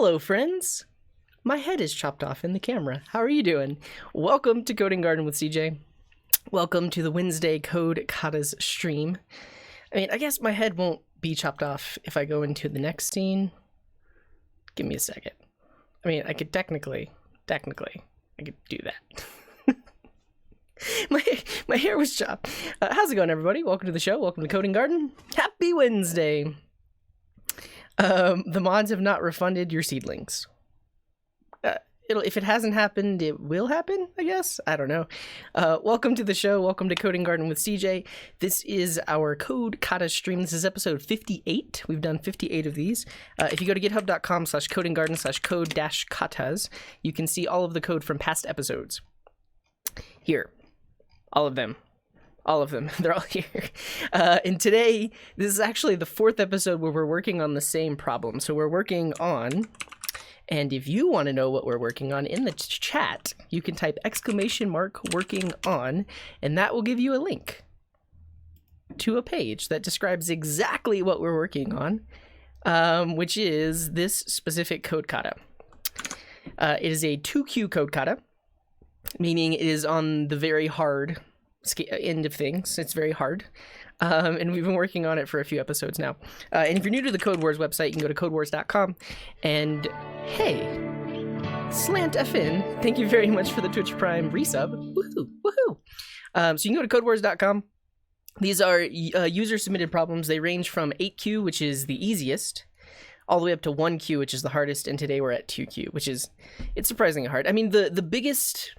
Hello, friends! My head is chopped off in the camera. How are you doing? Welcome to Coding Garden with CJ. Welcome to the Wednesday Code Katas stream. I mean, I guess my head won't be chopped off if I go into the next scene. Give me a second. I mean, I could technically, I could do that. my hair was chopped. How's it going, everybody? Welcome to the show. Welcome to Coding Garden. Happy Wednesday. The mods have not refunded your seedlings. If it hasn't happened, it will happen, I guess. I don't know. Welcome to the show. Welcome to Coding Garden with CJ. This is our Code Kata stream. This is episode 58. We've done 58 of these. If you go to github.com/codinggarden/code-katas, you can see all of the code from past episodes. Here. All of them. They're all here. And today, this is actually the fourth episode where we're working on the same problem. So we're working on... And if you want to know what we're working on in the chat, you can type !working on, and that will give you a link to a page that describes exactly what we're working on, which is this specific code kata. It is a 2Q code kata, meaning it is on the very hard end of things. It's very hard. And we've been working on it for a few episodes now. And if you're new to the Code Wars website, you can go to codewars.com. And hey, Slant FN, thank you very much for the Twitch Prime resub. Woohoo! So you can go to codewars.com. These are user-submitted problems. They range from 8Q, which is the easiest, all the way up to 1Q, which is the hardest. And today we're at 2Q, which is, it's surprisingly hard. I mean, the biggest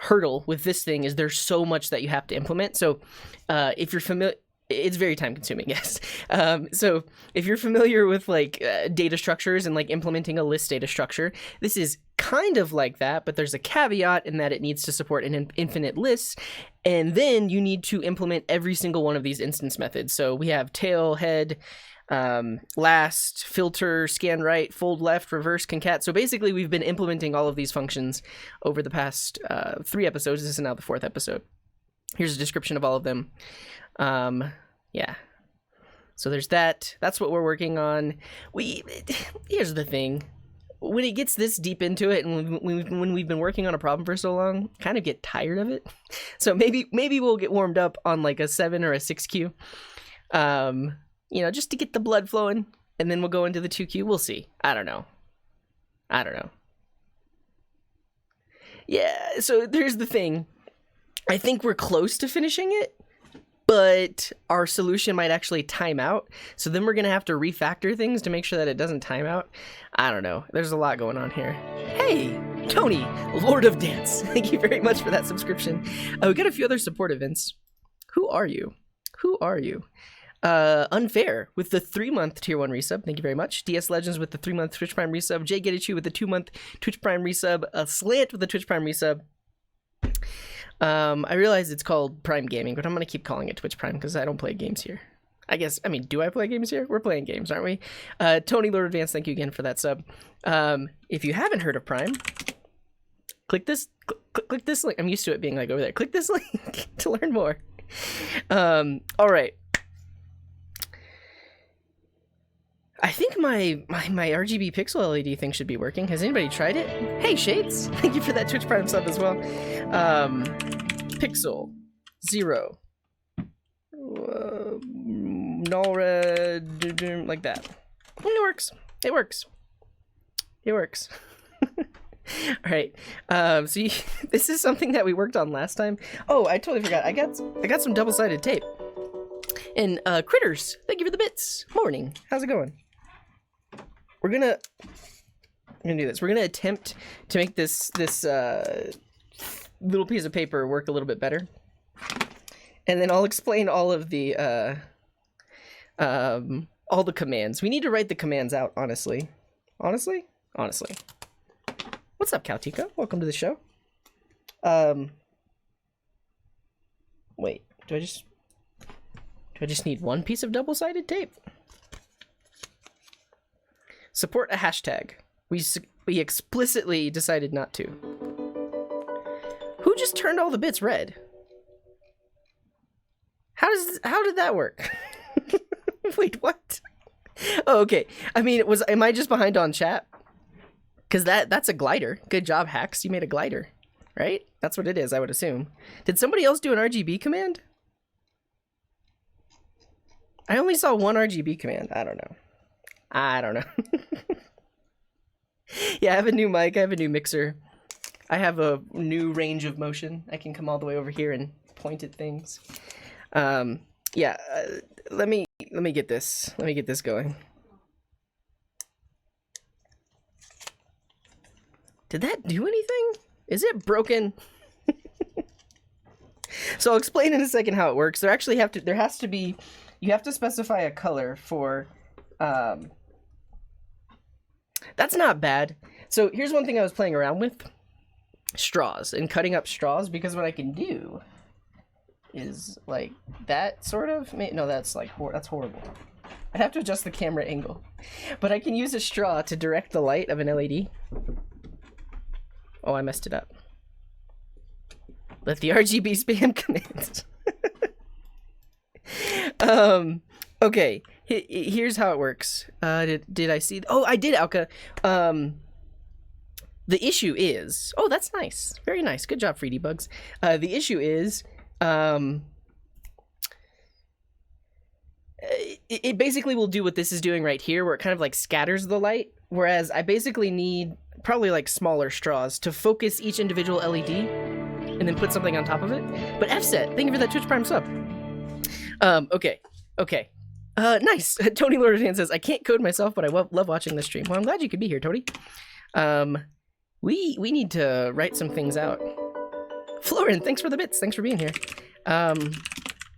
hurdle with this thing is there's so much that you have to implement. So if you're familiar, it's very time consuming, yes. So if you're familiar with like data structures and like implementing a list data structure, this is kind of like that, but there's a caveat in that it needs to support an infinite list. And then you need to implement every single one of these instance methods. So we have tail, head, last, filter, scan right, fold left, reverse, concat. So basically we've been implementing all of these functions over the past 3 episodes. This is now the 4th episode. Here's a description of all of them. Yeah. So there's that. That's what we're working on. Here's the thing. When it gets this deep into it, and when we've been working on a problem for so long, kind of get tired of it. So maybe we'll get warmed up on like a 7 or a 6Q. You know, just to get the blood flowing, and then we'll go into the 2Q. We'll see. I don't know. Yeah, so there's the thing. I think we're close to finishing it, but our solution might actually time out. So then we're going to have to refactor things to make sure that it doesn't time out. I don't know. There's a lot going on here. Hey, Tony, Lord of Dance. Thank you very much for that subscription. We got a few other support events. Who are you? Unfair with the 3-month tier 1 resub. Thank you very much. DS Legends with the 3-month Twitch Prime resub. Jay Getachu with the 2-month Twitch Prime resub. Slant with the Twitch Prime resub. I realize it's called Prime Gaming, but I'm going to keep calling it Twitch Prime because I don't play games here. Do I play games here? We're playing games, aren't we? Tony Lord Advance, thank you again for that sub. If you haven't heard of Prime, click this link. I'm used to it being like over there. Click this link to learn more. All right. I think my RGB pixel LED thing should be working. Has anybody tried it? Hey, Shades! Thank you for that Twitch Prime sub as well. Pixel 0. Null red, like that. It works. All right. This is something that we worked on last time. Oh, I totally forgot. I got some double-sided tape. And Critters, thank you for the bits. Morning. How's it going? We're gonna do this. We're gonna attempt to make this little piece of paper work a little bit better, and then I'll explain all of the commands. We need to write the commands out. Honestly. What's up, Caltica? Welcome to the show. Wait. Do I just need one piece of double-sided tape? Support a hashtag. We explicitly decided not to. Who just turned all the bits red? How did that work? Wait, what? Oh, okay. I mean, am I just behind on chat? Because that's a glider. Good job, Hacks. You made a glider, right? That's what it is, I would assume. Did somebody else do an RGB command? I only saw one RGB command. I don't know. Yeah, I have a new mic. I have a new mixer. I have a new range of motion. I can come all the way over here and point at things. Yeah, let me get this. Let me get this going. Did that do anything? Is it broken? So I'll explain in a second how it works. You have to specify a color for, that's not bad. So here's one thing I was playing around with. Straws and cutting up straws, because what I can do is like that sort of, no, that's like, that's horrible. I'd have to adjust the camera angle, but I can use a straw to direct the light of an LED. Oh, I messed it up. Let the RGB spam commands. Okay, here's how it works. Did I see? Oh, I did, Alka. The issue is, oh, that's nice. Very nice. Good job, Free Debugs. The issue is, it basically will do what this is doing right here, where it kind of like scatters the light, whereas I basically need probably like smaller straws to focus each individual LED and then put something on top of it. But FSET, thank you for that Twitch Prime sub. Okay. Nice. Tony Lordan says, I can't code myself, but I love watching this stream. Well, I'm glad you could be here, Tony. We need to write some things out. Florin, thanks for the bits. Thanks for being here.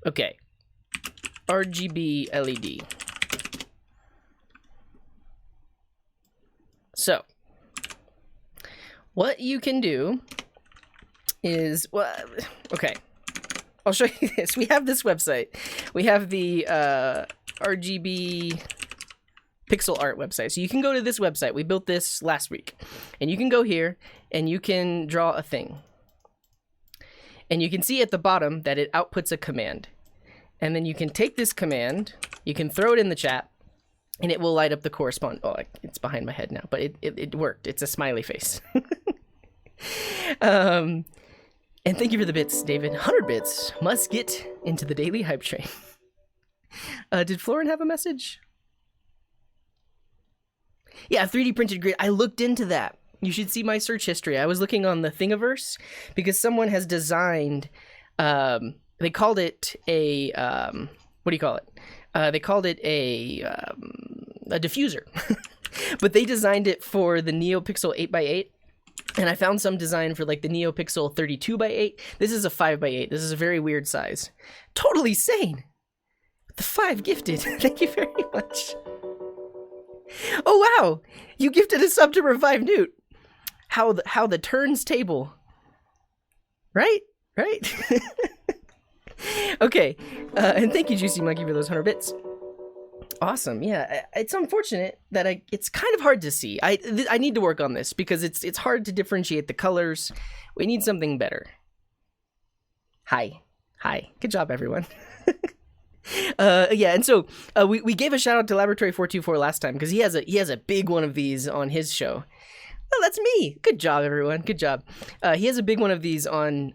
Okay. RGB LED. So, what you can do is, well, okay. I'll show you this. We have this website. We have the RGB pixel art website. So you can go to this website. We built this last week. And you can go here and you can draw a thing. And you can see at the bottom that it outputs a command. And then you can take this command, you can throw it in the chat, and it will light up the corresponding, oh, it's behind my head now, but it worked. It's a smiley face. And thank you for the bits, David. 100 bits. Must get into the daily hype train. Did Florin have a message? Yeah, 3D printed grid. I looked into that. You should see my search history. I was looking on the Thingiverse because someone has designed, they called it a, what do you call it? They called it a diffuser. But they designed it for the NeoPixel 8x8. And I found some design for like the NeoPixel 32x8. This is a 5x8. This is a very weird size. Totally sane. The 5 gifted. Thank you very much. Oh wow! You gifted a sub to Revive Newt. How the turns table. Right? Okay. And thank you, Juicy Monkey, for those 100 bits. Awesome. Yeah, it's unfortunate that it's kind of hard to see. I need to work on this because it's hard to differentiate the colors. We need something better. Hi. Good job, everyone. Yeah, and so we gave a shout out to Laboratory 424 last time because he has a big one of these on his show. Oh, that's me. Good job, everyone. Good job. He has a big one of these on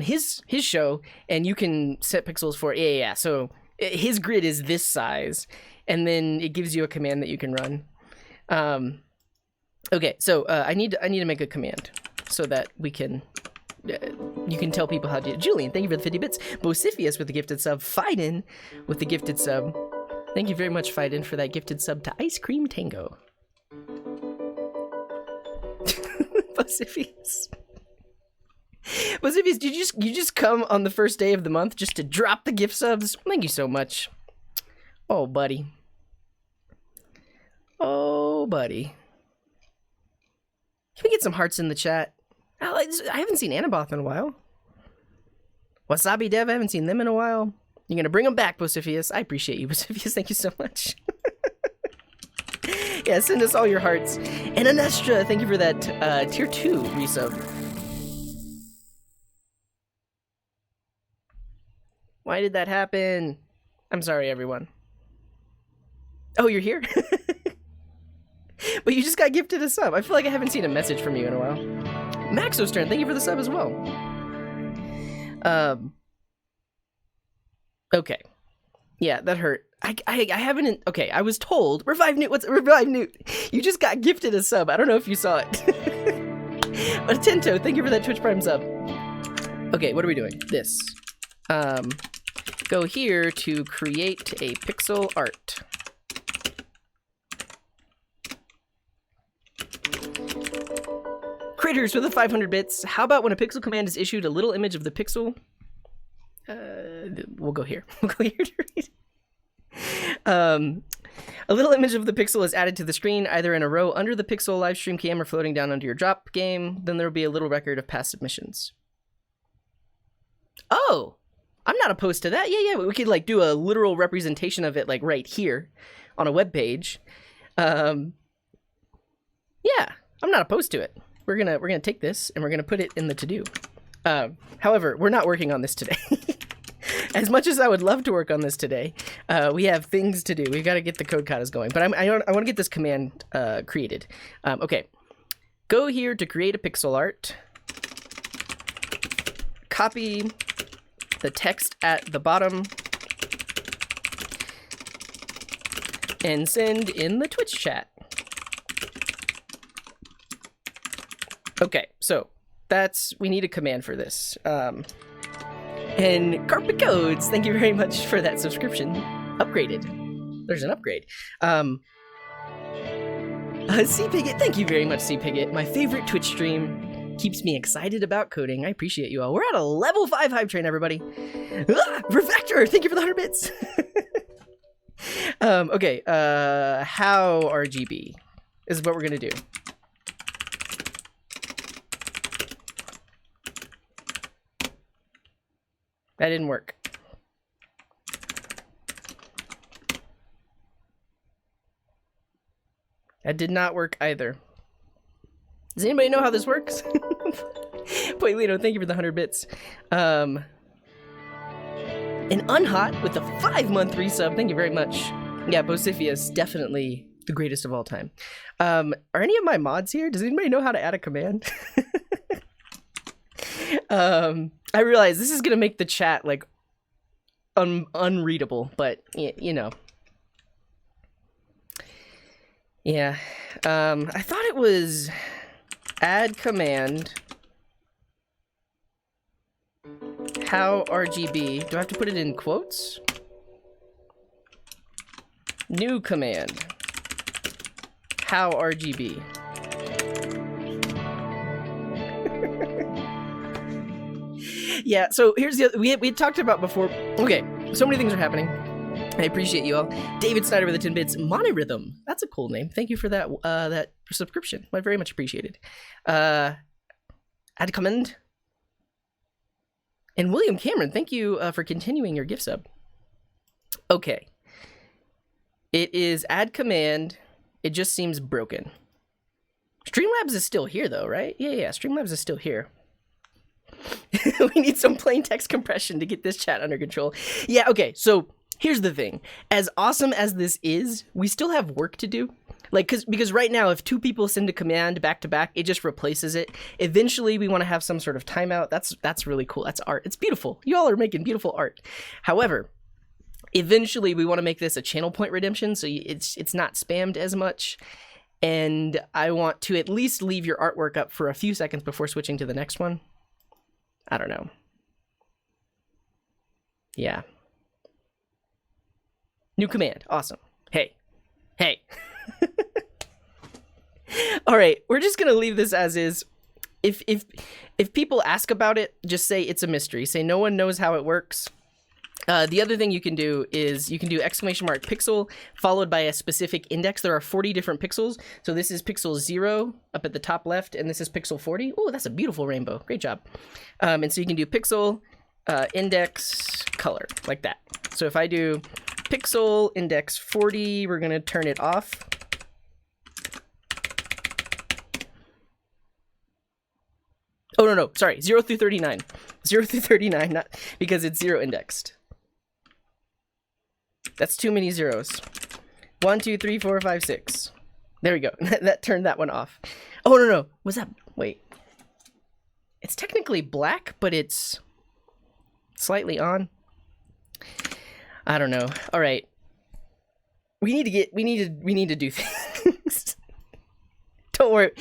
his show, and you can set pixels for yeah. So his grid is this size, and then it gives you a command that you can run. Okay, so I need to make a command so that we can. You can tell people how to do it. Julian, thank you for the 50 bits. Bosifius with the gifted sub. Fiden with the gifted sub. Thank you very much, Fiden, for that gifted sub to Ice Cream Tango. Bosifius. Bosifius, did you just come on the first day of the month just to drop the gift subs? Thank you so much. Oh, buddy. Oh, buddy. Can we get some hearts in the chat? I haven't seen Anaboth in a while. Wasabi Dev, I haven't seen them in a while. You're going to bring them back, Bosifius. I appreciate you, Bosifius. Thank you so much. Yeah, send us all your hearts. And Anestra, thank you for that tier 2 resub. Why did that happen? I'm sorry, everyone. Oh, you're here? But you just got gifted a sub. I feel like I haven't seen a message from you in a while. Maxo's turn. Thank you for the sub as well. Okay. Yeah, that hurt. I haven't. Okay, I was told. Revive Newt. What's Revive Newt? You just got gifted a sub. I don't know if you saw it. But Tento, thank you for that Twitch Prime sub. Okay, what are we doing? This. Go here to create a pixel art. Critters with the 500 bits. How about when a pixel command is issued, a little image of the pixel? We'll go here. We'll go here to read. A little image of the pixel is added to the screen, either in a row under the pixel live stream cam or floating down under your drop game. Then there will be a little record of past submissions. Oh, I'm not opposed to that. Yeah. We could like do a literal representation of it like right here on a web page. Yeah, I'm not opposed to it. We're gonna take this and we're gonna put it in the to-do. However, we're not working on this today. As much as I would love to work on this today, we have things to do. We've got to get the code katas going. But I want to get this command created. Okay, go here to create a pixel art. Copy the text at the bottom and send in the Twitch chat. Okay, so we need a command for this. And Carpet Codes, thank you very much for that subscription. Upgraded. There's an upgrade. C-Pigget, thank you very much, C-Pigget. My favorite Twitch stream. Keeps me excited about coding. I appreciate you all. We're at a level 5 hype train, everybody. Refactor, thank you for the 100 bits. Okay, how RGB is what we're gonna do. That didn't work. That did not work either. Does anybody know how this works? Poilito, thank you for the 100 bits. And Unhot with the 5-month resub, thank you very much. Yeah, Bosiphius, definitely the greatest of all time. Are any of my mods here? Does anybody know how to add a command? I realize this is gonna make the chat like unreadable, but you know. Yeah, I thought it was add command how RGB. Do I have to put it in quotes? New command how RGB. Yeah, so here's the other, we talked about before. Okay, so many things are happening. I appreciate you all. David Snyder with the 10 bits. Monorhythm. That's a cool name. Thank you for that that subscription. I very much appreciated. Add command. And William Cameron, thank you for continuing your gift sub. Okay. It is add command. It just seems broken. Streamlabs is still here though, right? Yeah, Streamlabs is still here. We need some plain text compression to get this chat under control. Yeah, okay, so here's the thing. As awesome as this is, we still have work to do. Like, because right now, if 2 people send a command back to back, it just replaces it. Eventually, we want to have some sort of timeout. That's really cool. That's art. It's beautiful. You all are making beautiful art. However, eventually, we want to make this a channel point redemption, so it's not spammed as much. And I want to at least leave your artwork up for a few seconds before switching to the next one. I don't know. Yeah. New command. Awesome. Hey. All right, we're just gonna leave this as is. If people ask about it, just say it's a mystery. Say no one knows how it works. The other thing you can do is you can do ! pixel followed by a specific index. There are 40 different pixels. So this is pixel 0 up at the top left, and this is pixel 40. Oh, that's a beautiful rainbow. Great job. And so you can do pixel index color like that. So if I do pixel index 40, we're going to turn it off. Oh, no, sorry, 0 through 39. 0 through 39, not because it's 0 indexed. That's too many zeros. 1, 2, 3, 4, 5, 6. There we go. That turned that one off. Oh, no. Was that... Wait. It's technically black, but it's slightly on. I don't know. All right. We need to do things. Don't worry.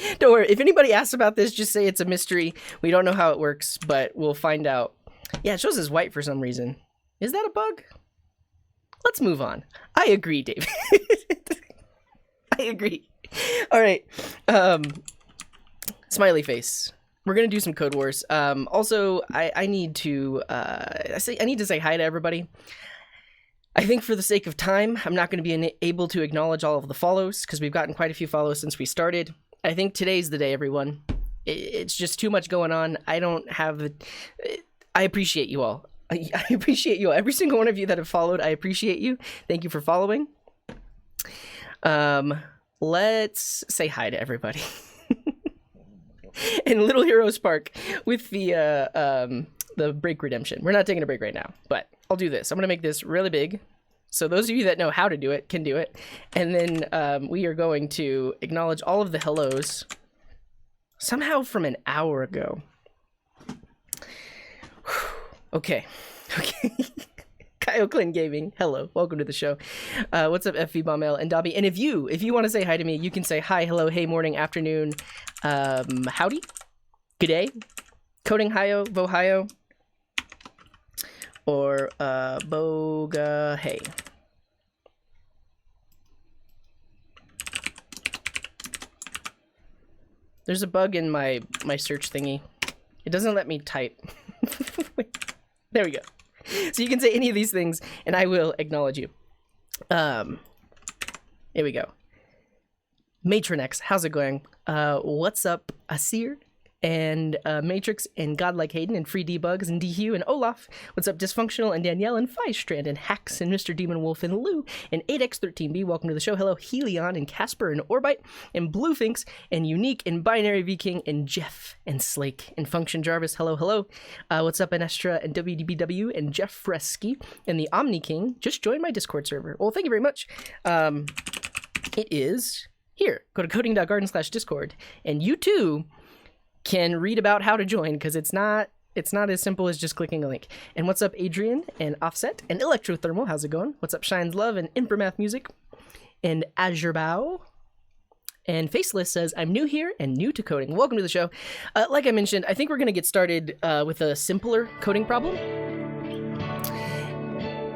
If anybody asks about this, just say it's a mystery. We don't know how it works, but we'll find out. Yeah, it shows as white for some reason. Is that a bug? Let's move on. I agree, David. I agree. All right. Smiley face. We're gonna do some Code Wars. Also, I need to say hi to everybody. I think for the sake of time, I'm not going to be able to acknowledge all of the follows because we've gotten quite a few follows since we started. I think today's the day, everyone. It's just too much going on. I don't have the... I appreciate you all. I appreciate you all. Every single one of you that have followed, I appreciate you. Thank you for following. Let's say hi to everybody. And Little Hero Spark with the break redemption. We're not taking a break right now, but I'll do this. I'm going to make this really big. So those of you that know how to do it can do it. And then we are going to acknowledge all of the hellos somehow from an hour ago. Okay. Kyle Clinton Gaming, hello, welcome to the show. What's up, FV Bombell and Dobby? And if you want to say hi to me, you can say hi, hello, hey, morning, afternoon, howdy, g'day, coding hiyo, vohio, or boga hey. There's a bug in my search thingy. It doesn't let me type. There we go. So you can say any of these things, and I will acknowledge you. Here we go. Matronex, how's it going? What's up, Asir? And Matrix and Godlike Hayden and Free Debugs and Dhue and Olaf. What's up, Dysfunctional and Danielle and Firestrand and Hax and Mr. Demon Wolf and Lou and 8x13b. Welcome to the show. Hello, Helion and Casper and Orbite and Bluefinks and Unique and Binary Viking and Jeff and Slake and Function Jarvis. Hello. What's up, Anestra and WDBW and Jeff Fresky and the Omni King. Just joined my Discord server. Well, thank you very much. It is here. Go to coding.garden/discord and you too can read about how to join, because it's not as simple as just clicking a link. And what's up, Adrian and Offset and Electrothermal? How's it going? What's up, Shines Love and Impermath Music and Azure Bow? And Faceless says, I'm new here and new to coding. Welcome to the show. Like I mentioned, I think we're going to get started with a simpler coding problem.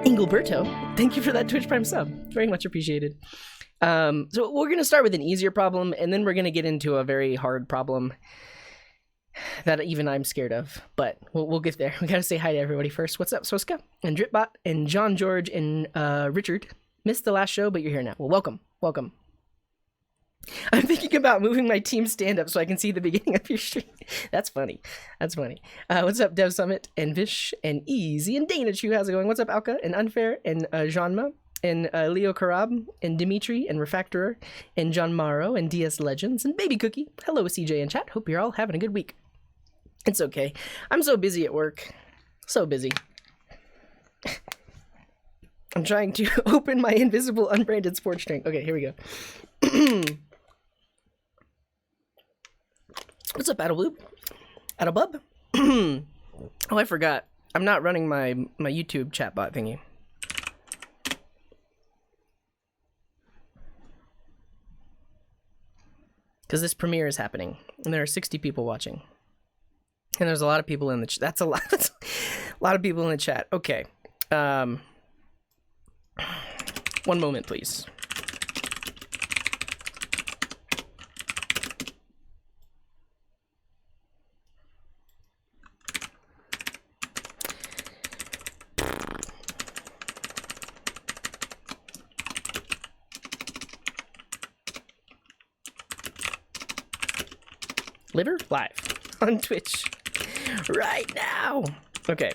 Ingilberto, thank you for that Twitch Prime sub. Very much appreciated. So we're going to start with an easier problem, and then we're going to get into a very hard problem that even I'm scared of, but we'll get there. We gotta say hi to everybody first. What's up, Soska and Dripbot and John George and Richard? Missed the last show, but you're here now. Well, welcome. I'm thinking about moving my team stand-up so I can see the beginning of your stream. That's funny. What's up, Dev Summit and Vish and Easy and Dana Chu? How's it going? What's up, Alka and Unfair and Jeanma and Leo Karab and Dimitri and Refactorer and John Morrow and DS Legends and Baby Cookie. Hello, CJ and chat. Hope you're all having a good week. It's okay. I'm so busy at work. So busy. I'm trying to open my invisible unbranded sports drink. Okay, here we go. What's up, Addleboob? Addlebub? Oh, I forgot. I'm not running my YouTube chatbot thingy. Because this premiere is happening, and there are 60 people watching. And there's a lot of people in the chat. That's a lot. That's a lot of people in the chat. Okay. One moment, please. Liver live on Twitch right now. Okay.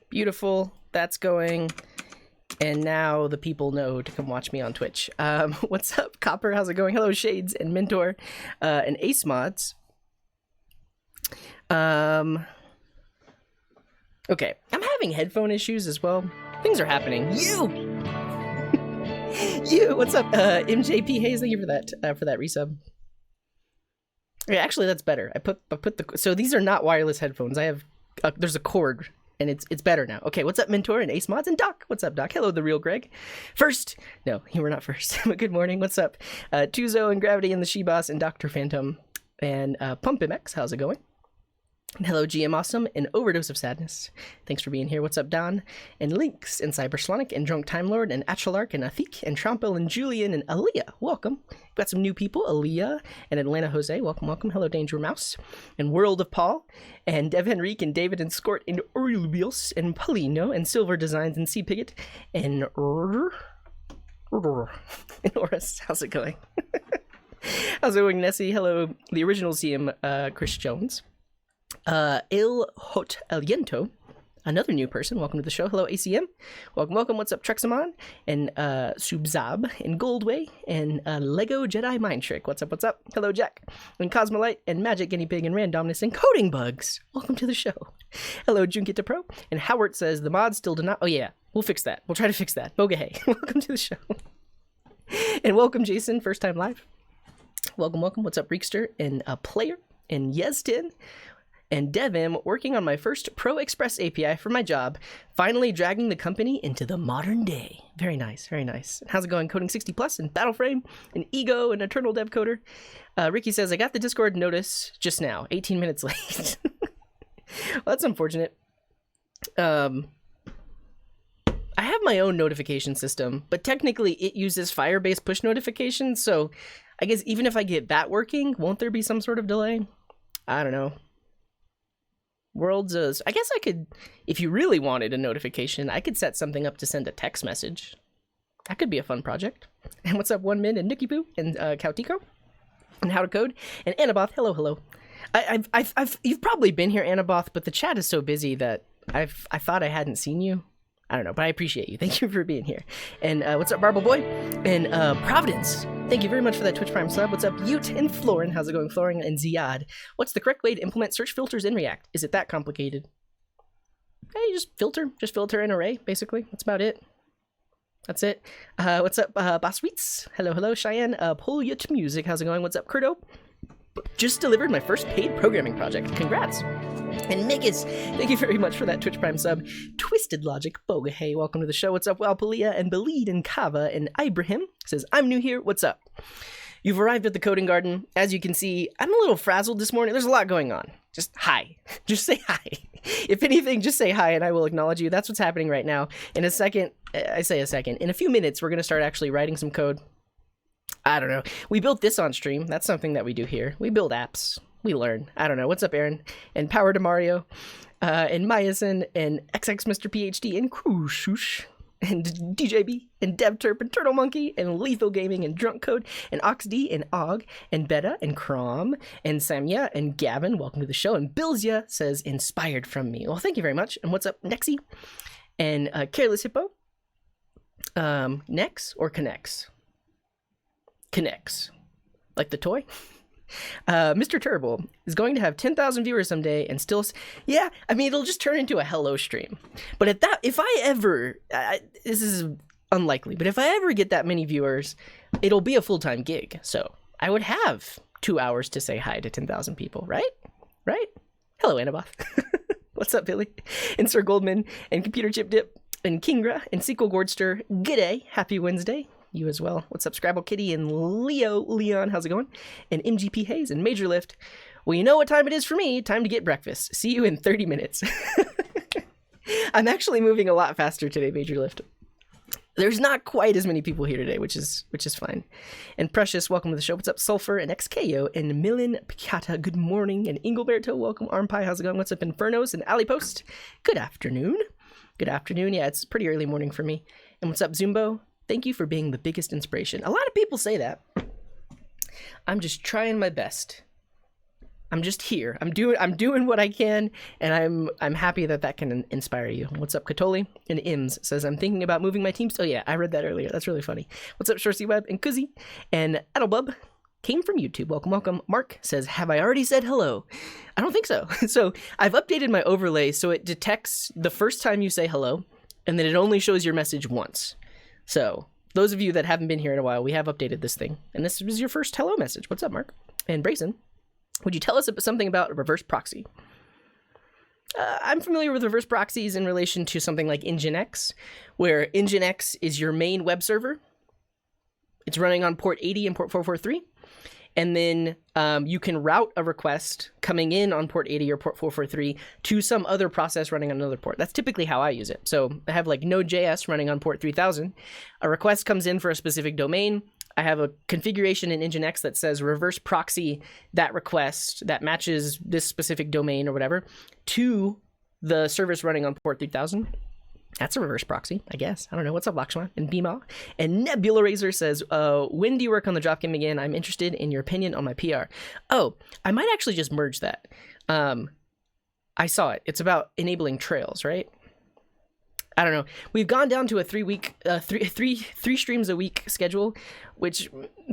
Beautiful. That's going. And now the people know to come watch me on Twitch. What's up, Copper? How's it going? Hello, Shades and Mentor and Ace Mods. Okay. I'm having headphone issues as well. Things are happening. You, what's up? MJP Hayes, thank you for that resub. Yeah, actually, that's better. I put the, so these are not wireless headphones. I have, there's a cord, and it's better now. Okay, what's up, Mentor and Ace Mods and Doc? What's up, Doc? Hello, the real Greg. First, no, you were not first. But good morning. What's up, Tuzo and Gravity and the She-Boss and Dr. Phantom and Pump MX. How's it going? And hello, GM Awesome and Overdose of Sadness. Thanks for being here. What's up, Don? And Lynx and Cyberslonic and Drunk Time Lord and Achelark and Athik and Trompel and Julian and Aaliyah. Welcome. We've got some new people. Aaliyah and Atlanta Jose. Welcome, welcome. Hello, Danger Mouse. And World of Paul. And Dev Henrique and David and Scort and Orilubios and Paulino and Silver Designs and C Piggott and Oris. How's it going? How's it going, Nessie? Hello, the original CM, Chris Jones. Il Hot Aliento, another new person. Welcome to the show. Hello, ACM. Welcome, welcome. What's up, Trexamon and Subzab and Goldway and Lego Jedi Mind Trick. What's up? What's up? Hello, Jack and Cosmolite and Magic Guinea Pig and Randomness and Coding Bugs. Welcome to the show. Hello, Junkita Pro and Howard says the mods still do not. Oh yeah, we'll fix that. We'll try to fix that. Boga hey. Welcome to the show. And welcome, Jason. First time live. Welcome, welcome. What's up, Reekster and Player and Yestin. And Devim, working on my first Pro Express API for my job, finally dragging the company into the modern day. Very nice, very nice. How's it going, Coding 60 Plus and Battleframe and Ego and Eternal Dev Coder? Ricky says, I got the Discord notice just now, 18 minutes late. Well, that's unfortunate. I have my own notification system, but technically it uses Firebase push notifications, so I guess even if I get that working, won't there be some sort of delay? I don't know. Worlds, I guess I could, if you really wanted a notification, I could set something up to send a text message. That could be a fun project. And what's up, One Min and Nicky Poo and Cautico and How to Code and Anaboth. Hello, hello. You've probably been here, Anaboth, but the chat is so busy that I thought I hadn't seen you. I don't know, but I appreciate you. Thank you for being here. And what's up, Barble Boy? And Providence. Thank you very much for that Twitch Prime sub. What's up, Ute and Florin? How's it going, Florin and Ziad? What's the correct way to implement search filters in React? Is it that complicated? Hey, just filter an array, basically. That's about it. That's it. What's up, Boss Sweets? Hello, hello, Cheyenne. Poliot Music. How's it going? What's up, Kurdo? Just delivered my first paid programming project. Congrats. And Megas, thank you very much for that Twitch Prime sub. Twisted Logic, Boga, hey, welcome to the show. What's up, Walpalia and Belid and Kava and Ibrahim says, I'm new here. What's up? You've arrived at the Coding Garden. As you can see, I'm a little frazzled this morning. There's a lot going on. Just hi. Just say hi. If anything, just say hi and I will acknowledge you. That's what's happening right now. In a second, in a few minutes, we're going to start actually writing some code. I don't know. We built this on stream. That's something that we do here. We build apps. We learn. I don't know. What's up, Aaron? And Power to Mario. And Myasin. And XX Mr. PhD. And Krushoosh. And DJB. And DevTerp. And Turtle Monkey. And Lethal Gaming. And Drunk Code. And OxD. And Og. And Beta. And Crom. And Samya. And Gavin. Welcome to the show. And Bilzia says, inspired from me. Well, thank you very much. And what's up, Nexy? And Careless Hippo. Nex or Connects? Connects. Like the toy? Mr. Turbo is going to have 10,000 viewers someday and still... Yeah, I mean, it'll just turn into a hello stream. But at that, if I ever... this is unlikely, but if I ever get that many viewers, it'll be a full-time gig. So I would have 2 hours to say hi to 10,000 people, right? Right? Hello, Anaboth. What's up, Billy? And Sir Goldman, and Computer Chip Dip, and Kingra, and Sequel Gordster. G'day. Happy Wednesday. You as well. What's up, Scrabble Kitty and Leon? How's it going? And MGP Hayes and Major Lift. Well, you know what time it is for me. Time to get breakfast. See you in 30 minutes. I'm actually moving a lot faster today, Major Lift. There's not quite as many people here today, which is fine. And Precious, welcome to the show. What's up, Sulfur and XKO and Millen Picata? Good morning. And Ingleberto, welcome. Arm Pie, how's it going? What's up, Infernos and Ali Post? Good afternoon. Good afternoon. Yeah, it's pretty early morning for me. And what's up, Zumbo? Thank you for being the biggest inspiration. A lot of people say that. I'm just trying my best. I'm just here. I'm doing what I can, and I'm happy that can inspire you. What's up, Katoli? And Ims says, I'm thinking about moving my teams. Oh yeah, I read that earlier. That's really funny. What's up, Shorsey Web and Kuzzy and Addlebub came from YouTube. Welcome, welcome. Mark says, have I already said hello? I don't think so. So I've updated my overlay so it detects the first time you say hello, and then it only shows your message once. So those of you that haven't been here in a while, we have updated this thing. And this was your first hello message. What's up, Mark? And Brayson, would you tell us something about a reverse proxy? I'm familiar with reverse proxies in relation to something like Nginx, where Nginx is your main web server. It's running on port 80 and port 443. And then you can route a request coming in on port 80 or port 443 to some other process running on another port. That's typically how I use it. So I have like Node.js running on port 3000. A request comes in for a specific domain. I have a configuration in Nginx that says reverse proxy that request that matches this specific domain or whatever to the service running on port 3000. That's a reverse proxy, I guess. I don't know. What's up, Lakshman and Bima? And Nebula Razor says, when do you work on the drop game again? I'm interested in your opinion on my PR. Oh, I might actually just merge that. I saw it. It's about enabling trails, right? I don't know. We've gone down to a three streams a week schedule, which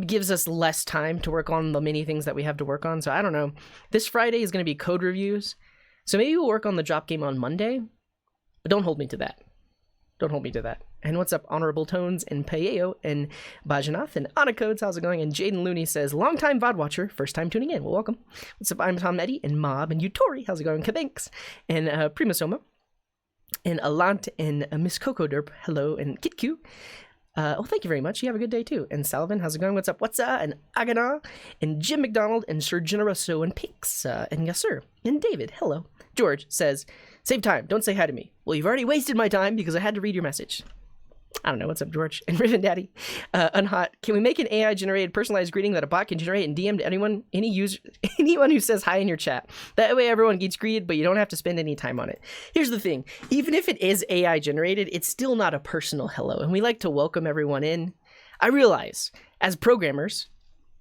gives us less time to work on the many things that we have to work on. So I don't know. This Friday is going to be code reviews. So maybe we'll work on the drop game on Monday, but don't hold me to that. Don't hold me to that. And what's up, Honorable Tones and Payeo and Bajanath and Anna Codes? How's it going? And Jaden Looney says, long time VOD watcher, first time tuning in. Well, welcome. What's up? I'm Tom Eddy and Mob and Utori. How's it going? Kabanks and Primasoma. And Alant and Miss Coco Derp, hello, and Kitku. Oh, thank you very much. You have a good day too. And Salvin, how's it going? What's up? What's up? And Agana, and Jim McDonald, and Sir Generoso, and Pinks, and yes, sir. And David, hello. George says, save time. Don't say hi to me. Well, you've already wasted my time because I had to read your message. I don't know. What's up, George? And Riven Daddy. Unhot. Can we make an AI-generated personalized greeting that a bot can generate and DM to anyone who says hi in your chat? That way everyone gets greeted, but you don't have to spend any time on it. Here's the thing. Even if it is AI-generated, it's still not a personal hello, and we like to welcome everyone in. I realize, as programmers,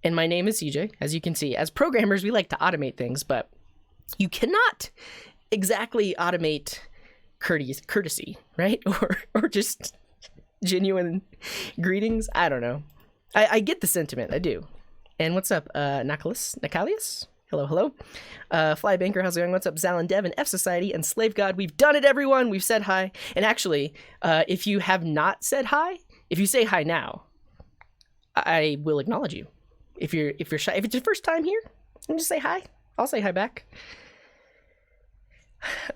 and my name is CJ, as you can see, as programmers, we like to automate things, but you cannot exactly automate courtesy, right? Or just genuine greetings. I don't know. I get the sentiment. I do. And what's up, Nakalius? Hello, hello. Flybanker, how's it going? What's up, Zalin Dev and F Society and Slave God? We've done it, everyone. We've said hi. And actually, if you have not said hi, if you say hi now, I will acknowledge you. If you're shy, if it's your first time here, then just say hi. I'll say hi back.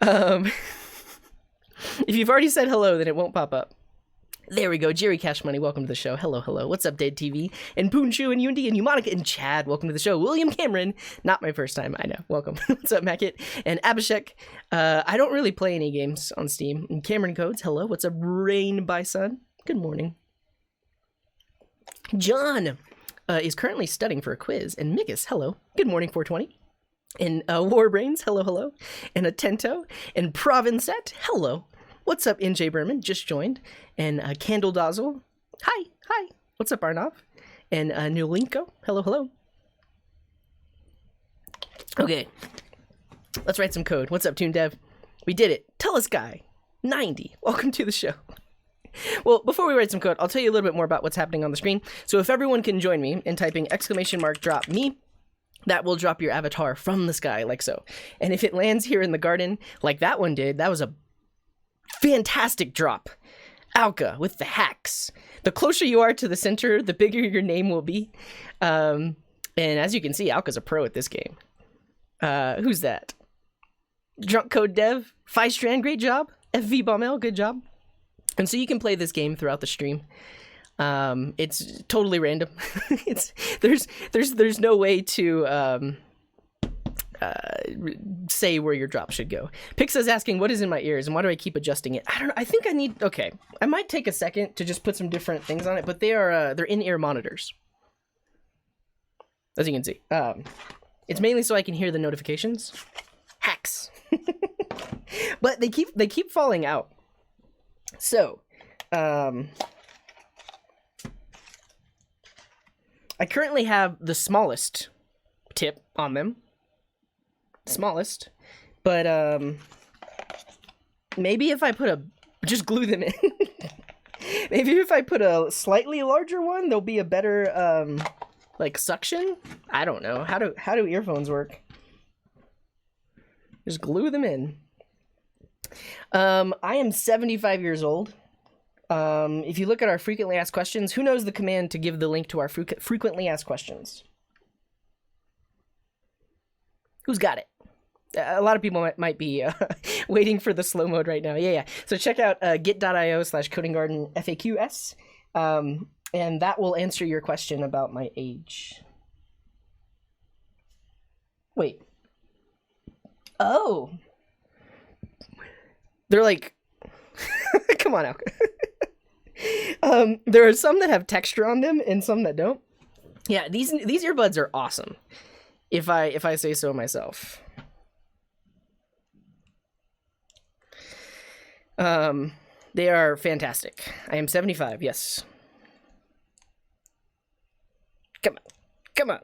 If you've already said hello, then it won't pop up. There we go. Jerry Cash Money, welcome to the show. Hello, hello. What's up, Dead TV? And Poonshu and Yundi and Umonica and Chad, welcome to the show. William Cameron, not my first time, I know. Welcome. What's up, Mackett? And Abhishek. I don't really play any games on Steam. And Cameron Codes, hello. What's up, Rain by Sun? Good morning. John is currently studying for a quiz. And Mikus, hello. Good morning, 420. And Warbrains, hello, hello. And Atento. And Provincet, hello. What's up, NJ Berman? Just joined. And Candle Dazzle. Hi, hi. What's up, Arnav? And Nulinko. Hello, hello. Okay. Let's write some code. What's up, Toon Dev? We did it. Tell us, guy. 90. Welcome to the show. Well, before we write some code, I'll tell you a little bit more about what's happening on the screen. So if everyone can join me in typing !drop me, that will drop your avatar from the sky, like so. And if it lands here in the garden, like that one did, that was a fantastic drop. Alka with the hacks. The closer you are to the center, the bigger your name will be. And as you can see, Alka's a pro at this game. Who's that? Drunk Code Dev. Strand, great job. FV Bommel, good job. And so you can play this game throughout the stream. It's totally random. There's no way to say where your drop should go. Pix is asking, what is in my ears and why do I keep adjusting it? I don't know. I think I need, okay. I might take a second to just put some different things on it, but they're in-ear monitors. As you can see. It's mainly so I can hear the notifications. Hacks. But they keep falling out. So, I currently have the smallest tip on them. Smallest. But, maybe if I just glue them in. Maybe if I put a slightly larger one, there'll be a better, Like suction? I don't know. How do earphones work? Just glue them in. I am 75 years old. If you look at our frequently asked questions, who knows the command to give the link to our frequently asked questions? Who's got it? A lot of people might be waiting for the slow mode right now. Yeah. So check out git.io/codinggarden FAQs, and that will answer your question about my age. Wait. Oh. They're like, come on out. There are some that have texture on them and some that don't. Yeah, these earbuds are awesome. If I say so myself. They are fantastic. I am 75, yes. Come on.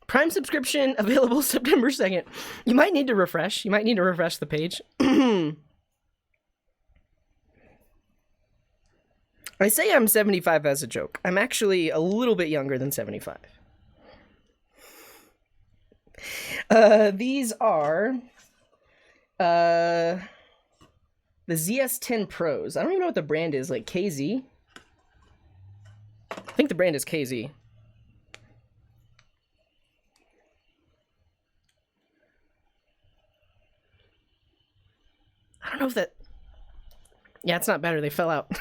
Prime subscription available September 2nd. You might need to refresh. You might need to refresh the page. I say I'm 75 as a joke. I'm actually a little bit younger than 75. These are the ZS10 Pros. I don't even know what the brand is, like KZ. I think the brand is KZ. I don't know if that... Yeah, it's not better. They fell out.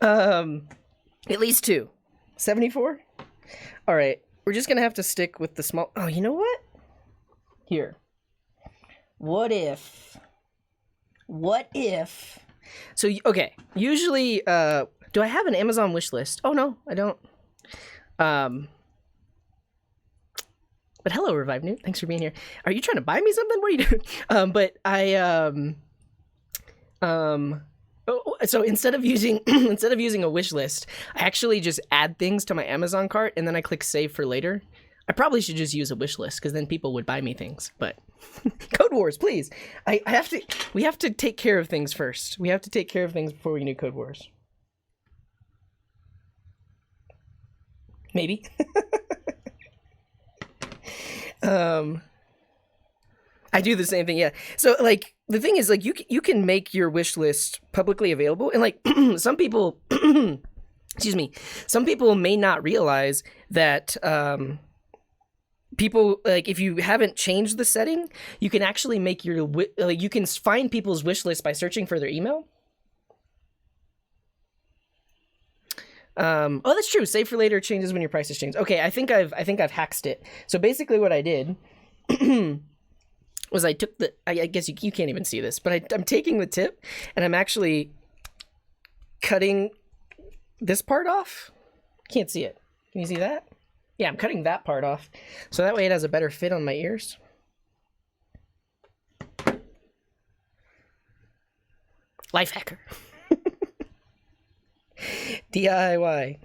At least two. 74? All right. We're just going to have to stick with the small... Oh, you know what? Here. What if... So, okay. Usually, do I have an Amazon wish list? Oh, no, I don't. But hello, Revive Newt. Thanks for being here. Are you trying to buy me something? What are you doing? But I, so instead of using a wish list, I actually just add things to my Amazon cart and then I click save for later. I probably should just use a wish list because then people would buy me things. But Code Wars, please. We have to take care of things first. We have to take care of things before we can do Code Wars. Maybe. I do the same thing, yeah. So, like, the thing is, like, you can make your wish list publicly available, and, like, some people, excuse me, some people may not realize that, people, like, if you haven't changed the setting, you can actually make your, like, you can find people's wish list by searching for their email. Oh, that's true. Save for later changes when your prices change. Okay, I think I've hacked it. So basically what I did was I took the, I guess you can't even see this, but I'm taking the tip and I'm actually cutting this part off. Can't see it. Can you see that? Yeah, I'm cutting that part off. So that way it has a better fit on my ears. Life hacker. DIY.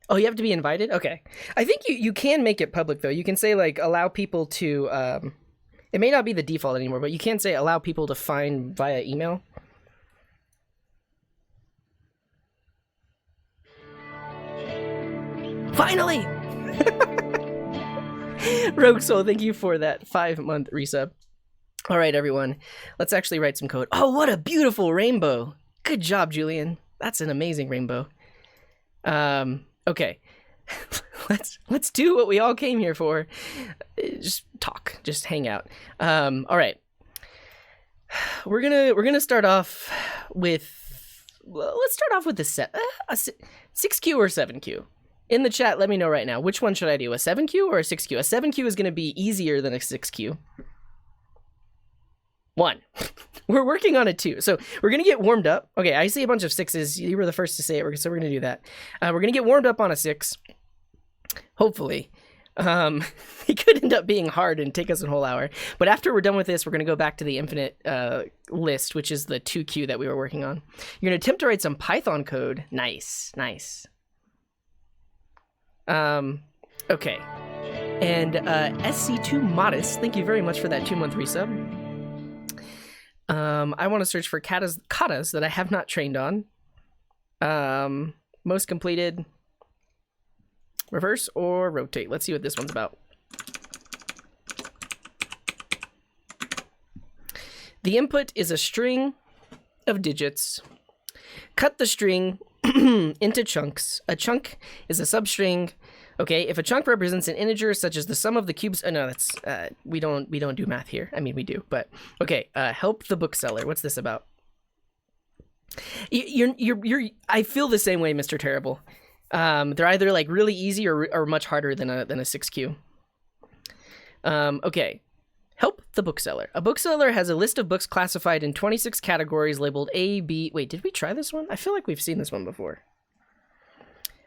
Oh, you have to be invited? Okay. I think you can make it public, though. You can say, like, allow people to... it may not be the default anymore, but you can say allow people to find via email. Finally! Rogue Soul, thank you for that 5-month resub. All right, everyone, let's actually write some code. Oh, what a beautiful rainbow. Good job, Julian. That's an amazing rainbow. Okay. let's do what we all came here for. Just talk, just hang out. All right. We're going to start off with, let's start off with the 6Q or 7Q. In the chat, let me know right now. Which one should I do? A 7Q or a 6Q? A 7Q is going to be easier than a 6Q. 1. We're working on a 2. So we're going to get warmed up. Okay, I see a bunch of 6s. You were the first to say it, so we're going to do that. We're going to get warmed up on a 6. Hopefully. It could end up being hard and take us a whole hour. But after we're done with this, we're going to go back to the infinite list, which is the 2Q that we were working on. You're going to attempt to write some Python code. Nice, nice. Okay. And SC2 Modest, thank you very much for that 2-month resub. I want to search for katas that I have not trained on. Most completed. Reverse or rotate. Let's see what this one's about. The input is a string of digits. Cut the string into chunks. A chunk is a substring. Okay, if a chunk represents an integer such as the sum of the cubes, no, that's we don't do math here. I mean, we do, but okay. Help the bookseller. What's this about? I feel the same way, Mr. Terrible. They're either like really easy or much harder than a 6Q. Okay. Help the bookseller. A bookseller has a list of books classified in 26 categories labeled A, B. Wait, did we try this one? I feel like we've seen this one before.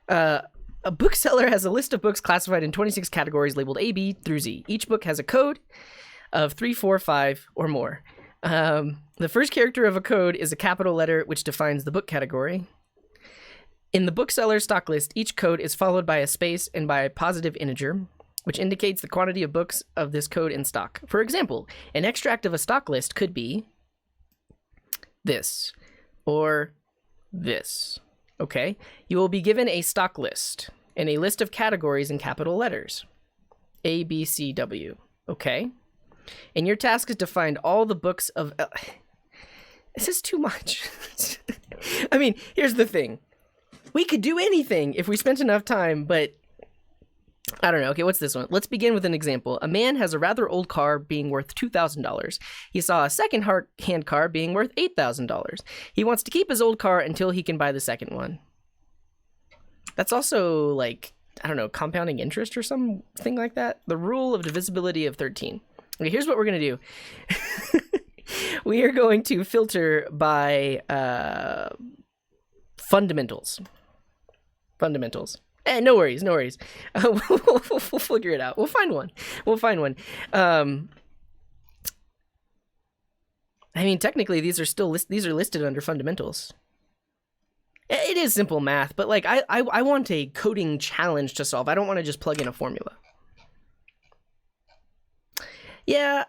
A bookseller has a list of books classified in 26 categories labeled A, B through Z. Each book has a code of 3, 4, 5, or more. The first character of a code is a capital letter which defines the book category. In the bookseller stock list, each code is followed by a space and by a positive integer, which indicates the quantity of books of this code in stock. For example, an extract of a stock list could be this or this. Okay? You will be given a stock list and a list of categories in capital letters. A, B, C, W. Okay? And your task is to find all the books of... This is too much. I mean, here's the thing. We could do anything if we spent enough time, but... I don't know. Okay, what's this one? Let's begin with an example. A man has a rather old car being worth $2,000. He saw a second-hand car being worth $8,000. He wants to keep his old car until he can buy the second one. That's also, like, I don't know, compounding interest or something like that. The rule of divisibility of 13. Okay, here's what we're going to do. We are going to filter by fundamentals. Fundamentals. No worries, no worries. We'll figure it out. We'll find one. I mean, technically, these are listed under fundamentals. It is simple math, but like I want a coding challenge to solve. I don't want to just plug in a formula. Yeah,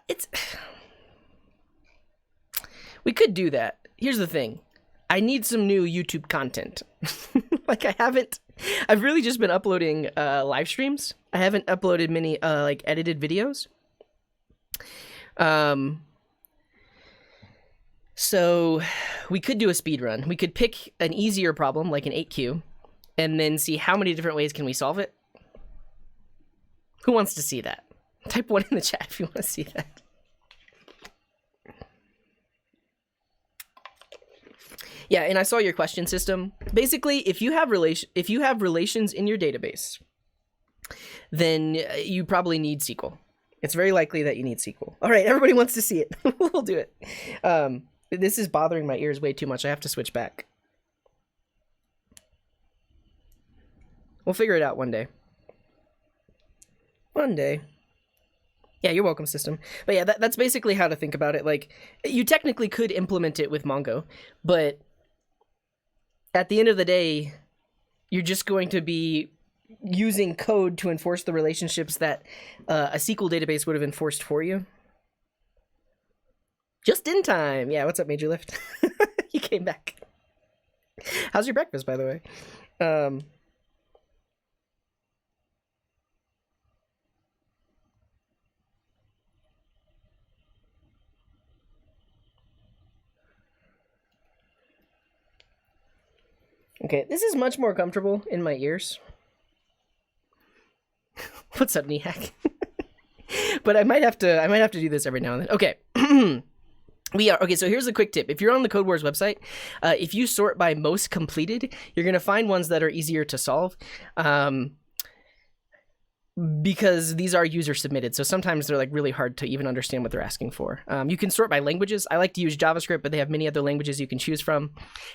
we could do that. Here's the thing. I need some new YouTube content. Like I've really just been uploading live streams. I haven't uploaded many like edited videos. So we could do a speed run. We could pick an easier problem like an 8Q and then see how many different ways can we solve it. Who wants to see that? Type 1 in the chat if you want to see that. Yeah, and I saw your question system. Basically, if you have relations in your database, then you probably need SQL. It's very likely that you need SQL. All right, everybody wants to see it. We'll do it. This is bothering my ears way too much. I have to switch back. We'll figure it out one day. One day. Yeah, you're welcome, system. But yeah, that's basically how to think about it. Like, you technically could implement it with Mongo, but at the end of the day, you're just going to be using code to enforce the relationships that a SQL database would have enforced for you. Just in time. Yeah, what's up, Major Lift? You came back. How's your breakfast, by the way? Okay, this is much more comfortable in my ears. What's up, Nihak? But I might have to do this every now and then. Okay. So here's a quick tip. If you're on the Code Wars website, if you sort by most completed, you're going to find ones that are easier to solve. Because these are user submitted, so sometimes they're like really hard to even understand what they're asking for. You can sort by languages. I like to use JavaScript, but they have many other languages you can choose from.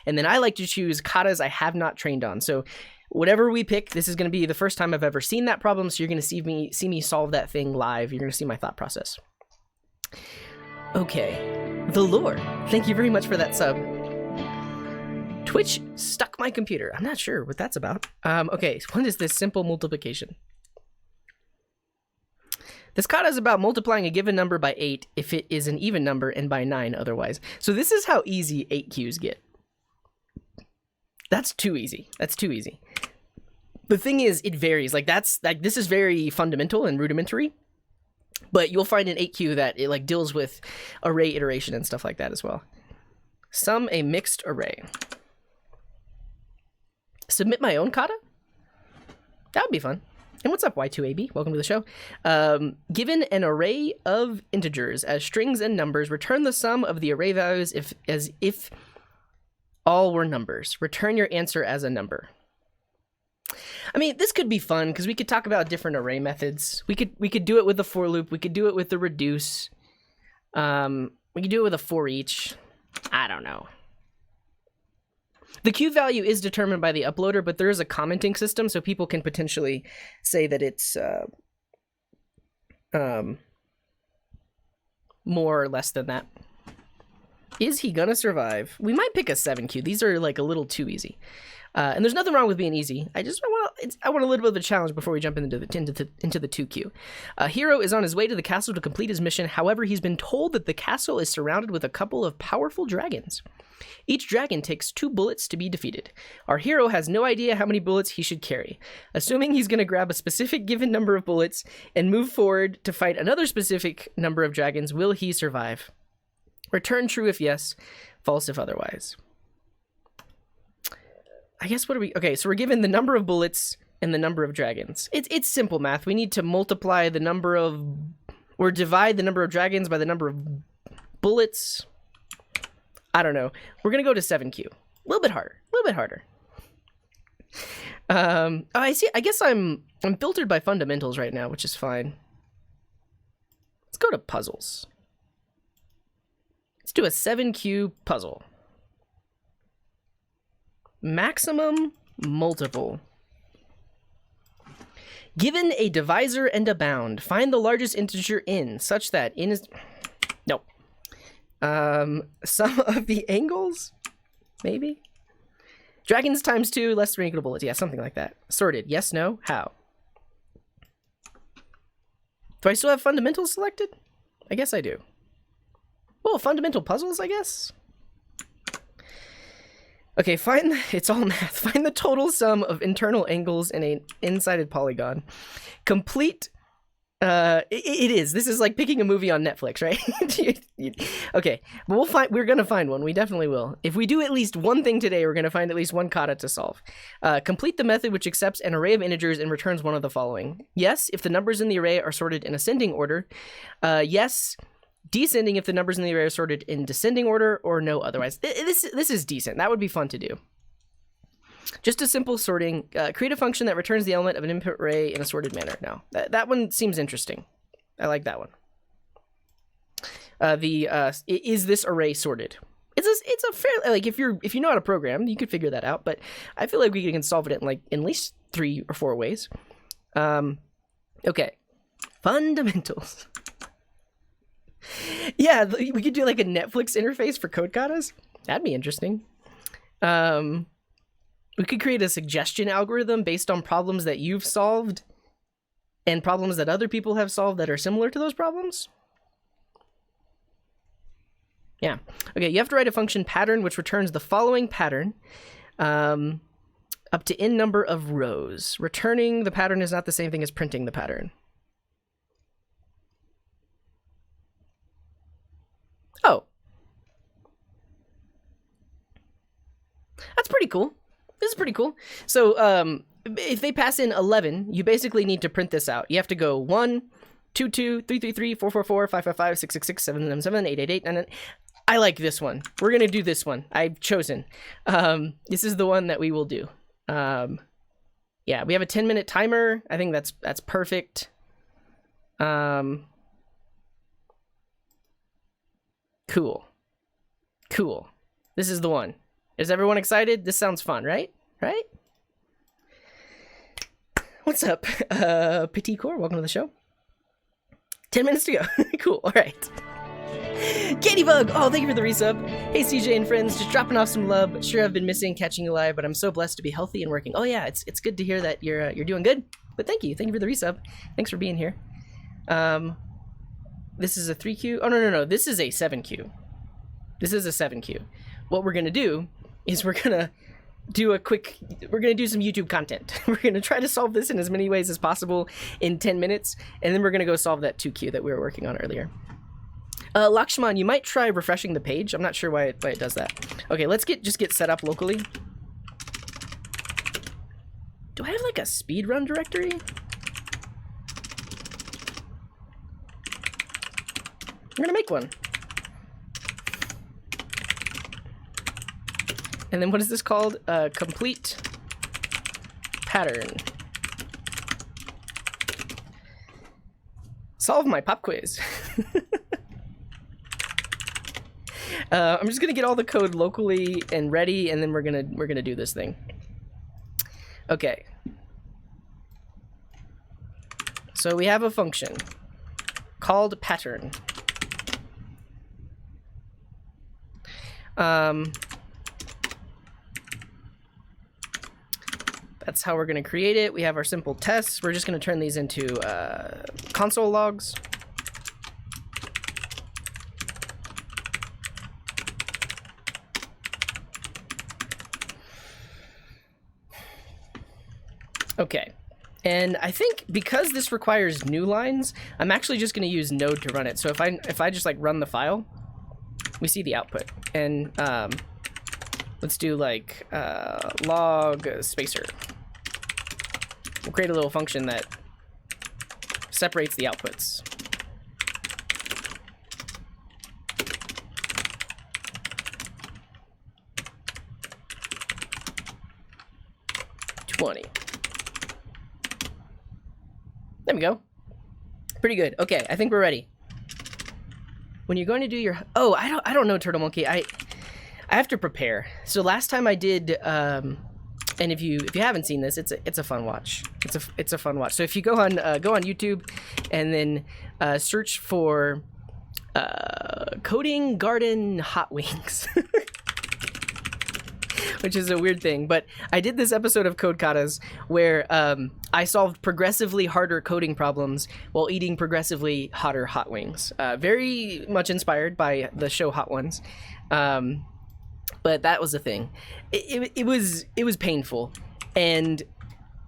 And then I like to choose katas I have not trained on. So whatever we pick, this is going to be the first time I've ever seen that problem, so you're going to see me solve that thing live. You're going to see my thought process. Okay, the lore. Thank you very much for that sub. Twitch stuck my computer. I'm not sure what that's about. Okay, what is this simple multiplication? This kata is about multiplying a given number by 8 if it is an even number and by 9 otherwise. So this is how easy 8 Qs get. That's too easy. That's too easy. The thing is, it varies. Like this is very fundamental and rudimentary, but you'll find in 8Q that it like deals with array iteration and stuff like that as well. Sum a mixed array. Submit my own kata? That would be fun. And what's up, Y2AB? Welcome to the show. Given an array of integers as strings and numbers, return the sum of the array values as if all were numbers. Return your answer as a number. I mean, this could be fun because we could talk about different array methods. We could do it with the for loop. We could do it with the reduce. We could do it with a for each. I don't know. The Q value is determined by the uploader, but there is a commenting system, so people can potentially say that it's more or less than that. Is he gonna survive? We might pick a 7Q. These are like a little too easy. And there's nothing wrong with being easy. I want a little bit of a challenge before we jump into the 2Q. Hero is on his way to the castle to complete his mission. However, he's been told that the castle is surrounded with a couple of powerful dragons. Each dragon takes 2 bullets to be defeated. Our hero has no idea how many bullets he should carry. Assuming he's going to grab a specific given number of bullets and move forward to fight another specific number of dragons, will he survive? Return true if yes, false if otherwise. I guess what are we... Okay, so we're given the number of bullets and the number of dragons. It's simple math. We need to multiply the number of... or divide the number of dragons by the number of bullets. I don't know. We're going to go to 7Q. A little bit harder. A little bit harder. I see. I guess I'm filtered by fundamentals right now, which is fine. Let's go to puzzles. Let's do a 7Q puzzle. Maximum multiple. Given a divisor and a bound, find the largest integer in such that in is... No. Sum of the angles? Maybe? Dragons times 2, less 3 equal bullets. Yeah, something like that. Sorted. Yes, no? How? Do I still have fundamentals selected? I guess I do. Well, fundamental puzzles, I guess? Okay, it's all math. Find the total sum of internal angles in an n-sided polygon. Complete, it is. This is like picking a movie on Netflix, right? Okay, but we're gonna find one. We definitely will. If we do at least one thing today, we're gonna find at least one kata to solve. Complete the method which accepts an array of integers and returns one of the following. Yes, if the numbers in the array are sorted in ascending order. Yes, descending if the numbers in the array are sorted in descending order, or no otherwise. This is decent. That would be fun to do. Just a simple sorting. Create a function that returns the element of an input array in a sorted manner. No, that one seems interesting. I like that one. Is this array sorted? It's a fair, like if you know how to program, you could figure that out. But I feel like we can solve it in like at least 3 or 4 ways. Okay, fundamentals. Yeah, we could do like a Netflix interface for code katas. That'd be interesting. We could create a suggestion algorithm based on problems that you've solved and problems that other people have solved that are similar to those problems. Yeah. Okay, you have to write a function pattern which returns the following pattern up to n number of rows. Returning the pattern is not the same thing as printing the pattern. Oh. That's pretty cool. This is pretty cool. So, if they pass in 11, you basically need to print this out. You have to go 1, 2, 2, 3, 3, 3, 4, 4, 4, 5, 5, 5, 6, 6, 6, 7, 7, 7, 8, 8, 8, 9, 9. I like this one. We're going to do this one. I've chosen. This is the one that we will do. Yeah, we have a 10-minute timer. I think that's perfect. Cool. Cool. This is the one. Is everyone excited? This sounds fun, right? Right? What's up, Petit Core? Welcome to the show. 10 minutes to go. Cool. All right. Katybug! Oh, thank you for the resub. Hey, CJ and friends, just dropping off some love. Sure, I've been missing catching you live, but I'm so blessed to be healthy and working. Oh yeah, it's good to hear that you're doing good. But thank you for the resub. Thanks for being here. This is a 3Q. Oh, no. This is a 7Q. This is a 7Q. What we're going to do is we're going to do some YouTube content. We're going to try to solve this in as many ways as possible in 10 minutes, and then we're going to go solve that 2Q that we were working on earlier. Lakshman, you might try refreshing the page. I'm not sure why it does that. Okay, let's just get set up locally. Do I have like a speedrun directory? I'm gonna make one. And then what is this called? Complete pattern. Solve my pop quiz. I'm just gonna get all the code locally and ready, and then we're gonna do this thing. Okay. So we have a function called pattern. That's how we're going to create it. We have our simple tests. We're just going to turn these into console logs. Okay. And I think because this requires new lines, I'm actually just going to use node to run it. So if I just like run the file, we see the output. And let's do like log spacer. We'll create a little function that separates the outputs. There we go. Pretty good. Okay, I think we're ready. When you're going to do your... Oh, I don't know, Turtle Monkey. I have to prepare. So last time I did... and if you haven't seen this, it's a fun watch. It's a fun watch. So if you go on YouTube and then search for Coding Garden Hot Wings, which is a weird thing, but I did this episode of Code Katas where I solved progressively harder coding problems while eating progressively hotter hot wings. Very much inspired by the show Hot Ones. But that was the thing. It was painful, and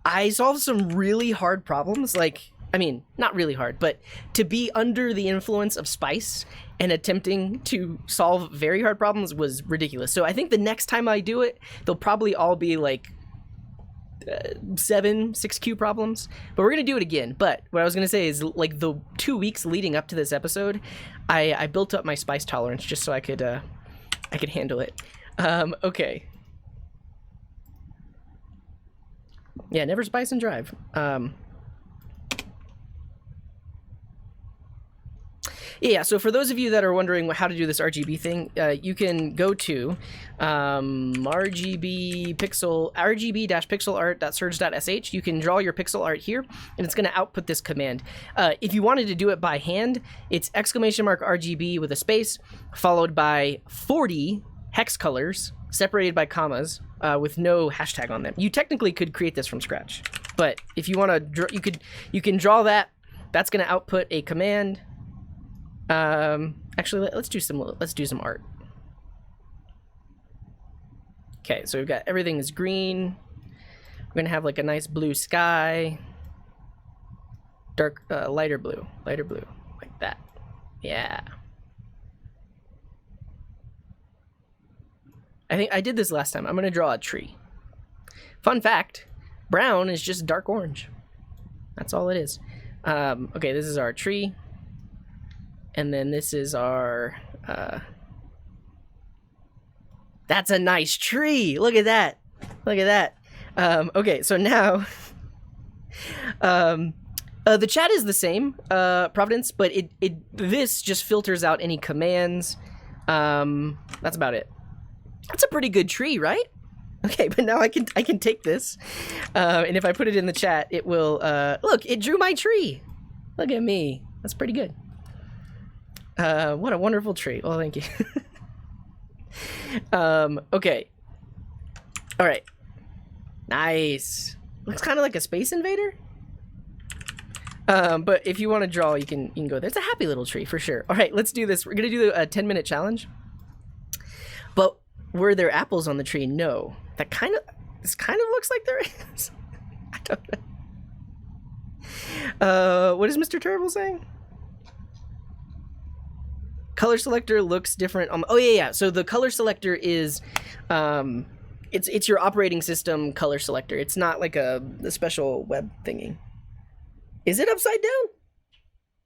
I solved some really hard problems. Like, I mean, not really hard, but to be under the influence of spice and attempting to solve very hard problems was ridiculous. So I think the next time I do it, they'll probably all be like 6Q problems. But we're gonna do it again. But what I was gonna say is, like, the 2 weeks leading up to this episode, I built up my spice tolerance just so I could handle it. Okay. Yeah, never spice and drive. Yeah, so for those of you that are wondering how to do this RGB thing, you can go to rgb-pixelart.surge.sh. You can draw your pixel art here, and it's going to output this command. If you wanted to do it by hand, it's !RGB with a space, followed by 40 hex colors, separated by commas, with no hashtag on them. You technically could create this from scratch, but if you want to, you can draw that. That's going to output a command. Actually, let's do some art. Okay, so we've got everything is green. We're gonna have like a nice blue sky, lighter blue, like that. Yeah. I think I did this last time. I'm gonna draw a tree. Fun fact: brown is just dark orange. That's all it is. Okay, this is our tree. And then this is our, that's a nice tree. Look at that. Look at that. Okay, so now, the chat is the same, Providence, but this just filters out any commands. That's about it. That's a pretty good tree, right? Okay, but now I can take this, and if I put it in the chat, it will, look, it drew my tree. Look at me. That's pretty good. What a wonderful tree. Well, thank you. Okay. All right. Nice. Looks kind of like a Space Invader. But if you want to draw, you can go there. It's a happy little tree for sure. All right, let's do this. We're gonna do a 10-minute challenge. But were there apples on the tree? No. This kind of looks like there is. I don't know. What is Mr. Terrible saying? Color selector looks different. Oh yeah. So the color selector is, it's your operating system color selector. It's not like a special web thingy. Is it upside down?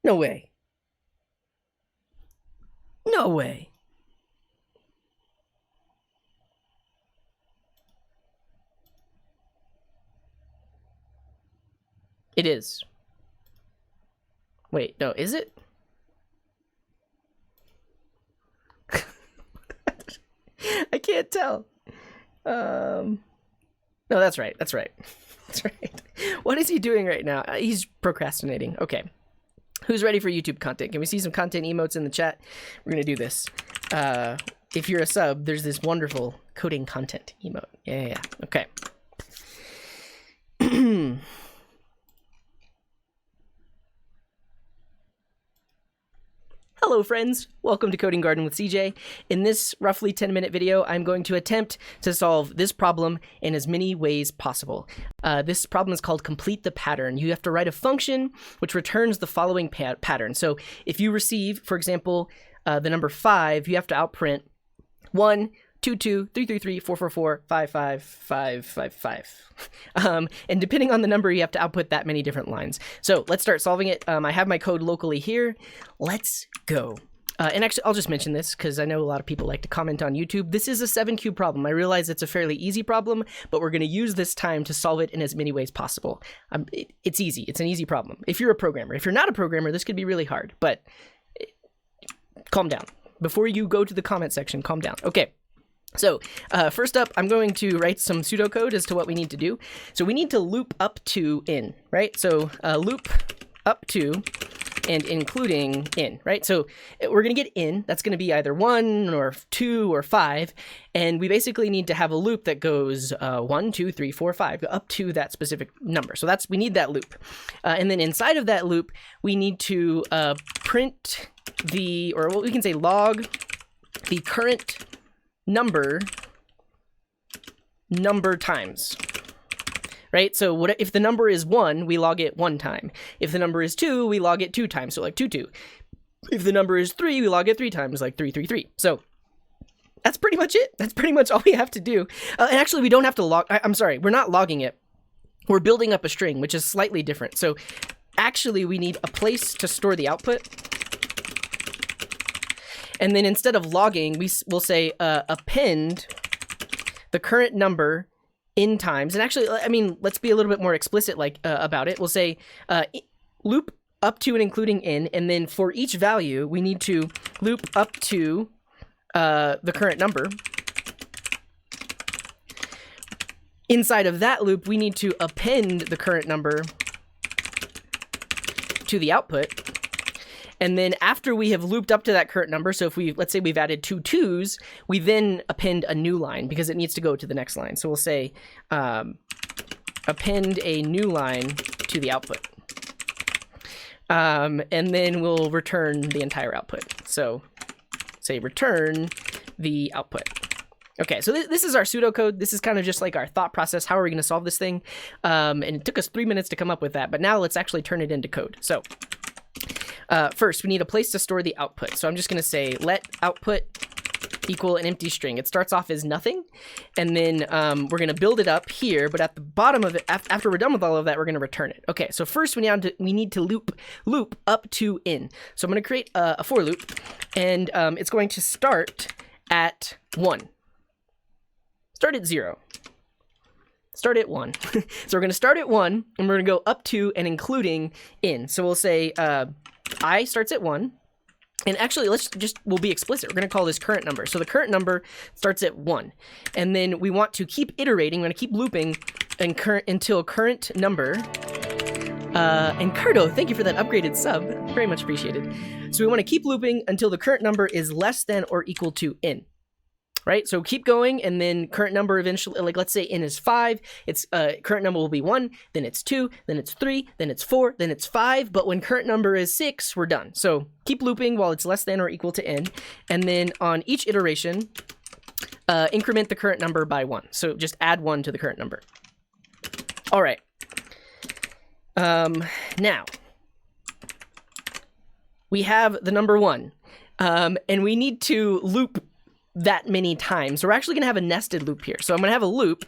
No way. No way. It is. Wait, no, is it? I can't tell. No, that's right. That's right. That's right. What is he doing right now? He's procrastinating. Okay. Who's ready for YouTube content? Can we see some content emotes in the chat? We're going to do this. If you're a sub, there's this wonderful coding content emote. Yeah. Okay. Hello friends, welcome to Coding Garden with CJ. In this roughly 10-minute video, I'm going to attempt to solve this problem in as many ways possible. This problem is called complete the pattern. You have to write a function which returns the following pattern. So if you receive, for example, the number 5, you have to outprint 1, 2, 2, 3, 3, 3, 4, 4, 4, 5, 5, 5, 5, 5. And depending on the number, you have to output that many different lines. So let's start solving it. I have my code locally here. Let's go. And actually, I'll just mention this because I know a lot of people like to comment on YouTube. This is a 7-cube problem. I realize it's a fairly easy problem, but we're going to use this time to solve it in as many ways possible. It's easy. It's an easy problem. If you're a programmer. If you're not a programmer, this could be really hard, but calm down. Before you go to the comment section, calm down. Okay. So first up, I'm going to write some pseudocode as to what we need to do. So we need to loop up to in, right? So loop up to and including in, right? So we're going to get in. That's going to be either 1 or 2 or 5. And we basically need to have a loop that goes 1, 2, 3, 4, 5 up to that specific number. So we need that loop. And then inside of that loop, we need to print or what we can say log the current number times, right? So what if the number is 1, we log it 1 time. If the number is 2, we log it 2 times, so like 2, 2. If the number is 3, we log it 3 times, like 3, 3, 3. So that's pretty much it. That's pretty much all we have to do. And actually, we don't have to log. I'm sorry, we're not logging it. We're building up a string, which is slightly different. So actually, we need a place to store the output. And then instead of logging, we'll say append the current number in times. And actually, I mean, let's be a little bit more explicit about it. We'll say loop up to and including in. And then for each value, we need to loop up to the current number. Inside of that loop, we need to append the current number to the output. And then after we have looped up to that current number, so if let's say we've added 2 2s, we then append a new line because it needs to go to the next line. So we'll say append a new line to the output. And then we'll return the entire output. So say return the output. Okay, so this is our pseudocode. This is kind of just like our thought process. How are we going to solve this thing? And it took us 3 minutes to come up with that, but now let's actually turn it into code. So first, we need a place to store the output. So I'm just going to say let output equal an empty string. It starts off as nothing, and then we're going to build it up here, but at the bottom of it, after we're done with all of that, we're going to return it. Okay, so first we need to loop up to in. So I'm going to create a for loop, and it's going to start at 1. Start at 0. Start at 1. So we're going to start at 1, and we're going to go up to and including in. So we'll say I starts at 1. And actually, we'll be explicit. We're going to call this current number. So the current number starts at 1. And then we want to keep iterating. We're going to keep looping until current number. And Cardo, thank you for that upgraded sub. Very much appreciated. So we want to keep looping until the current number is less than or equal to n. right? So keep going, and then current number eventually, like let's say n is 5, its current number will be 1, then it's 2, then it's 3, then it's 4, then it's 5, but when current number is 6, we're done. So keep looping while it's less than or equal to n, and then on each iteration, increment the current number by 1. So just add 1 to the current number. All right. Now, we have the number 1, and we need to loop that many times. So we're actually going to have a nested loop here. So I'm going to have a loop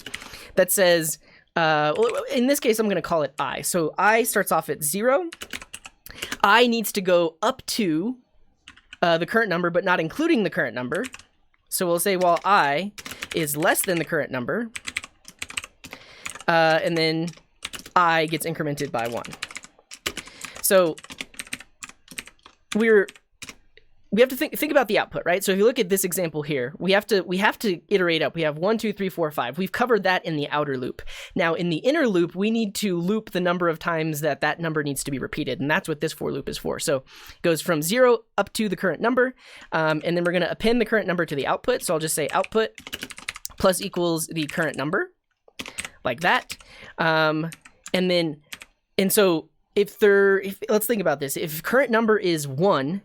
that says, in this case, I'm going to call it I. So I starts off at 0. I needs to go up to the current number, but not including the current number. So we'll say, well, I is less than the current number, and then I gets incremented by 1. So we have to think about the output, right? So if you look at this example here, we have to iterate up. We have 1, 2, 3, 4, 5. We've covered that in the outer loop. Now in the inner loop, we need to loop the number of times that number needs to be repeated, and that's what this for loop is for. So it goes from 0 up to the current number, and then we're going to append the current number to the output. So I'll just say output plus equals the current number, like that. So let's think about this. If current number is 1,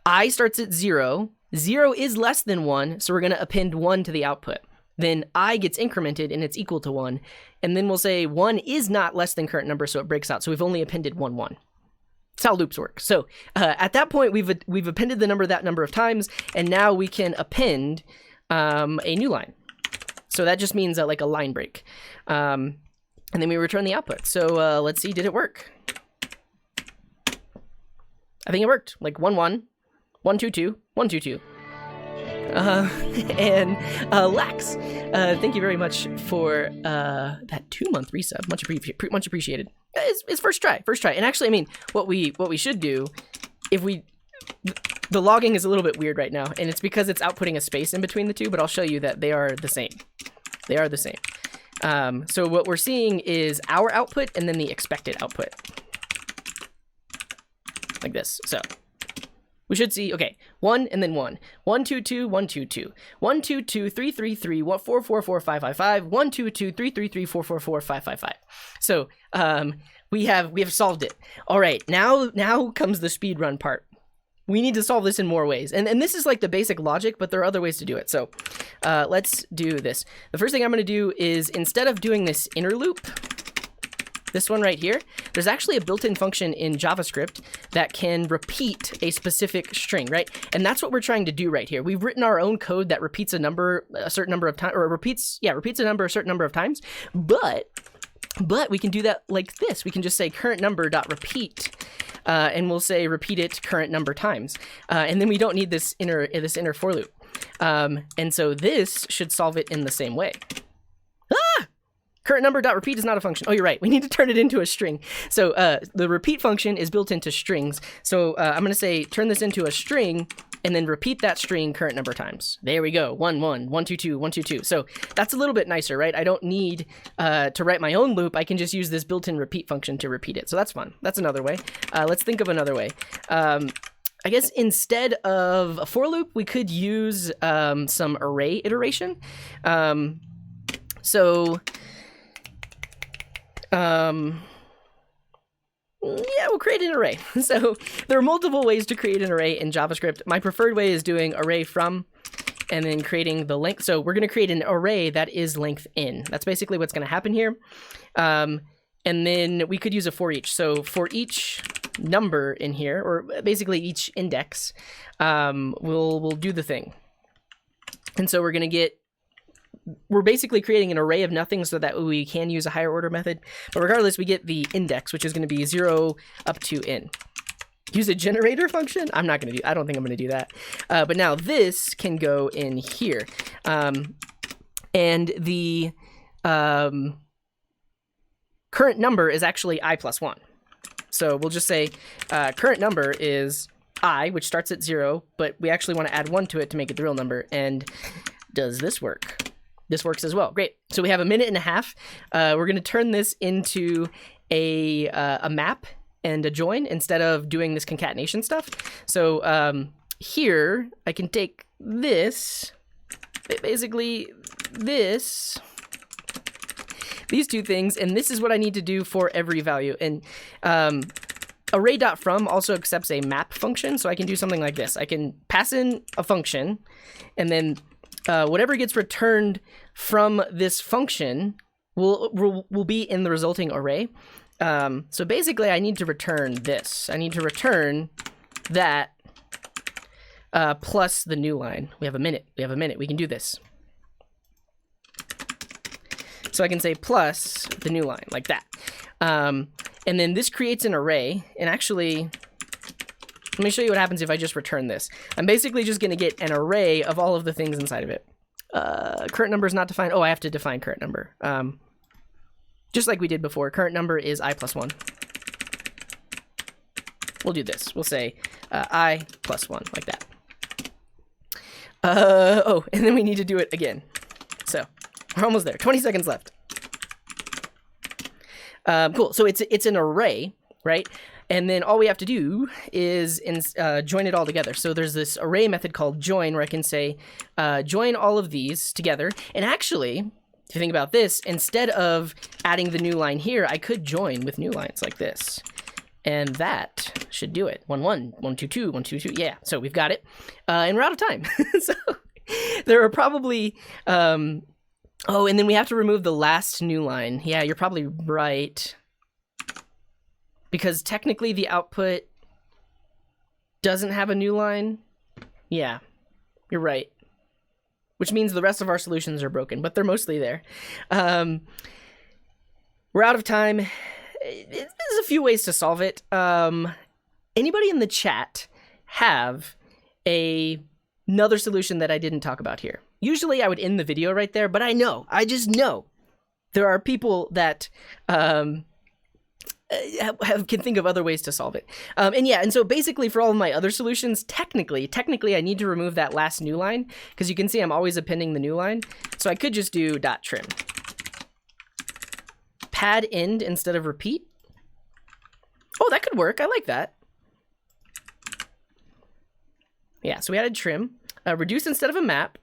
I starts at 0. 0 is less than 1, so we're going to append 1 to the output. Then I gets incremented and it's equal to 1. And then we'll say 1 is not less than current number, so it breaks out. So we've only appended 1, 1. That's how loops work. So at that point, we've appended the number that number of times, and now we can append a new line. So that just means like a line break. And then we return the output. So let's see, did it work? I think it worked. Like 1, 1, 1, 2, 2, 1, 2, 2. And Lax, thank you very much for that 2-month resub. Much appreciated. It's first try. And actually, I mean, what we should do, the logging is a little bit weird right now, and it's because it's outputting a space in between the two, but I'll show you that they are the same. They are the same. So what we're seeing is our output and then the expected output. Like this. So we should see, okay, 1 and then 1. 1, 2, 2, 1, 2, 2. 1, 2, 2, 3, 3, 3, 4, 4, 4, 5, 5, 5. 1, 2, 2, 3, 3, 3, 4, 4, 4, 5, 5, 5. So we have solved it. All right, now comes the speed run part. We need to solve this in more ways. And this is like the basic logic, but there are other ways to do it. So let's do this. The first thing I'm going to do is, instead of doing this inner loop, this one right here, there's actually a built-in function in JavaScript that can repeat a specific string, right? And that's what we're trying to do right here. We've written our own code that repeats a number a certain number of times, or repeats a number a certain number of times, but we can do that like this. We can just say current number dot repeat, and we'll say repeat it current number times, and then we don't need this inner for loop. And so this should solve it in the same way. Current number dot repeat is not a function. Oh, you're right. We need to turn it into a string. So the repeat function is built into strings. So I'm going to say turn this into a string and then repeat that string current number times. There we go. 1, 1, 1, 2, 2, 1, 2, 2. So that's a little bit nicer, right? I don't need to write my own loop. I can just use this built-in repeat function to repeat it. So that's fun. That's another way. Let's think of another way. I guess instead of a for loop, we could use some array iteration. Yeah, we'll create an array. So there are multiple ways to create an array in JavaScript. My preferred way is doing array from and then creating the length. So we're going to create an array that is length in. That's basically what's going to happen here. And then we could use a for each. So for each number in here, or basically each index, we'll do the thing. And so we're basically creating an array of nothing so that we can use a higher order method. But regardless, we get the index, which is going to be 0 up to n. Use a generator function? I don't think I'm going to do that. But now this can go in here. And the current number is actually I plus 1. So we'll just say current number is I, which starts at 0, but we actually want to add 1 to it to make it the real number. And does this work? This works as well. Great. So we have a minute and a half. We're going to turn this into a map and a join instead of doing this concatenation stuff. So here I can take this basically these two things, and this is what I need to do for every value. And array.from also accepts a map function, so I can do something like this. I can pass in a function, and then whatever gets returned from this function will be in the resulting array. So basically, I need to return this. I need to return that plus the new line. We have a minute. We can do this. So I can say plus the new line, like that. And then this creates an array. And actually, let me show you what happens if I just return this. I'm basically just going to get an array of all of the things inside of it. Current number is not defined. Oh, I have to define current number. Just like we did before, current number is I plus 1. We'll do this. We'll say I plus 1, like that. Oh, and then we need to do it again. So we're almost there. 20 seconds left. Cool. So it's an array, right? And then all we have to do is join it all together. So there's this array method called join where I can say join all of these together. And actually, if you think about this, instead of adding the new line here, I could join with new lines like this. And that should do it. 1, 1, 1, 2, 2, 1, 2, 2. Yeah, so we've got it. And we're out of time. So there are probably... oh, and then we have to remove the last new line. Yeah, you're probably right. Because technically the output doesn't have a new line. Yeah, you're right. Which means the rest of our solutions are broken, but they're mostly there. We're out of time. There's a few ways to solve it. Anybody in the chat have another solution that I didn't talk about here? Usually I would end the video right there, but I just know there are people that can think of other ways to solve it. And so basically for all of my other solutions, technically I need to remove that last new line, because you can see I'm always appending the new line. So I could just do .trim. Pad end instead of repeat. Oh, that could work. I like that. Yeah, so we added trim. Reduce instead of a map.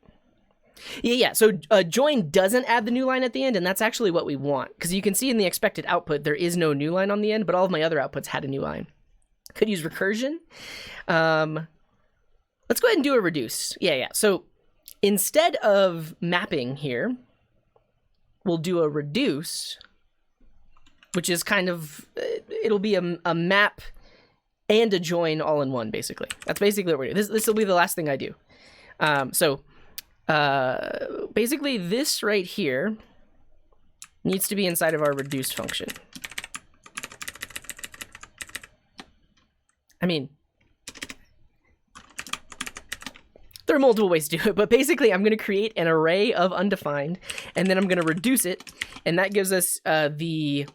Yeah. So join doesn't add the new line at the end, and that's actually what we want. Because you can see in the expected output, there is no new line on the end, but all of my other outputs had a new line. Could use recursion. Let's go ahead and do a reduce. Yeah. So instead of mapping here, we'll do a reduce, which is kind of, it'll be a map and a join all in one, basically. That's basically what we're doing. This will be the last thing I do. Basically this right here needs to be inside of our reduce function. I mean, there are multiple ways to do it, but basically I'm going to create an array of undefined, and then I'm going to reduce it, and that gives us the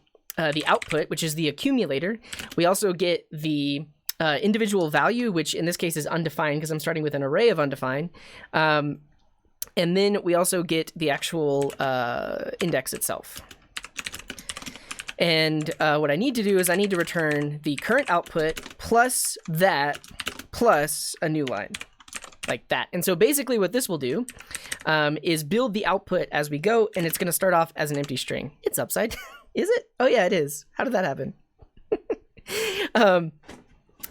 output, which is the accumulator. We also get the individual value, which in this case is undefined because I'm starting with an array of undefined. And then we also get the actual index itself. And what I need to do is I need to return the current output plus that plus a new line, like that. And so basically what this will do is build the output as we go, and it's going to start off as an empty string. It's upside. Is it? Oh yeah, it is. How did that happen?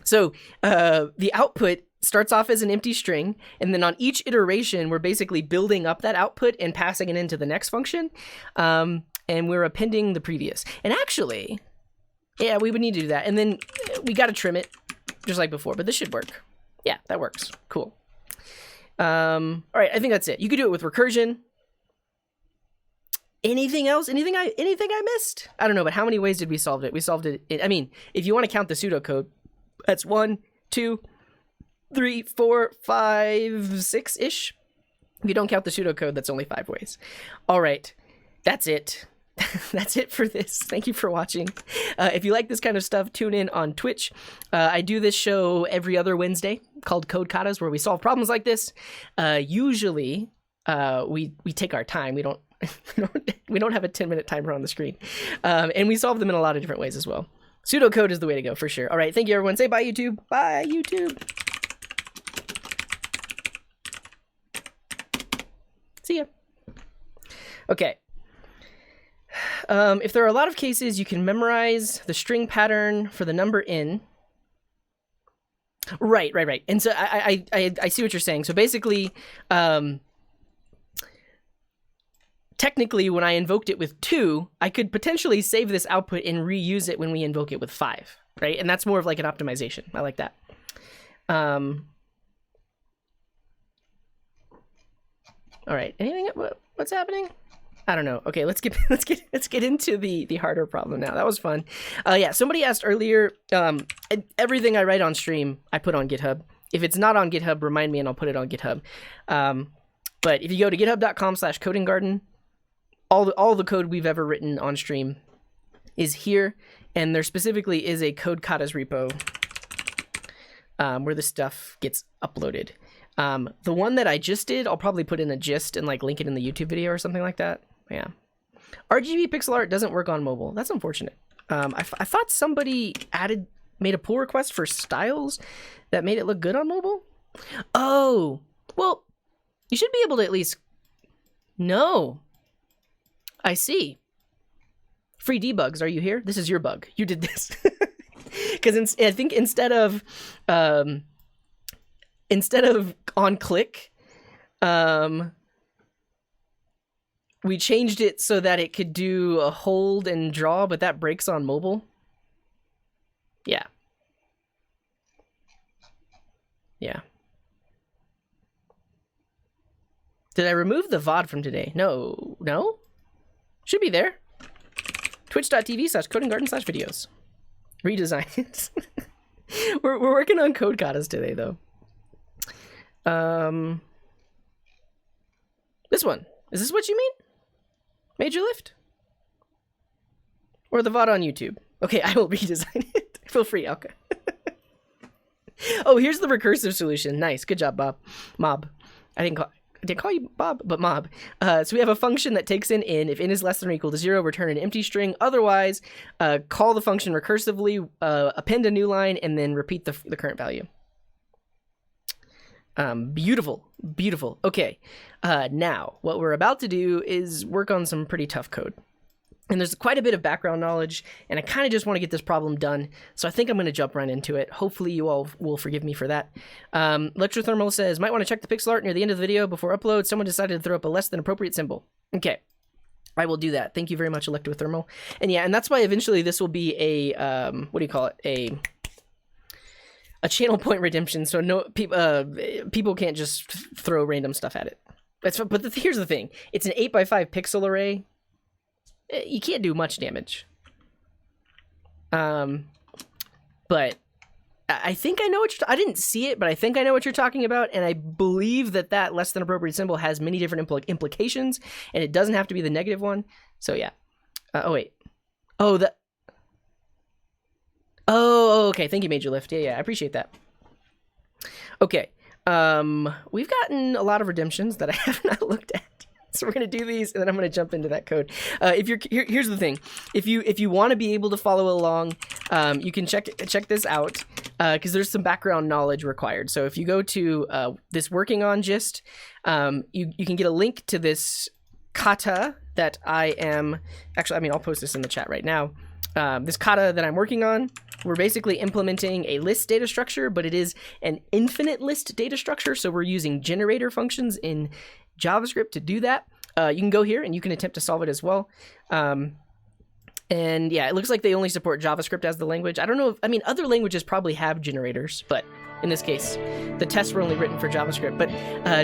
So the output starts off as an empty string, and then on each iteration, we're basically building up that output and passing it into the next function, and we're appending the previous. And actually, yeah, we would need to do that. And then we got to trim it, just like before, but this should work. Yeah, that works. Cool. All right, I think that's it. You could do it with recursion. Anything else? Anything I missed? I don't know, but how many ways did we solve it? We solved it. I mean, if you want to count the pseudocode, that's 1, 2, 3, 4, 5, 6-ish. If you don't count the pseudocode, that's only 5 ways. All right, that's it. That's it for this. Thank you for watching. If you like this kind of stuff, tune in on Twitch. I do this show every other Wednesday called Code Katas, where we solve problems like this. Usually, we take our time. We don't have a 10-minute timer on the screen. And we solve them in a lot of different ways as well. Pseudo code is the way to go, for sure. All right, thank you, everyone. Say bye, YouTube. Bye, YouTube. Okay. If there are a lot of cases, you can memorize the string pattern for the number in. Right. And so I see what you're saying. So basically, technically, when I invoked it with 2, I could potentially save this output and reuse it when we invoke it with 5, right? And that's more of like an optimization. I like that. All right. Anything? What's happening? I don't know. Okay, let's get into the harder problem now. That was fun. Yeah, somebody asked earlier. Everything I write on stream, I put on GitHub. If it's not on GitHub, remind me and I'll put it on GitHub. But if you go to github.com/codinggarden, all the code we've ever written on stream is here, and there specifically is a code Katas repo where this stuff gets uploaded. The one that I just did, I'll probably put in a gist and like link it in the YouTube video or something like that. Yeah. RGB pixel art doesn't work on mobile. That's unfortunate. I thought somebody made a pull request for styles that made it look good on mobile. Oh, well, you should be able to at least. No. I see. Free debugs, are you here? This is your bug. You did this. Because I think instead of on click, we changed it so that it could do a hold and draw, but that breaks on mobile. Yeah. Yeah. Did I remove the VOD from today? No. Should be there. Twitch.tv/codinggarden/videos. Redesign it. We're working on code katas today, though. This one. Is this what you mean? Major lift? Or the VOD on YouTube? Okay, I will redesign it. Feel free, okay. Oh, here's the recursive solution. Nice. Good job, Bob. Mob. I didn't call you Bob, but Mob. So we have a function that takes in. If in is less than or equal to 0, return an empty string. Otherwise, call the function recursively, append a new line, and then repeat the current value. Beautiful. Okay. Now, what we're about to do is work on some pretty tough code. And there's quite a bit of background knowledge, and I kind of just want to get this problem done, so I think I'm going to jump right into it. Hopefully you all will forgive me for that. Electrothermal says, might want to check the pixel art near the end of the video before upload. Someone decided to throw up a less than appropriate symbol. Okay, I will do that. Thank you very much, Electrothermal. And yeah, and that's why eventually this will be a, what do you call it? A channel point redemption, so no people can't just throw random stuff at it. But here's the thing. It's an 8x5 pixel array. You can't do much damage. But I think I know what I didn't see it, but I think I know what you're talking about, and I believe that less than appropriate symbol has many different implications, and it doesn't have to be the negative one. So yeah. Oh wait. Oh, okay. Thank you, Major Lift. Yeah, I appreciate that. Okay. We've gotten a lot of redemptions that I have not looked at. So we're going to do these, and then I'm going to jump into that code. Here's the thing. If you want to be able to follow along, you can check this out, because there's some background knowledge required. So if you go to this working on gist, you can get a link to this kata that I'll post this in the chat right now. This kata that I'm working on, we're basically implementing a list data structure, but it is an infinite list data structure. So we're using generator functions in JavaScript to do that. You can go here and you can attempt to solve it as well. And yeah, it looks like they only support JavaScript as the language. I don't know other languages probably have generators, but in this case, the tests were only written for JavaScript. But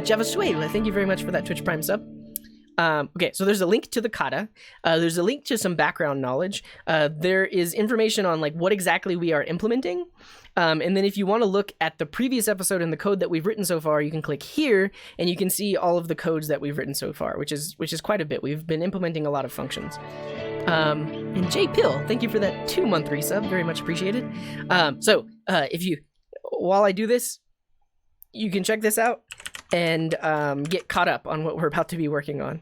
JavaSway, thank you very much for that Twitch Prime sub. Okay, so there's a link to the kata. There's a link to some background knowledge. There is information on like what exactly we are implementing. And then if you want to look at the previous episode and the code that we've written so far, you can click here and you can see all of the codes that we've written so far, which is quite a bit. We've been implementing a lot of functions. And Jay Pill, thank you for that 2-month resub. Very much appreciated. While I do this, you can check this out and get caught up on what we're about to be working on.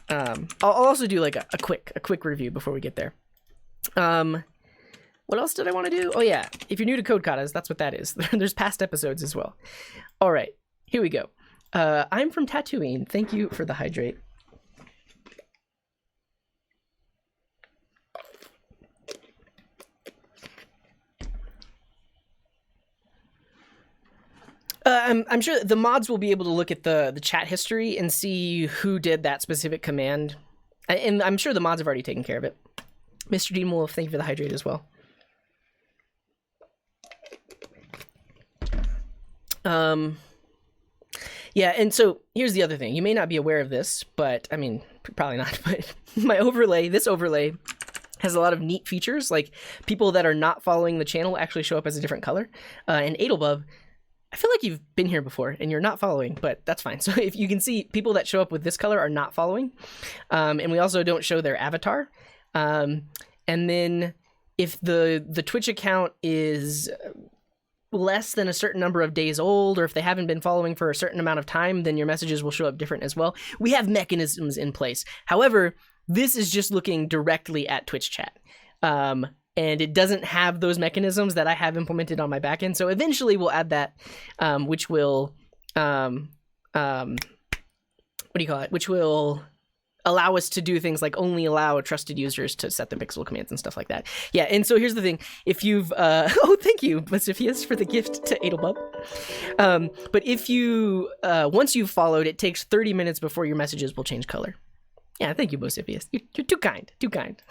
I'll also do like a quick review before we get there. What else did I want to do? Oh yeah, if you're new to Code Katas, that's what that is. There's past episodes as well. All right, here we go. I'm from Tatooine. Thank you for the hydrate. I'm sure the mods will be able to look at the chat history and see who did that specific command. And I'm sure the mods have already taken care of it. Mr. Dean Wolf, thank you for the hydrate as well. Yeah, and so here's the other thing. You may not be aware of this, but I mean, probably not, but my overlay, this overlay, has a lot of neat features. Like, people that are not following the channel actually show up as a different color. And Adelbub, I feel like you've been here before and you're not following, but that's fine. So if you can see, people that show up with this color are not following. And we also don't show their avatar. And then if the Twitch account is less than a certain number of days old, or if they haven't been following for a certain amount of time, then your messages will show up different as well. We have mechanisms in place. However, this is just looking directly at Twitch chat. And it doesn't have those mechanisms that I have implemented on my backend. So eventually we'll add that, which will, which will allow us to do things like only allow trusted users to set the pixel commands and stuff like that. Yeah, and so here's the thing. If you've, oh, thank you, Basiphius, for the gift to Adelbub. But if you, once you've followed, it takes 30 minutes before your messages will change color. Yeah, thank you, Basiphius. You're too kind, too kind.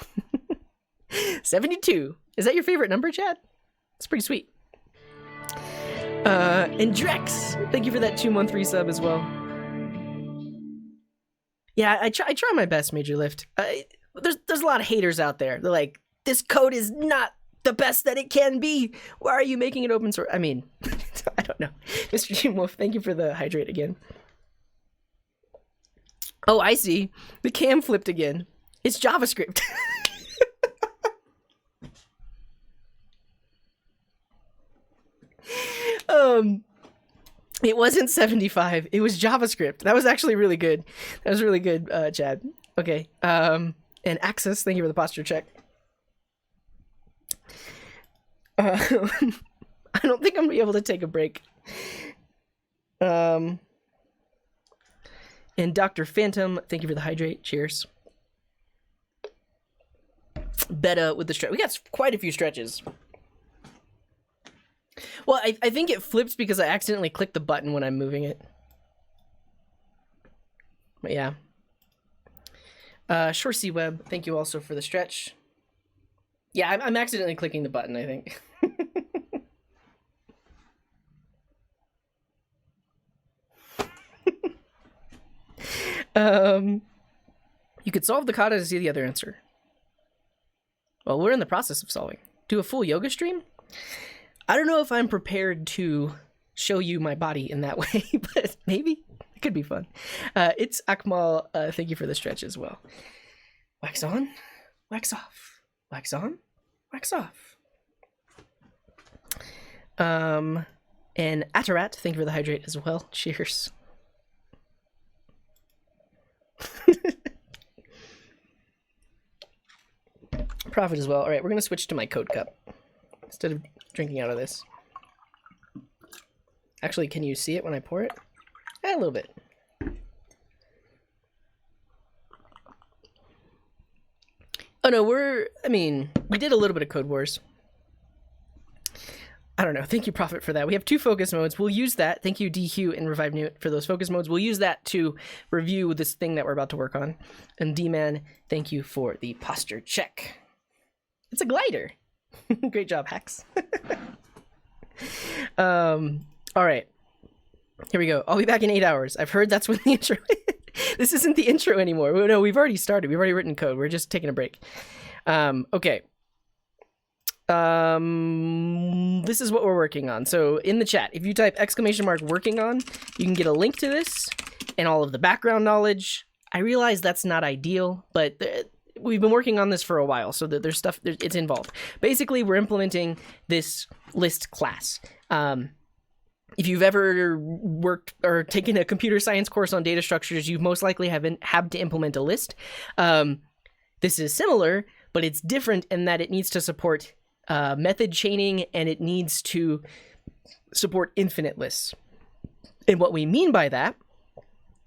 72. Is that your favorite number, Chad? It's pretty sweet. And Drex, thank you for that 2-month resub as well. Yeah, I try my best, Major Lift. There's a lot of haters out there. They're like, this code is not the best that it can be. Why are you making it open source? I mean, I don't know. Mr. Jim Wolf, thank you for the hydrate again. Oh, I see. The cam flipped again. It's JavaScript. It wasn't 75. It was JavaScript. That was actually really good. That was really good, Chad. Okay. And Axis, thank you for the posture check. I don't think I'm gonna be able to take a break. And Dr. Phantom, thank you for the hydrate. Cheers. Beta with the stretch. We got quite a few stretches. Well, I think it flips because I accidentally clicked the button when I'm moving it. But yeah. Shore Sea Web, thank you also for the stretch. Yeah, I'm accidentally clicking the button, I think. You could solve the kata to see the other answer. Well, we're in the process of solving. Do a full yoga stream? I don't know if I'm prepared to show you my body in that way, but maybe it could be fun. It's Akmal. Thank you for the stretch as well. Wax on, wax off, wax on, wax off. And Atarat, thank you for the hydrate as well. Cheers. Profit as well. All right, we're gonna switch to my code cup instead of drinking out of this. Actually, can you see it when I pour it? A little bit. Oh no, we did a little bit of Code Wars. I don't know. Thank you, Prophet, for that. We have 2 focus modes. We'll use that. Thank you, DQ and Revive Newt, for those focus modes. We'll use that to review this thing that we're about to work on. And D-Man, thank you for the posture check. It's a glider. Great job, Hacks. All right. Here we go. I'll be back in 8 hours. I've heard that's when the intro... This isn't the intro anymore. No, we've already started. We've already written code. We're just taking a break. Okay. This is what we're working on. So in the chat, if you type !working on, you can get a link to this and all of the background knowledge. I realize that's not ideal, but we've been working on this for a while, so that there's stuff, it's involved. Basically, we're implementing this list class. If you've ever worked or taken a computer science course on data structures, you most likely have to implement a list. This is similar, but it's different in that it needs to support method chaining, and it needs to support infinite lists. And what we mean by that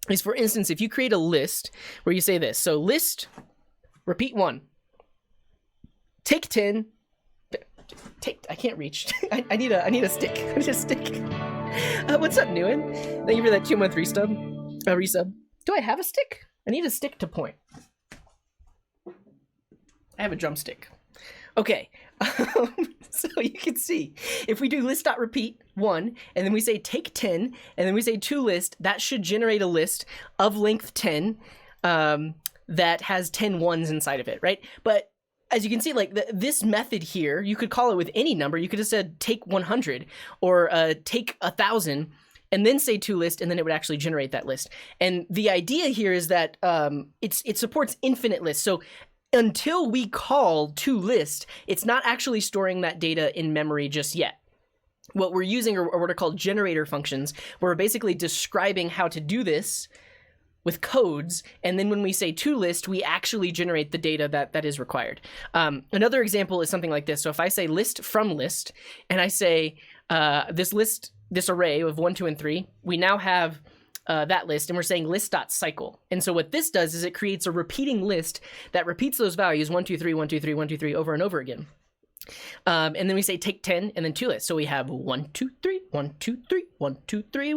is, for instance, if you create a list where you say this, so list, repeat 1, take 10, I can't reach. I need a stick. I need a stick. What's up, Newen? Thank you for that 2-month resub. Do I have a stick? I need a stick to point. I have a drumstick. Okay, so you can see, if we do list.repeat 1, and then we say take 10, and then we say toList, that should generate a list of length 10 that has 10 ones inside of it, right? But as you can see, like this method here, you could call it with any number. You could have said take 100 or take 1,000, and then say toList, and then it would actually generate that list. And the idea here is that it supports infinite lists. So until we call toList, it's not actually storing that data in memory just yet. What we're using are what are called generator functions, where we're basically describing how to do this with codes, and then when we say toList, we actually generate the data that is required. Another example is something like this. So if I say list from list, and I say this array of 1, 2, and 3, we now have that list, and we're saying list.cycle. And so what this does is it creates a repeating list that repeats those values 1, 2, 3, 1, 2, 3, 1, 2, 3 over and over again. And then we say take 10 and then toList. So we have 1, 2, 3, 1, 2, 3, 1, 2, 3,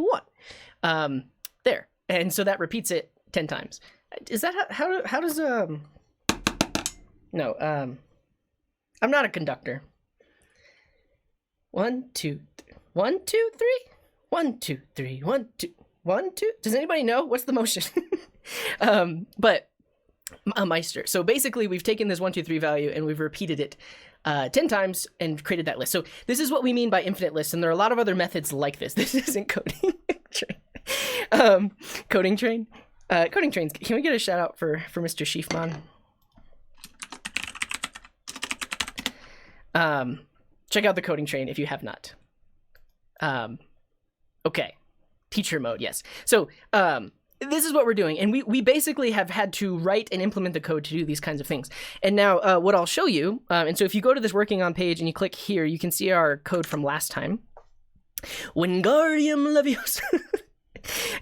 1. There. And so that repeats it 10 times. Is that how does no, I'm not a conductor. 1, 2, 3, 1, 2, 3, 1, 2, 3, 1, 2, 1, 2. Does anybody know what's the motion? But a Meister. So basically we've taken this 1, 2, 3 value and we've repeated it 10 times and created that list. So this is what we mean by infinite lists, and there are a lot of other methods like this. This isn't coding train. Coding train. Coding trains. Can we get a shout out for Mr. Schiefman? Check out the coding train if you have not. Okay. Teacher mode, yes. So this is what we're doing, and we basically have had to write and implement the code to do these kinds of things. And now what I'll show you, and so if you go to this working on page and you click here, you can see our code from last time. Wingardium Leviosa.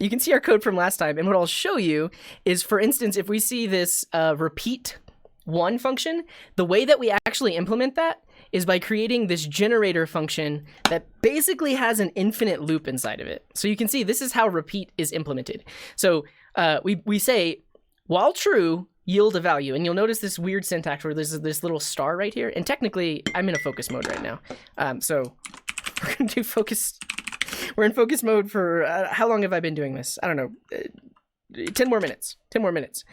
You can see our code from last time, and what I'll show you is, for instance, if we see this repeat 1 function, the way that we actually implement that is by creating this generator function that basically has an infinite loop inside of it. So you can see this is how repeat is implemented. So we say, while true, yield a value. And you'll notice this weird syntax where there's this little star right here. And technically, I'm in a focus mode right now. So we're going to do focus. We're in focus mode for, how long have I been doing this? I don't know, 10 more minutes. 10 more minutes.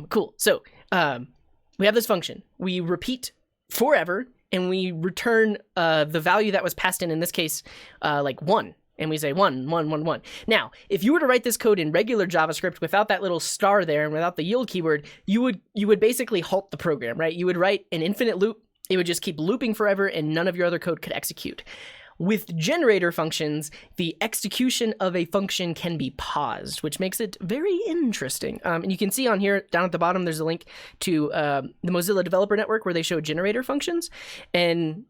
Cool. So we have this function. We repeat forever, and we return the value that was passed in this case, like 1. And we say 1, 1, 1, 1. Now, if you were to write this code in regular JavaScript without that little star there and without the yield keyword, you would basically halt the program, right? You would write an infinite loop. It would just keep looping forever, and none of your other code could execute. With generator functions, the execution of a function can be paused, which makes it very interesting. And you can see on here, down at the bottom, there's a link to the Mozilla Developer Network where they show generator functions. And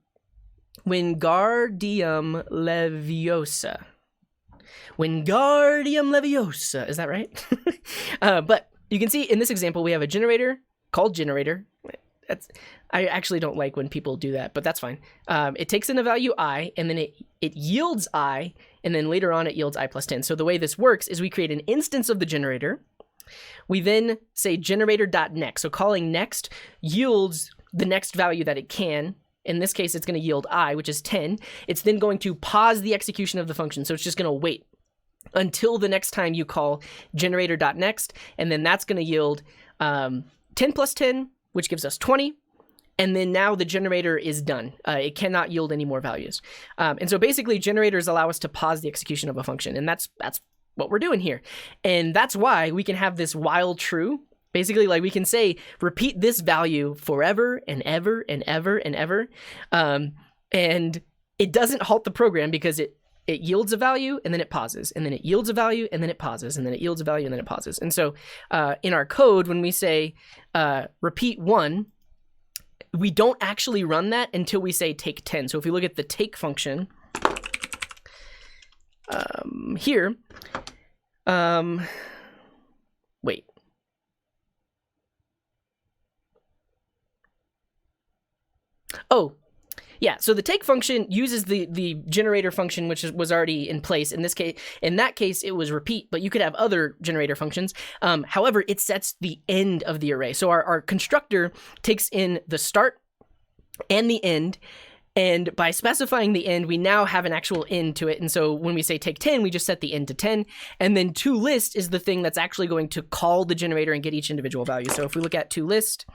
Wingardium Leviosa. Wingardium Leviosa. Is that right? But you can see in this example, we have a generator called generator. I actually don't like when people do that, but that's fine. It takes in a value I, and then it yields I, and then later on it yields I plus 10. So the way this works is we create an instance of the generator. We then say generator.next. So calling next yields the next value that it can. In this case, it's going to yield I, which is 10. It's then going to pause the execution of the function. So it's just going to wait until the next time you call generator.next, and then that's going to yield 10 plus 10, which gives us 20. And then now the generator is done. It cannot yield any more values. And so basically generators allow us to pause the execution of a function. And that's what we're doing here. And that's why we can have this while true. Basically, like we can say, repeat this value forever and ever and ever and ever. And it doesn't halt the program because it yields a value and then it pauses, and then it yields a value and then it pauses, and then it yields a value and then it pauses. And so in our code, when we say repeat 1, we don't actually run that until we say take 10. So if we look at the take function here, wait. Oh, Yeah, so the take function uses the generator function, which was already in place. In that case, it was repeat, but you could have other generator functions. However, it sets the end of the array. So our constructor takes in the start and the end, and by specifying the end, we now have an actual end to it. And so when we say take 10, we just set the end to 10. And then toList is the thing that's actually going to call the generator and get each individual value. So if we look at toList,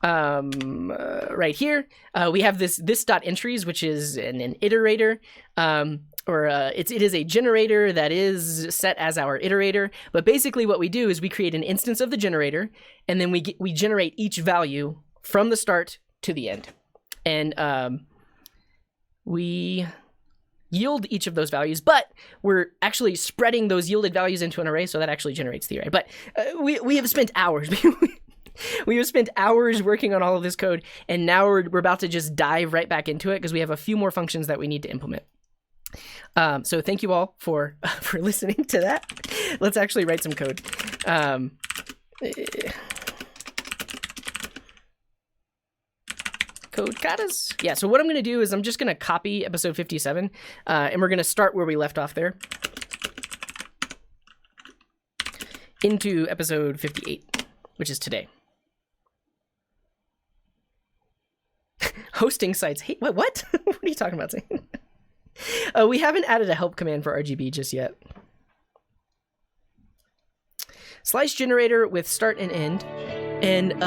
right here, we have this dot entries, which is an iterator, it is a generator that is set as our iterator. But basically what we do is we create an instance of the generator, and then we generate each value from the start to the end. And we yield each of those values, but we're actually spreading those yielded values into an array, so that actually generates the array. But we have spent hours. We have spent hours working on all of this code, and now we're about to just dive right back into it because we have a few more functions that we need to implement. So thank you all for listening to that. Let's actually write some code. Code Katas. Yeah, so what I'm going to do is I'm just going to copy episode 57, and we're going to start where we left off there into episode 58, which is today. Hosting sites. Hey, what? What are you talking about? We haven't added a help command for RGB just yet. Slice generator with start and end. And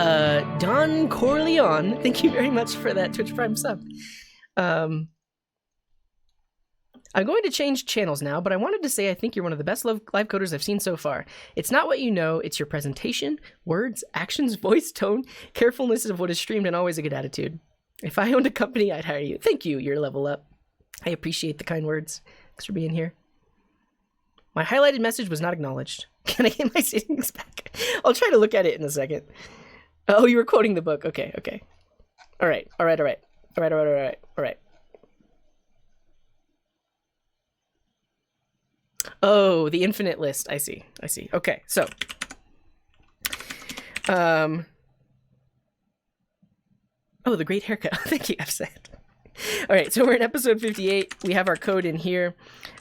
Don Corleone, thank you very much for that Twitch Prime sub. I'm going to change channels now, but I wanted to say I think you're one of the best live coders I've seen so far. It's not what you know, it's your presentation, words, actions, voice, tone, carefulness of what is streamed, and always a good attitude. If I owned a company, I'd hire you. Thank you, you're level up. I appreciate the kind words. Thanks for being here. My highlighted message was not acknowledged. Can I get my settings back? I'll try to look at it in a second. Oh, you were quoting the book. Okay. All right. Oh, the infinite list. I see. Okay, so. Oh, the great haircut. Thank you, I've said. All right, so we're in episode 58. We have our code in here.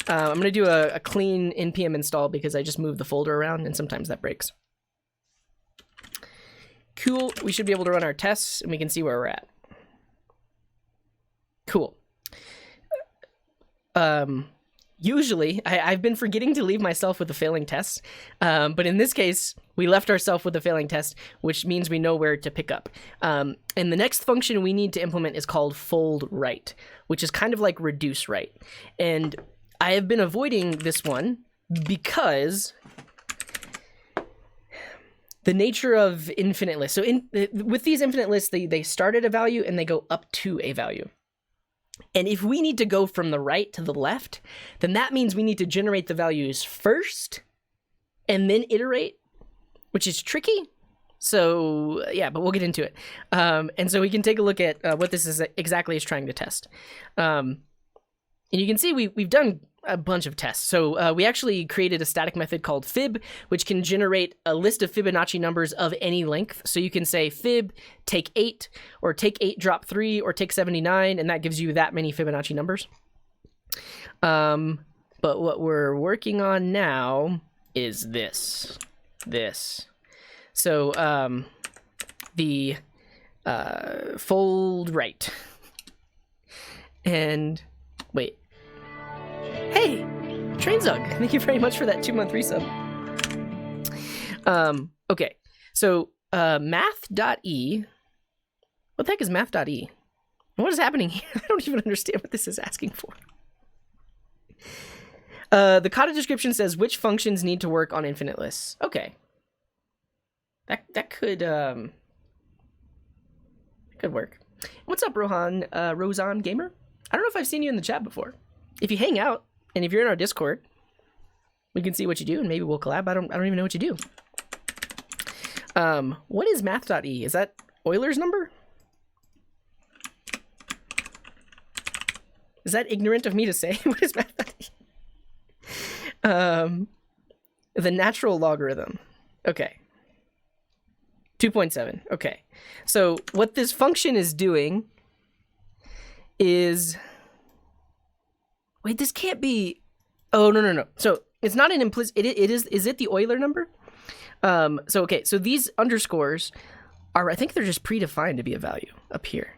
I'm going to do a clean npm install because I just moved the folder around and sometimes that breaks. Cool. We should be able to run our tests and we can see where we're at. Cool. Usually, I've been forgetting to leave myself with a failing test, but in this case, we left ourselves with a failing test, which means we know where to pick up. And the next function we need to implement is called fold right, which is kind of like reduce right. And I have been avoiding this one because the nature of infinite lists. So with these infinite lists, they start at a value and they go up to a value. And if we need to go from the right to the left, then that means we need to generate the values first and then iterate, which is tricky. So yeah, but we'll get into it. And so we can take a look at what this is exactly is trying to test. And you can see we've done a bunch of tests. So we actually created a static method called fib, which can generate a list of Fibonacci numbers of any length. So you can say fib, take 8, or take 8, drop 3, or take 79, and that gives you that many Fibonacci numbers. But what we're working on now is this. So the fold right. And wait. Hey, Trainzug, thank you very much for that 2-month resub. Okay, so math.e. What the heck is math.e? What is happening here? I don't even understand what this is asking for. The Kata description says which functions need to work on infinite lists. Okay. That could work. What's up, Rozan Gamer? I don't know if I've seen you in the chat before. If you hang out, and if you're in our Discord, we can see what you do, and maybe we'll collab. I don't even know what you do. What is math.e? Is that Euler's number? Is that ignorant of me to say? What is math.e? The natural logarithm. Okay. 2.7. Okay. So what this function is doing is, wait, this can't be, oh, no. So it's not an implicit, is it the Euler number? So, okay, so these underscores are, I think they're just predefined to be a value up here.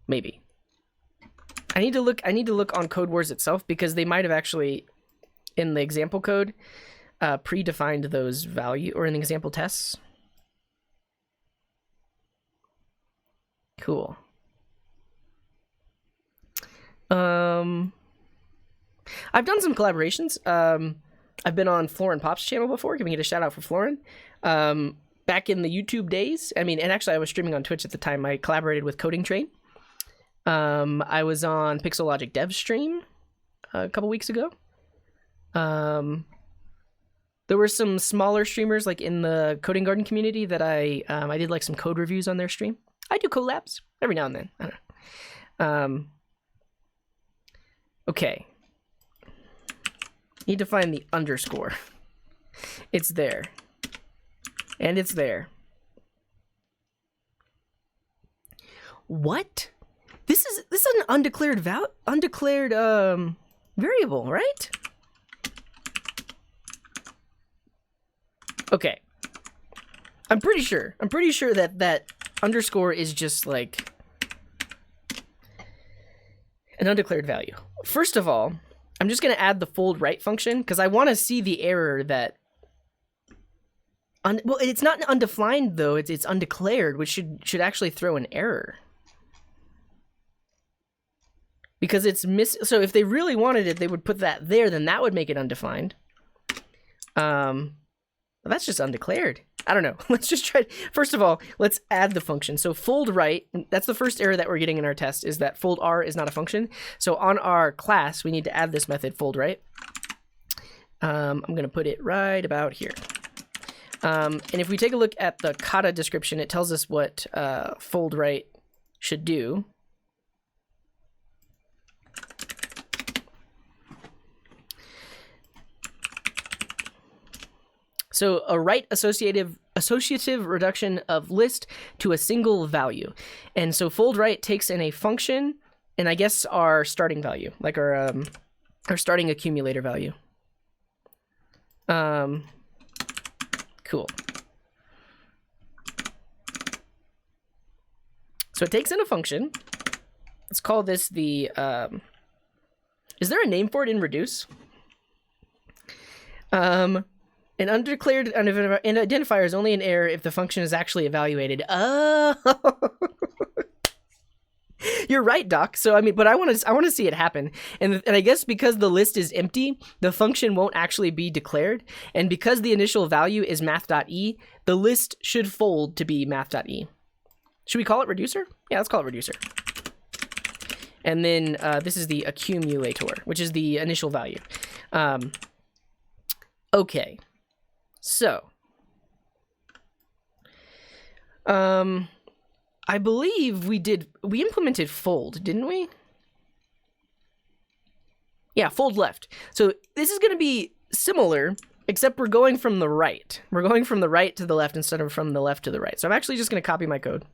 Maybe. I need to look on Code Wars itself, because they might have actually, in the example code, predefined those value, or in the example tests. Cool. I've done some collaborations. I've been on Florin Pop's channel before. Can we get a shout out for Florin? Back in the YouTube days, I mean, and actually I was streaming on Twitch at the time. I collaborated with Coding Train. I was on Pixel Logic Dev's stream a couple weeks ago. There were some smaller streamers like in the Coding Garden community that I did like some code reviews on their stream. I do collabs every now and then. I don't know. Okay. Need to find the underscore. It's there. And it's there. What? This is an undeclared variable, right? Okay. I'm pretty sure that underscore is just like an undeclared value. First of all, I'm just going to add the fold right function because I want to see the error that... well, it's not undefined, though. It's undeclared, which should actually throw an error. Because it's so if they really wanted it, they would put that there, then that would make it undefined. That's just undeclared. I don't know. Let's just try. First of all, let's add the function. So fold right, that's the first error that we're getting in our test, is that fold r is not a function. So on our class, we need to add this method fold right. I'm going to put it right about here. And if we take a look at the kata description, it tells us what fold right should do. So a right associative reduction of list to a single value. And so fold right takes in a function and I guess our starting value, like our starting accumulator value. Cool. So it takes in a function. Let's call this the, is there a name for it in reduce? An undeclared identifier is only an error if the function is actually evaluated. Oh, you're right, Doc. So I mean, but I want to see it happen, and I guess because the list is empty, the function won't actually be declared, and because the initial value is math.e, the list should fold to be math.e. Should we call it reducer? Yeah, let's call it reducer. And then this is the accumulator, which is the initial value. Okay. So, I believe we implemented fold, didn't we? Yeah, fold left. So this is going to be similar, except we're going from the right. We're going from the right to the left instead of from the left to the right. So I'm actually just going to copy my code.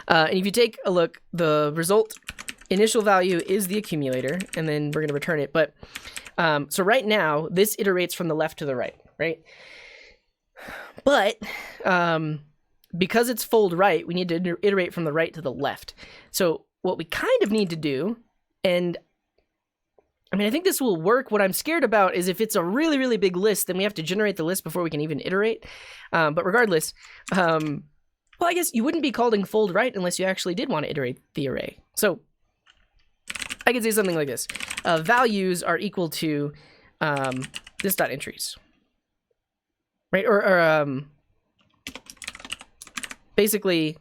And if you take a look, the result initial value is the accumulator, and then we're going to return it. But so right now, this iterates from the left to the right, right? But because it's fold right, we need to iterate from the right to the left. So what we kind of need to do, and I mean, I think this will work. What I'm scared about is if it's a really, really big list, then we have to generate the list before we can even iterate. But regardless, well, I guess you wouldn't be calling fold right unless you actually did want to iterate the array. So I could say something like this. Values are equal to this dot entries, right? Or basically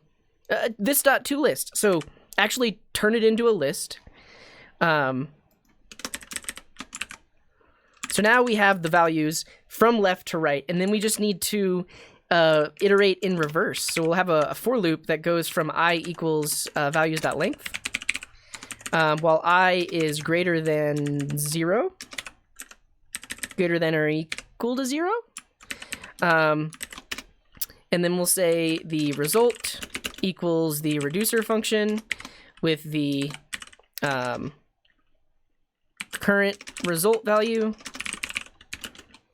this dot to list. So actually turn it into a list. So now we have the values from left to right, and then we just need to iterate in reverse. So we'll have a for loop that goes from I equals values.length. While I is greater than 0, greater than or equal to 0. And then we'll say the result equals the reducer function with the current result value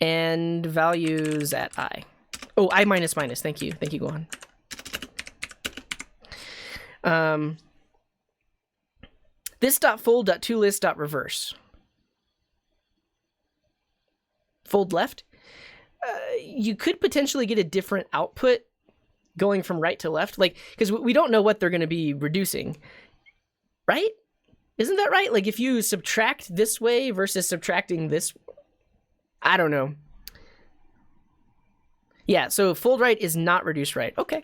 and values at I. Oh, I minus minus. Thank you. Thank you, Gohan. This.fold.toList.reverse. Fold left. You could potentially get a different output going from right to left, like, because we don't know what they're going to be reducing, right? Isn't that right? Like, if you subtract this way versus subtracting this, I don't know. Yeah, so fold right is not reduce right. Okay.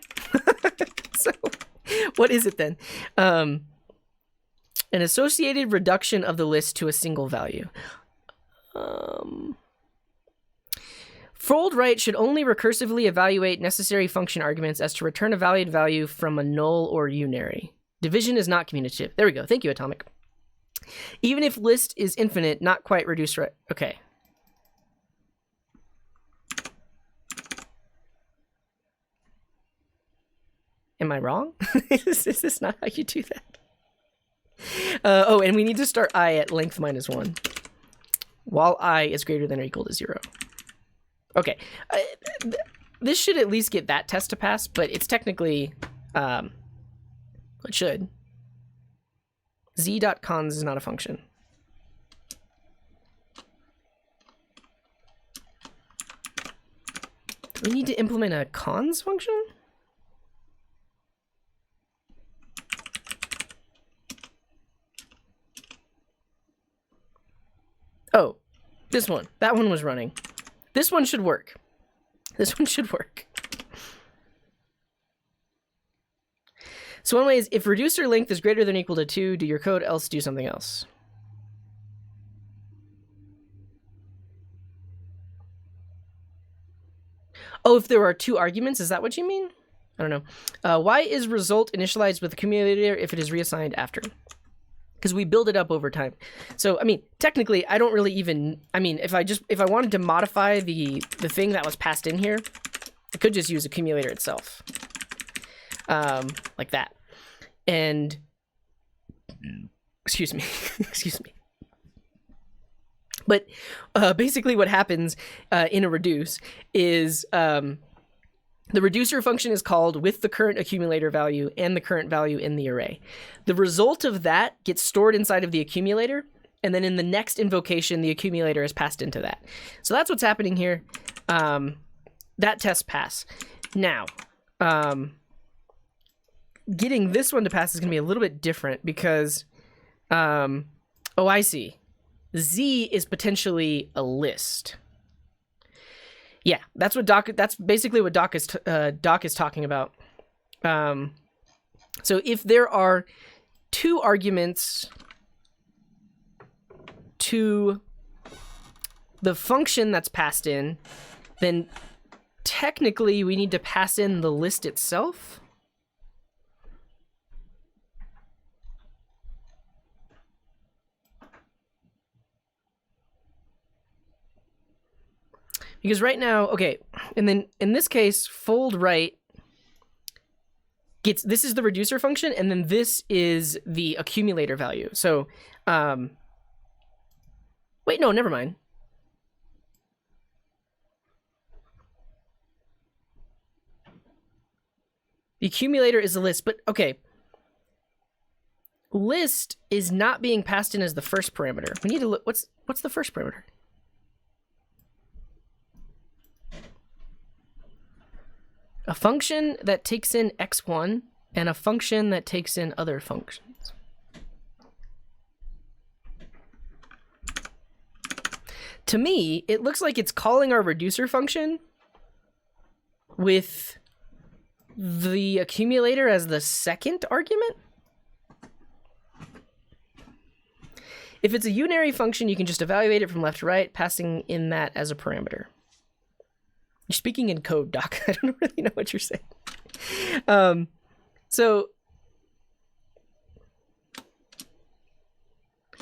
So what is it then? An associated reduction of the list to a single value. Fold right should only recursively evaluate necessary function arguments as to return a valid value from a null or unary. Division is not commutative. There we go. Thank you, Atomic. Even if list is infinite, not quite reduce right. Okay. Am I wrong? Is this not how you do that? Oh, and we need to start I at length minus 1, while I is greater than or equal to 0. Okay, this should at least get that test to pass, but it's technically, it should. Z.cons is not a function. Do we need to implement a cons function? Oh, this one. That one was running. This one should work. This one should work. So one way is, if reducer length is greater than or equal to 2, do your code, else do something else. Oh, if there are 2 arguments, is that what you mean? I don't know. Why is result initialized with accumulator if it is reassigned after? Because we build it up over time. So, I mean, technically, I don't really even, I mean, if I wanted to modify the thing that was passed in here, I could just use accumulator itself. Like that. And, excuse me, excuse me. But basically what happens in a reduce is the reducer function is called with the current accumulator value and the current value in the array. The result of that gets stored inside of the accumulator, and then in the next invocation, the accumulator is passed into that. So that's what's happening here. That test pass. Now, getting this one to pass is going to be a little bit different because, oh, I see. Z is potentially a list. Yeah, that's what Doc. That's basically what Doc is talking about. So if there are 2 arguments to the function that's passed in, then technically we need to pass in the list itself. Because right now, okay, and then in this case, fold right gets, this is the reducer function, and then this is the accumulator value. So, wait, no, never mind. The accumulator is the list, but okay. List is not being passed in as the first parameter. We need to look, what's the first parameter? A function that takes in x1 and a function that takes in other functions. To me, it looks like it's calling our reducer function with the accumulator as the second argument. If it's a unary function, you can just evaluate it from left to right, passing in that as a parameter. You're speaking in code, Doc. I don't really know what you're saying. So,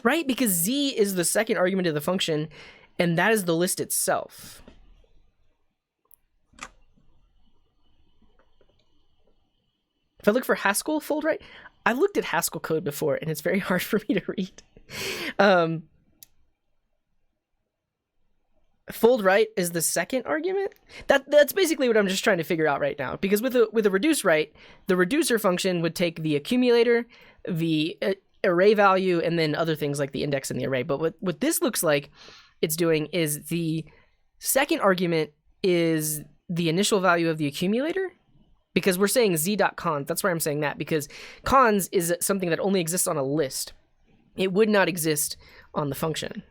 right? Because Z is the second argument of the function, and that is the list itself. If I look for Haskell fold right, I've looked at Haskell code before, and it's very hard for me to read. Fold right is the second argument. That's basically what I'm just trying to figure out right now. Because with a reduce right, the reducer function would take the accumulator, the array value, and then other things like the index and the array. But what this looks like it's doing is the second argument is the initial value of the accumulator, because we're saying z.cons. That's why I'm saying that, because cons is something that only exists on a list. It would not exist on the function.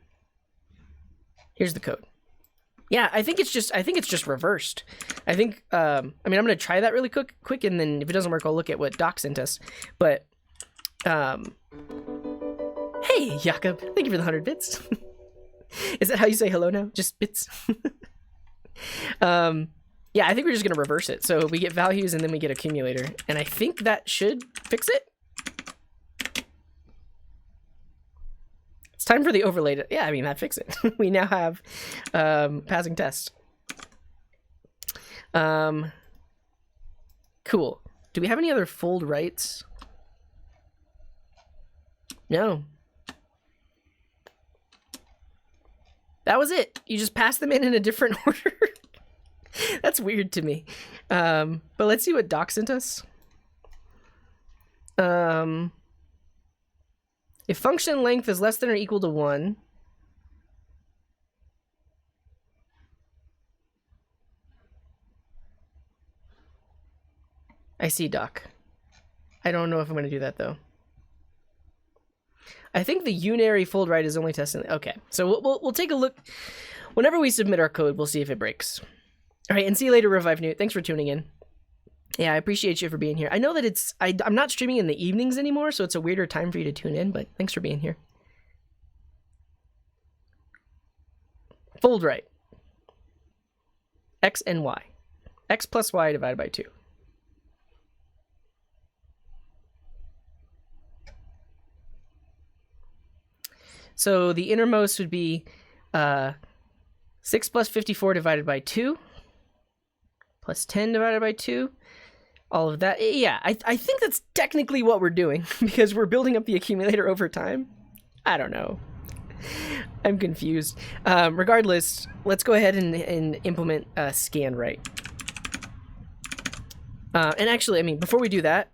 Here's the code. Yeah, I think it's just reversed. I think I'm gonna try that really quick, and then if it doesn't work, I'll look at what Doc sent us. But hey, Jakob, thank you for the 100 bits. Is that how you say hello now? Just bits? Yeah, I think we're just gonna reverse it. So we get values and then we get accumulator, and I think that should fix it. It's time for the overlay. Yeah, I mean, that fixed it. We now have passing test. Cool. Do we have any other fold rights? No. That was it. You just pass them in a different order. That's weird to me. But let's see what Doc sent us. If function length is less than or equal to 1, I see, Doc. I don't know if I'm going to do that, though. I think the unary fold right is only testing. Okay, so we'll take a look. Whenever we submit our code, we'll see if it breaks. All right, and see you later, Revive Newt. Thanks for tuning in. Yeah, I appreciate you for being here. I know that I'm not streaming in the evenings anymore, so it's a weirder time for you to tune in, but thanks for being here. Fold right. X and Y. X plus Y divided by 2. So the innermost would be 6 plus 54 divided by 2, plus 10 divided by 2. All of that. Yeah, I think that's technically what we're doing, because we're building up the accumulator over time. I don't know. I'm confused. Regardless, let's go ahead and implement scan right. And actually, I mean, before we do that,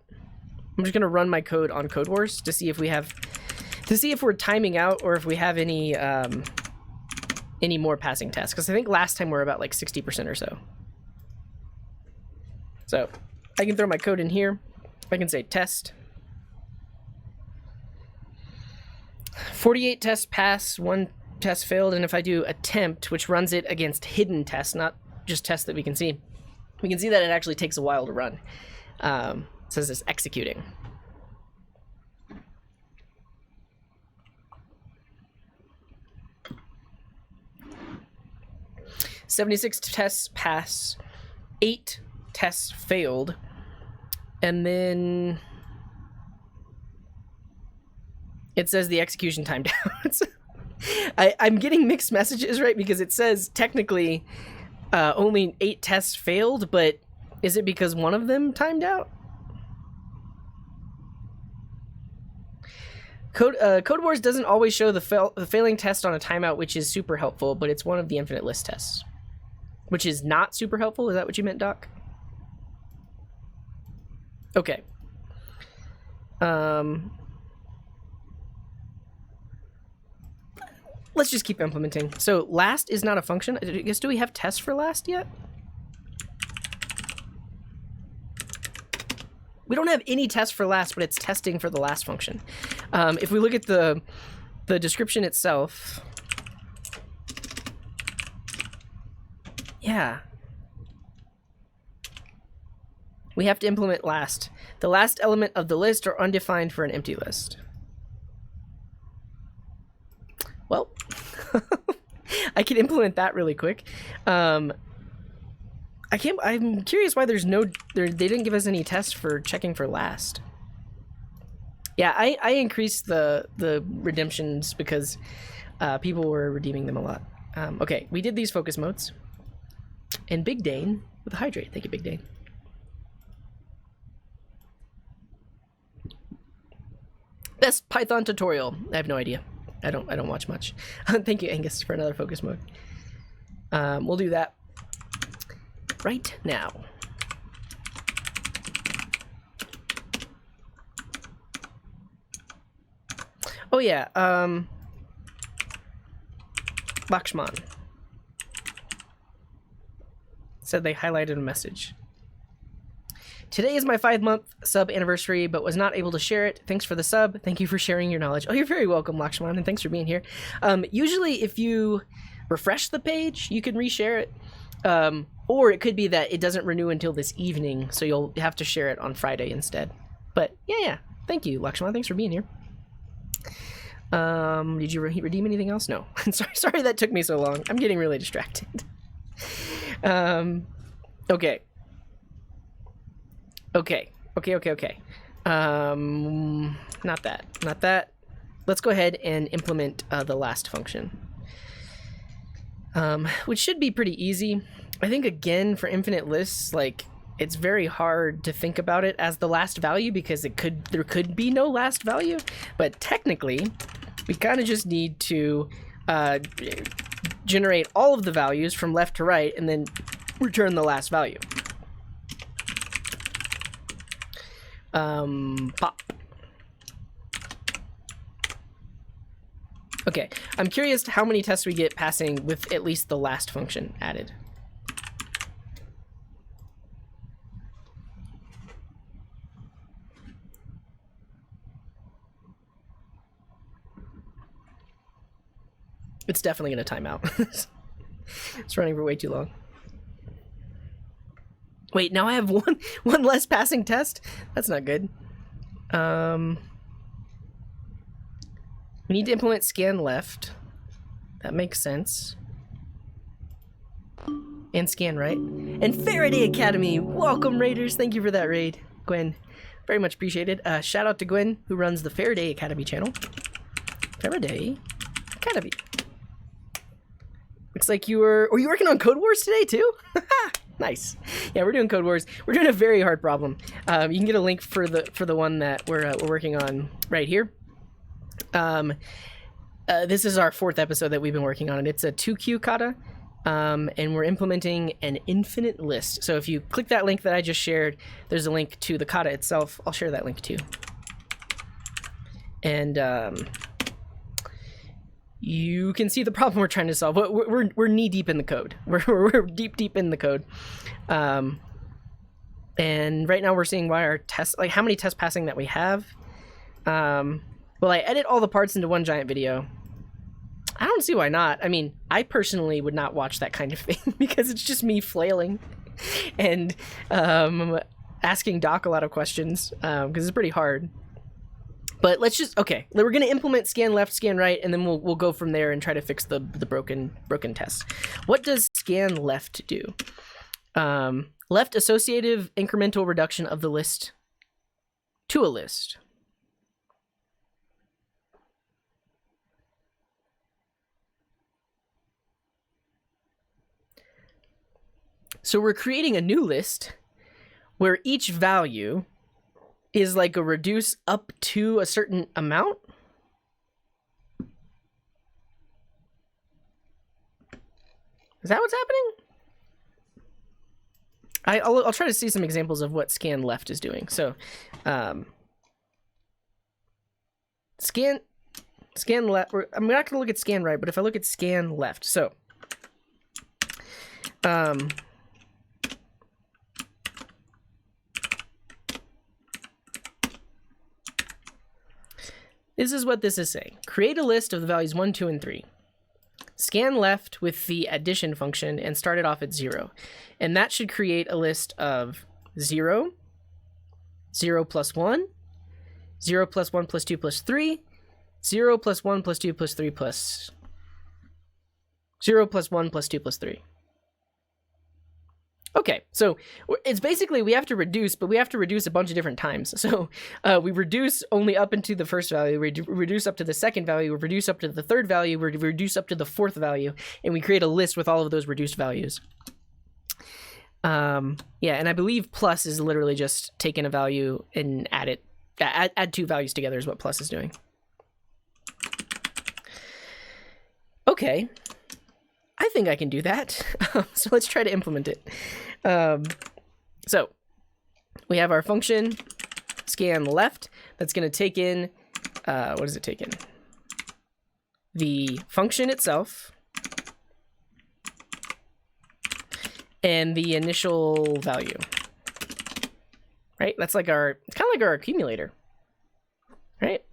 I'm just gonna run my code on Code Wars to see if we have, if we're timing out or if we have any more passing tests. Because I think last time we were about like 60% or so. So I can throw my code in here. I can say test. 48 tests pass, 1 test failed, and if I do attempt, which runs it against hidden tests, not just tests that we can see that it actually takes a while to run. It says it's executing. "76 tests pass, 8 tests failed," and then it says the execution timed out. I'm getting mixed messages, right? Because it says technically only 8 tests failed, but is it because one of them timed out? Code Wars doesn't always show the failing test on a timeout, which is super helpful, but it's one of the infinite list tests, which is not super helpful. Is that what you meant, Doc? Okay. Let's just keep implementing. So last is not a function. I guess, do we have tests for last yet? We don't have any tests for last, but it's testing for the last function. If we look at the description itself, yeah, we have to implement last. The last element of the list are undefined for an empty list. Well, I can implement that really quick. I'm curious why they didn't give us any tests for checking for last. Yeah, I increased the redemptions because people were redeeming them a lot. Okay, we did these focus modes. And Big Dane with a hydrate. Thank you, Big Dane. Best Python tutorial. I have no idea. I don't watch much. Thank you, Angus, for another focus mode. We'll do that right now. Oh yeah, Lakshman said they highlighted a message. Today is my 5-month sub anniversary, but was not able to share it. Thanks for the sub. Thank you for sharing your knowledge. Oh, you're very welcome, Lakshman, and thanks for being here. Usually, if you refresh the page, you can reshare it. Or it could be that it doesn't renew until this evening, so you'll have to share it on Friday instead. But yeah. Thank you, Lakshman. Thanks for being here. Did you redeem anything else? No. sorry that took me so long. I'm getting really distracted. Okay. Not that. Let's go ahead and implement the last function, which should be pretty easy. I think, again, for infinite lists, like, it's very hard to think about it as the last value because there could be no last value, but technically we kind of just need to generate all of the values from left to right and then return the last value. Pop. Okay, I'm curious how many tests we get passing with at least the last function added. It's definitely going to time out. It's running for way too long. Wait, now I have one less passing test? That's not good. We need to implement scan left. That makes sense. And scan right. And Faraday Academy! Welcome, Raiders! Thank you for that raid, Gwen. Very much appreciated. Shout out to Gwen, who runs the Faraday Academy channel. Faraday Academy. Looks like you were... Are you working on Code Wars today, too? Nice. Yeah, we're doing Code Wars. We're doing a very hard problem. You can get a link for the one that we're working on right here. This is our 4th episode that we've been working on, and it's a 2Q kata, and we're implementing an infinite list. So if you click that link that I just shared, there's a link to the kata itself. I'll share that link too. And you can see the problem we're trying to solve. We're knee deep in the code. We're deep in the code. And right now we're seeing why our tests, like how many tests passing that we have. Well, I edit all the parts into one giant video. I don't see why not. I mean, I personally would not watch that kind of thing because it's just me flailing and asking Doc a lot of questions because it's pretty hard. But let's just, okay, we're going to implement scan left, scan right, and then we'll go from there and try to fix the broken tests. What does scan left do? Left associative incremental reduction of the list to a list. So we're creating a new list where each value is like a reduce up to a certain amount. Is that what's happening? I'll try to see some examples of what scan left is doing. So scan left. I'm not going to look at scan right, but if I look at scan left, so this is what this is saying. Create a list of the values 1, 2, and 3. Scan left with the addition function and start it off at 0. And that should create a list of 0, 0 plus 1, 0 plus 1 plus 2 plus 3, 0 plus 1 plus 2 plus 3 plus 0 plus 1 plus 2 plus 3. Okay, so it's basically we have to reduce, but we have to reduce a bunch of different times. So we reduce only up into the first value, we reduce up to the second value, we reduce up to the third value, we reduce up to the fourth value, and we create a list with all of those reduced values. Yeah, and I believe plus is literally just taking a value and add it add two values together is what plus is doing. Okay, I think I can do that. So let's try to implement it. So we have our function scan left that's going to take in, what does it take in? The function itself and the initial value, right? That's like it's kind of like our accumulator, right?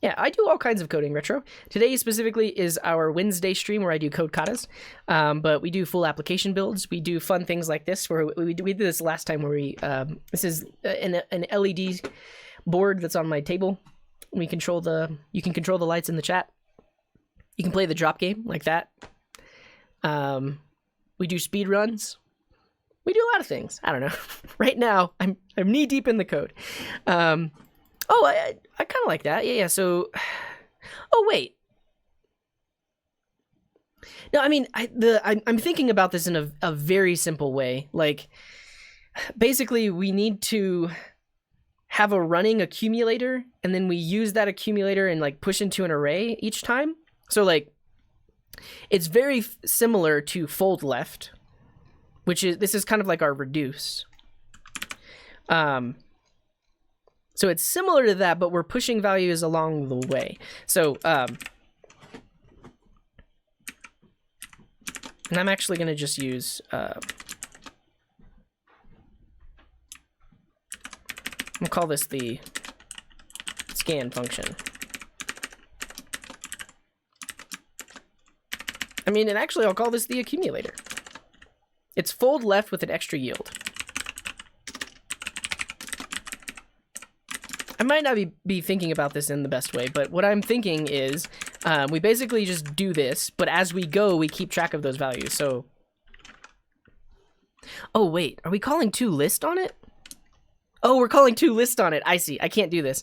Yeah, I do all kinds of coding, Retro. Today specifically is our Wednesday stream where I do code katas, but we do full application builds. We do fun things like this where we did this last time where we, this is an LED board that's on my table. You can control the lights in the chat. You can play the drop game like that. We do speed runs. We do a lot of things. I don't know. Right now, I'm knee deep in the code. I kind of like that. Yeah. So, oh wait. No, I mean, I'm thinking about this in a very simple way. Like, basically, we need to have a running accumulator, and then we use that accumulator and like push into an array each time. So like, it's very similar to fold left, this is kind of like our reduce. So it's similar to that, but we're pushing values along the way. So, and I'm actually going to just use, we'll call this the scan function. I mean, and actually I'll call this the accumulator. It's fold left with an extra yield. I might not be thinking about this in the best way, but what I'm thinking is we basically just do this, but as we go, we keep track of those values. So, oh wait, are we calling toList on it? Oh, we're calling toList on it. I see. I can't do this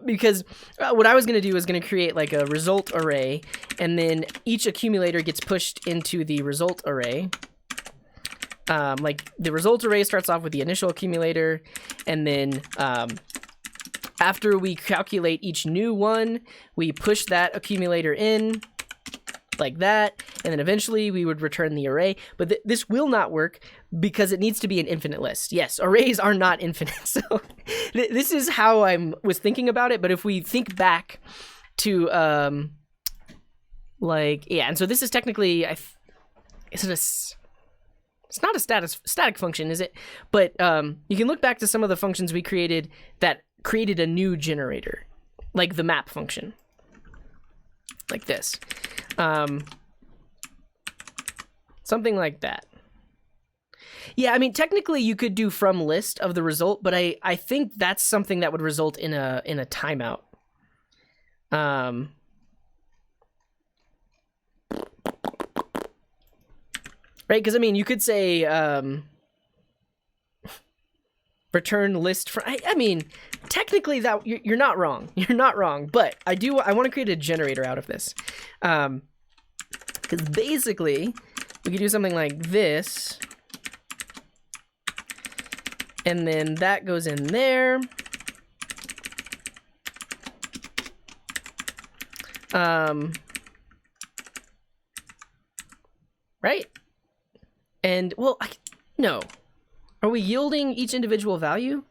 because what I was going to do is going to create like a result array, and then each accumulator gets pushed into the result array. Like the result array starts off with the initial accumulator, and then after we calculate each new one, we push that accumulator in like that, and then eventually we would return the array. But this will not work because it needs to be an infinite list. Yes, arrays are not infinite. So this is how I was thinking about it. But if we think back to and so this is technically, it's not a static function, is it? But you can look back to some of the functions we created that created a new generator, like the map function, like this. Something like that. Yeah, I mean, technically you could do from list of the result, but I think that's something that would result in a timeout. Right? Because, I mean, you could say return list from... I mean, technically that you're not wrong. You're not wrong, but I want to create a generator out of this. Because basically, we could do something like this. And then that goes in there. Right? And, well, no. Are we yielding each individual value?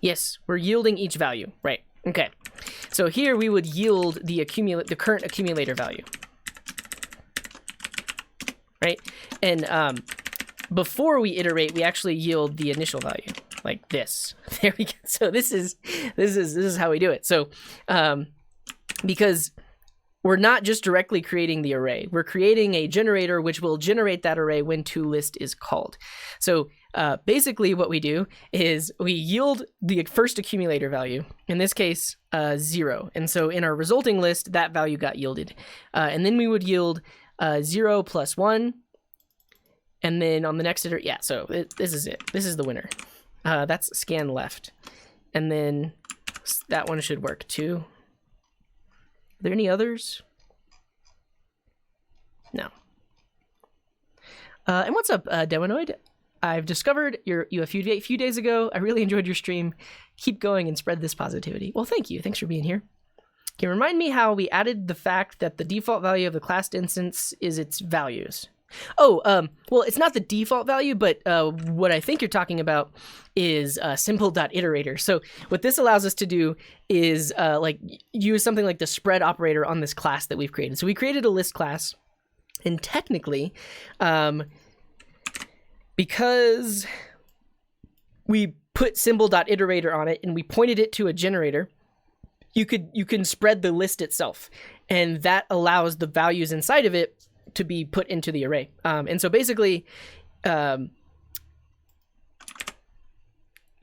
Yes, we're yielding each value. Right. Okay. So here we would yield the current accumulator value. Right? And before we iterate, we actually yield the initial value, like this. There we go. So this is how we do it. So because we're not just directly creating the array, we're creating a generator which will generate that array when toList is called. So basically what we do is we yield the first accumulator value, in this case 0. And so in our resulting list, that value got yielded. And then we would yield 0 plus 1. And then on the next iteration, yeah, so this is it. This is the winner. That's scan left. And then that one should work too. Are there any others? No. And what's up, Demonoid? I've discovered you a few days ago. I really enjoyed your stream. Keep going and spread this positivity. Well, thank you. Thanks for being here. Can you remind me how we added the fact that the default value of the classed instance is its values? Oh, well, it's not the default value, but what I think you're talking about is simple.iterator. So what this allows us to do is like use something like the spread operator on this class that we've created. So we created a list class, and technically, because we put symbol.iterator on it and we pointed it to a generator, you can spread the list itself, and that allows the values inside of it to be put into the array. And so basically, the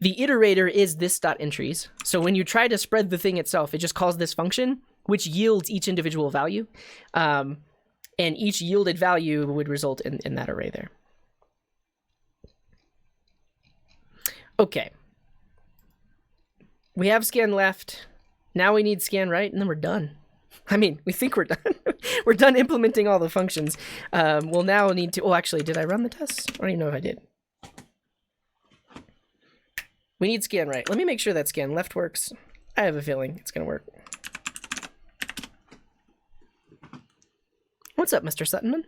iterator is this dot entries. So when you try to spread the thing itself, it just calls this function, which yields each individual value. And each yielded value would result in that array there. Okay. We have scan left. Now we need scan right, and then we're done. I mean, we think we're done. We're done implementing all the functions. We'll now need to... Oh, actually, did I run the tests? I don't even know if I did. We need scan right. Let me make sure that scan left works. I have a feeling it's going to work. What's up, Mr. Suttonman?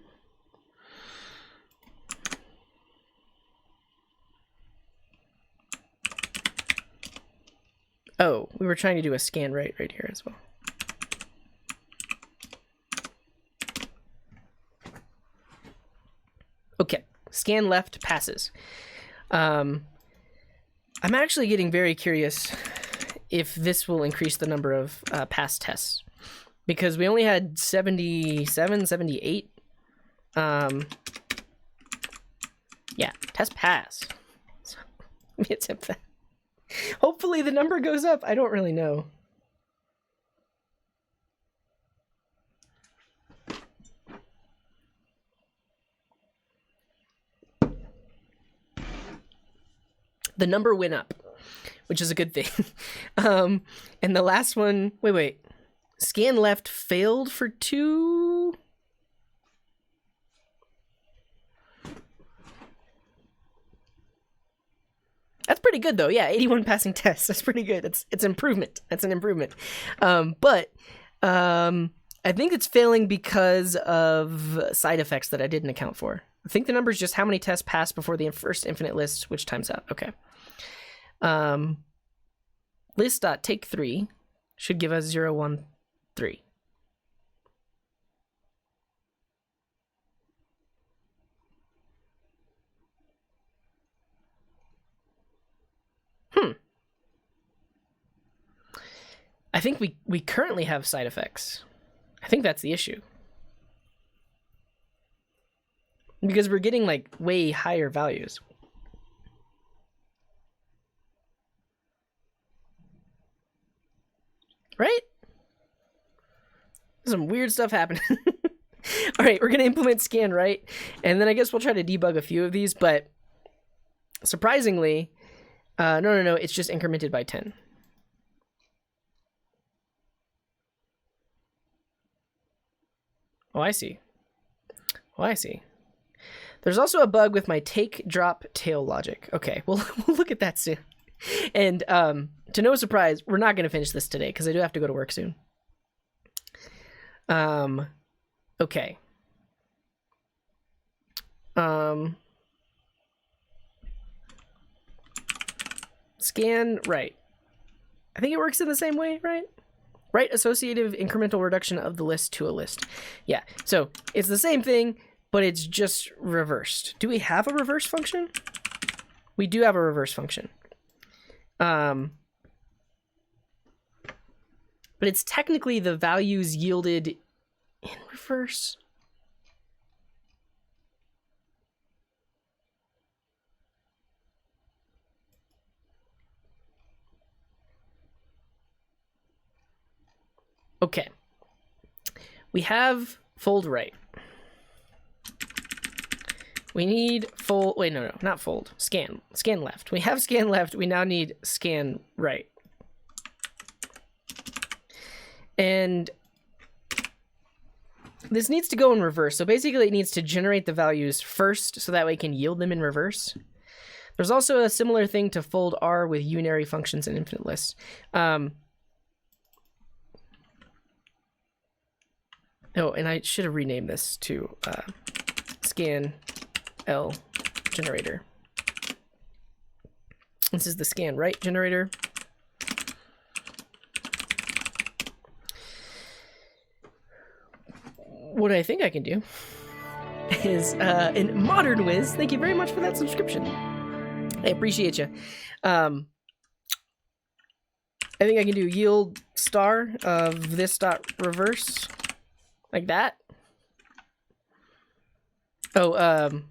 Oh, we were trying to do a scan right here as well. Okay, scan left passes. I'm actually getting very curious if this will increase the number of pass tests, because we only had 77, 78. Yeah, test pass. So, let me attempt that. Hopefully the number goes up. I don't really know. The number went up, which is a good thing. And the last one, wait. Scan left failed for 2. That's pretty good though. Yeah, 81 passing tests. That's pretty good. It's improvement. That's an improvement. But I think it's failing because of side effects that I didn't account for. I think the number is just how many tests pass before the first infinite list, which times out. Okay. List.take3 should give us 0, 1, 3. I think we currently have side effects. I think that's the issue. Because we're getting like way higher values. Right? Some weird stuff happening. All right, we're going to implement scan right. And then I guess we'll try to debug a few of these, but surprisingly, no, it's just incremented by 10. Oh, I see. There's also a bug with my take, drop, tail logic. Okay, we'll look at that soon. And to no surprise, we're not going to finish this today because I do have to go to work soon. Okay. Scan right. I think it works in the same way, right? Right associative incremental reduction of the list to a list. Yeah, so it's the same thing, but it's just reversed. Do we have a reverse function? We do have a reverse function. But it's technically the values yielded in reverse. Okay. We have fold right. We need fold, wait, no, not fold, scan left. We have scan left, we now need scan right. And this needs to go in reverse. So basically it needs to generate the values first so that way it can yield them in reverse. There's also a similar thing to fold R with unary functions and infinite lists. Oh, and I should have renamed this to scan L generator. This is the scan right generator. What I think I can do is in Modern Wiz, thank you very much for that subscription. I appreciate you. I think I can do yield star of this dot reverse like that. Oh,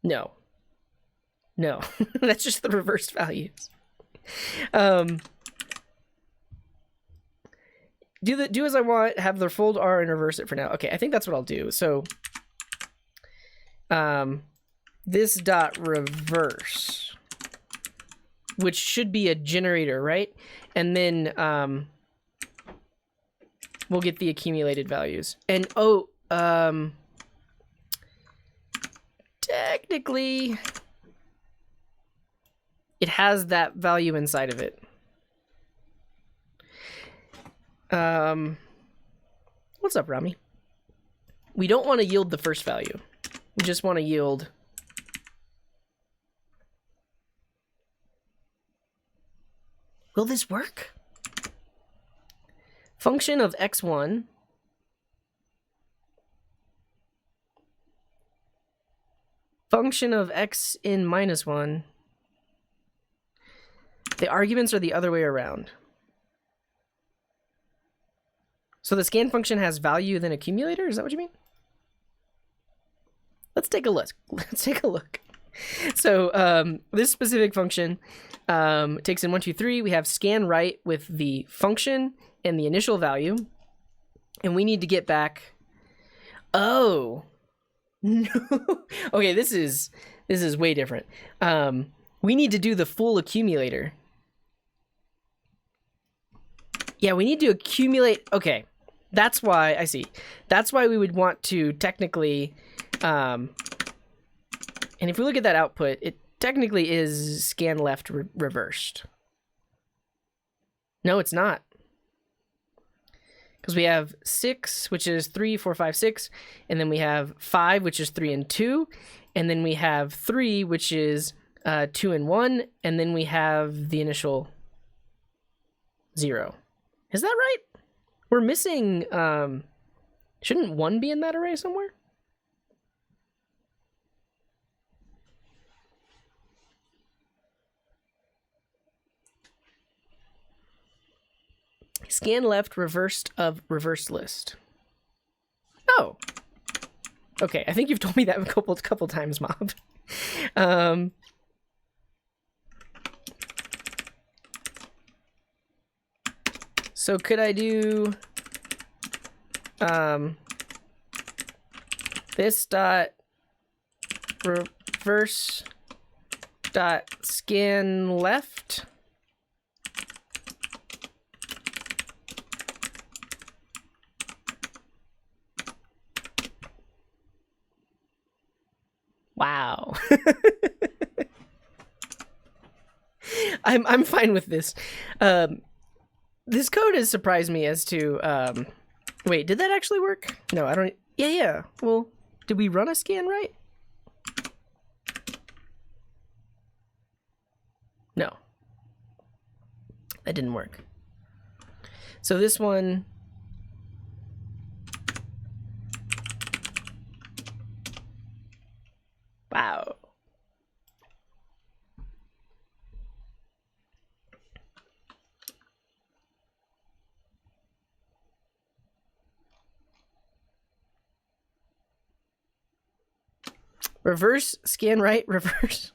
no, that's just the reversed values. Do as I want, have the fold R and reverse it for now. Okay, I think that's what I'll do. So this dot reverse, which should be a generator, right? And then we'll get the accumulated values. And technically it has that value inside of it. What's up, Rami? We don't want to yield the first value. We just want to yield will this work? Function of x1 function of x in minus 1. The arguments are the other way around. So the scan function has value then accumulator? Is that what you mean? Let's take a look. Let's take a look. So this specific function takes in 1, 2, 3. We have scan right with the function and the initial value. And we need to get back... Oh. No. Okay, this is way different. We need to do the full accumulator. Yeah, we need to accumulate... Okay. That's why, I see. That's why we would want to technically, and if we look at that output, it technically is scan left reversed. No, it's not. Because we have 6, which is 3, 4, 5, 6, and then we have 5, which is 3 and 2, and then we have 3, which is 2 and 1, and then we have the initial 0. Is that right? We're missing, shouldn't 1 be in that array somewhere? Scan left reversed of reverse list. Oh. Okay, I think you've told me that a couple times, Mob. So could I do this dot reverse dot scan left? Wow. I'm fine with this. This code has surprised me as to, wait, did that actually work? No, I don't, yeah. Well, did we run a scan right? No. That didn't work. So this one, wow. Reverse, scan right, reverse.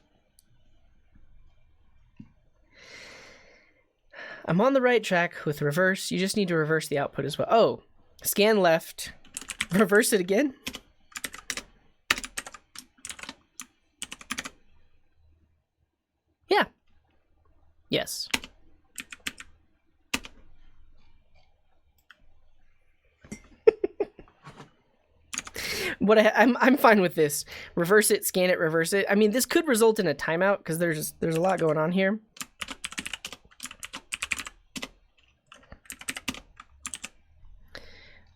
I'm on the right track with reverse. You just need to reverse the output as well. Oh, scan left, reverse it again. Yeah. Yes. I'm fine with this. Reverse it, scan it, reverse it. I mean, this could result in a timeout because there's a lot going on here.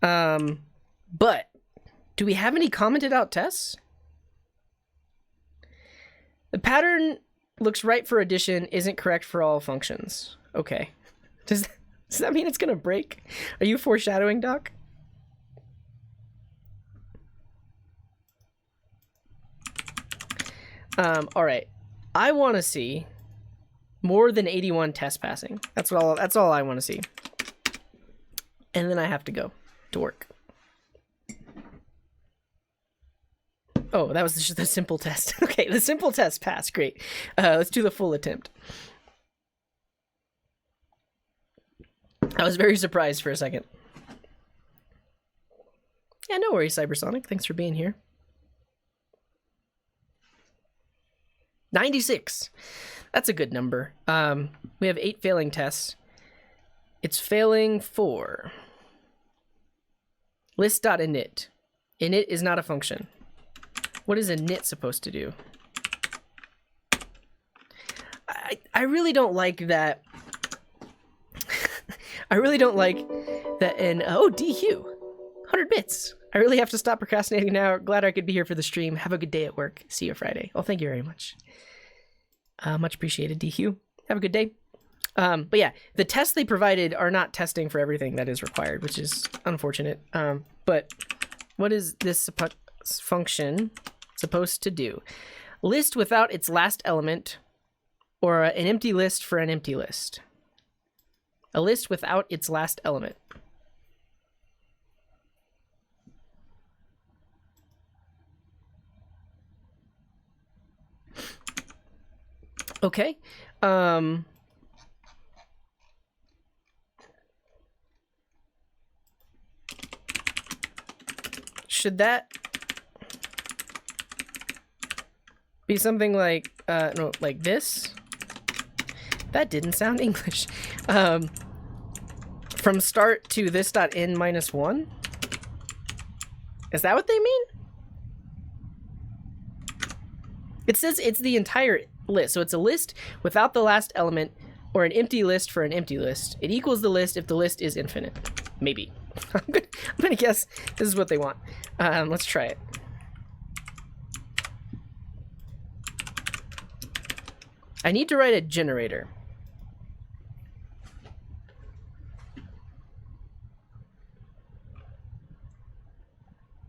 But do we have any commented out tests? The pattern looks right for addition, isn't correct for all functions. Okay. Does that mean it's gonna break? Are you foreshadowing, Doc? All right. I want to see more than 81 tests passing. That's all I want to see. And then I have to go to work. Oh, that was just the simple test. Okay, the simple test passed. Great. Let's do the full attempt. I was very surprised for a second. Yeah, no worries, Cybersonic. Thanks for being here. 96. That's a good number. We have 8 failing tests. It's failing for list.init. Init is not a function. What is init supposed to do? I really don't like that. I really don't like that. And oh, DQ, 100 bits. I really have to stop procrastinating now. Glad I could be here for the stream. Have a good day at work. See you Friday. Well, thank you very much. Much appreciated, DQ. Have a good day. But yeah, the tests they provided are not testing for everything that is required, which is unfortunate. But what is this function supposed to do? List without its last element, or an empty list for an empty list. A list without its last element. Okay. Should that be something like no, like this? That didn't sound English. From start to this.in -1? Is that what they mean? It says it's the entire list. So it's a list without the last element, or an empty list for an empty list. It equals the list if the list is infinite. Maybe. I'm gonna guess this is what they want. Let's try it. I need to write a generator.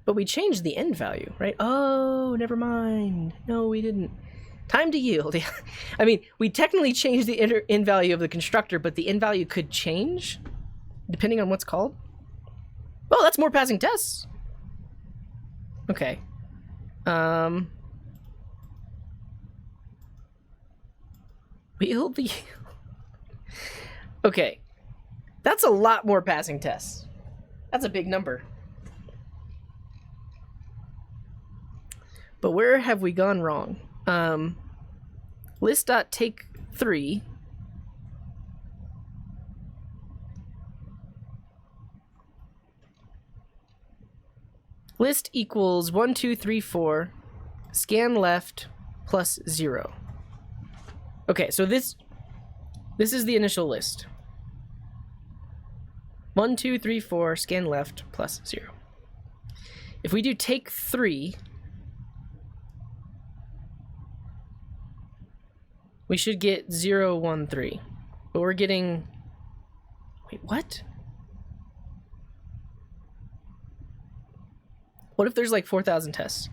But we changed the end value, right? Oh, never mind. No, we didn't. Time to yield. I mean, we technically changed the end value of the constructor, but the end value could change depending on what's called. Oh, that's more passing tests. Okay. Yield the... Okay. That's a lot more passing tests. That's a big number. But where have we gone wrong? List.take3 list equals 1 2 3 4 scan left plus 0. Okay, so this is the initial list. 1 2 3 4 scan left plus 0. If we do take 3, we should get 0 1 3, but we're getting, wait, what? What if there's like 4,000 tests?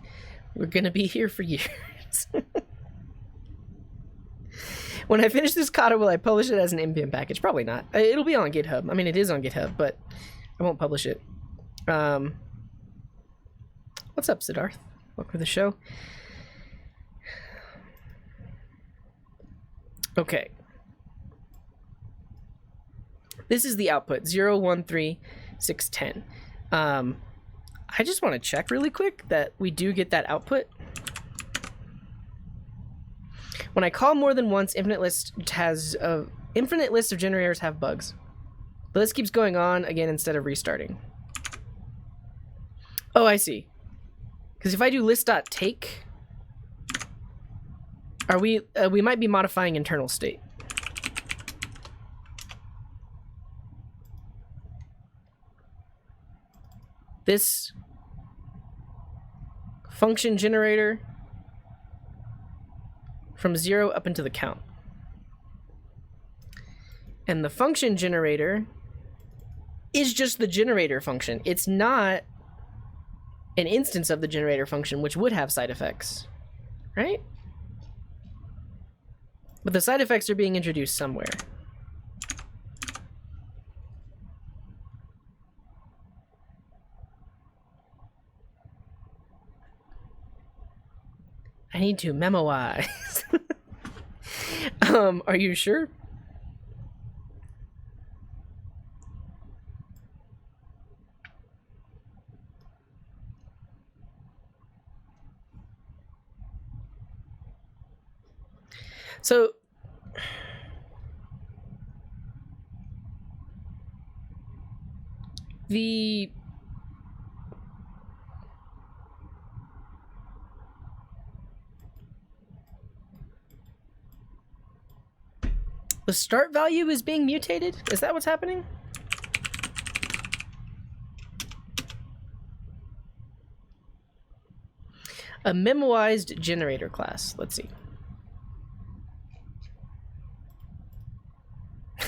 We're gonna be here for years. When I finish this kata, will I publish it as an npm package? Probably not. It'll be on GitHub. I mean, it is on GitHub, but I won't publish it. What's up, Siddharth? Welcome to the show. Okay. This is the output, 0 1 3 6 10. I just want to check really quick that we do get that output. When I call more than once, infinite list of generators have bugs. But this keeps going on again instead of restarting. Oh, I see. Because if I do list.take, we might be modifying internal state. This function generator from 0 up into the count. And the function generator is just the generator function. It's not an instance of the generator function, which would have side effects, right? But the side effects are being introduced somewhere. I need to memoize. Are you sure? So the start value is being mutated? Is that what's happening? A memoized generator class. Let's see.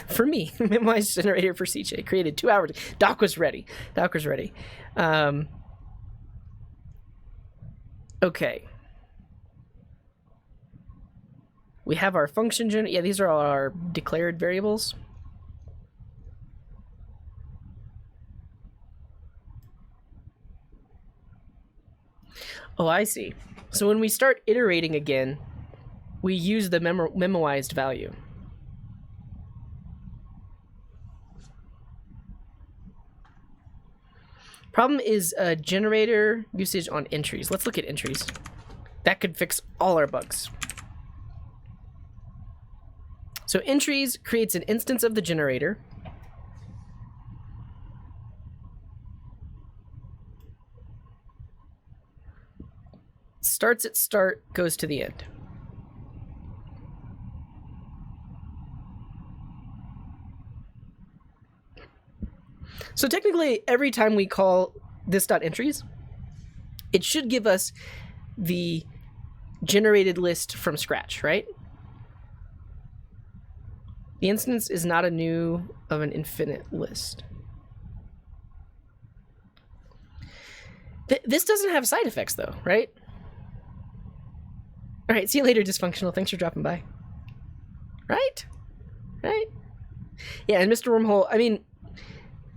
For me, memoized generator for CJ created 2 hours. Doc was ready. Doc was ready. Okay. We have our function yeah, these are all our declared variables. Oh, I see. So when we start iterating again, we use the memoized value. Problem is generator usage on entries. Let's look at entries. That could fix all our bugs. So entries creates an instance of the generator. Starts at start, goes to the end. So technically, every time we call this.entries, it should give us the generated list from scratch, right? The instance is not a new of an infinite list. This doesn't have side effects though, right? All right, see you later, Dysfunctional. Thanks for dropping by. Right? Right? Yeah, and Mr. Wormhole, I mean,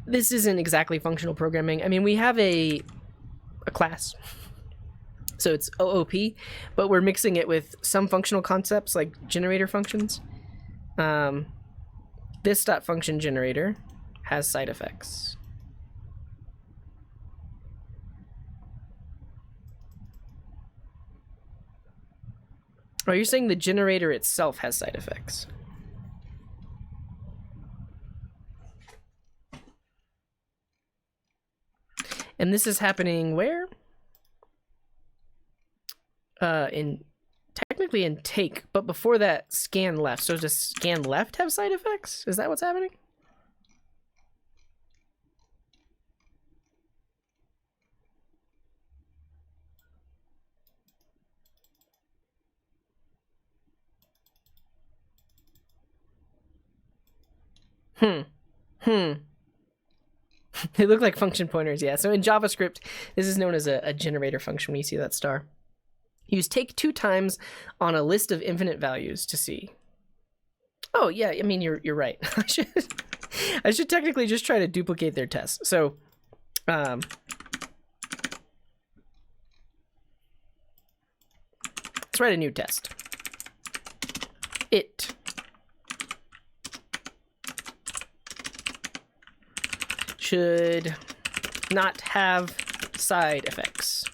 this isn't exactly functional programming. I mean, we have a class. So it's OOP, but we're mixing it with some functional concepts like generator functions. This.function generator has side effects. Are you saying the generator itself has side effects? And this is happening where? Technically in take, but before that, scan left. So does scan left have side effects? Is that what's happening? They look like function pointers, yeah. So in JavaScript, this is known as a generator function when you see that star. Use take 2 times on a list of infinite values to see. Oh yeah, I mean you're right. I should technically just try to duplicate their tests. So let's write a new test. It should not have side effects.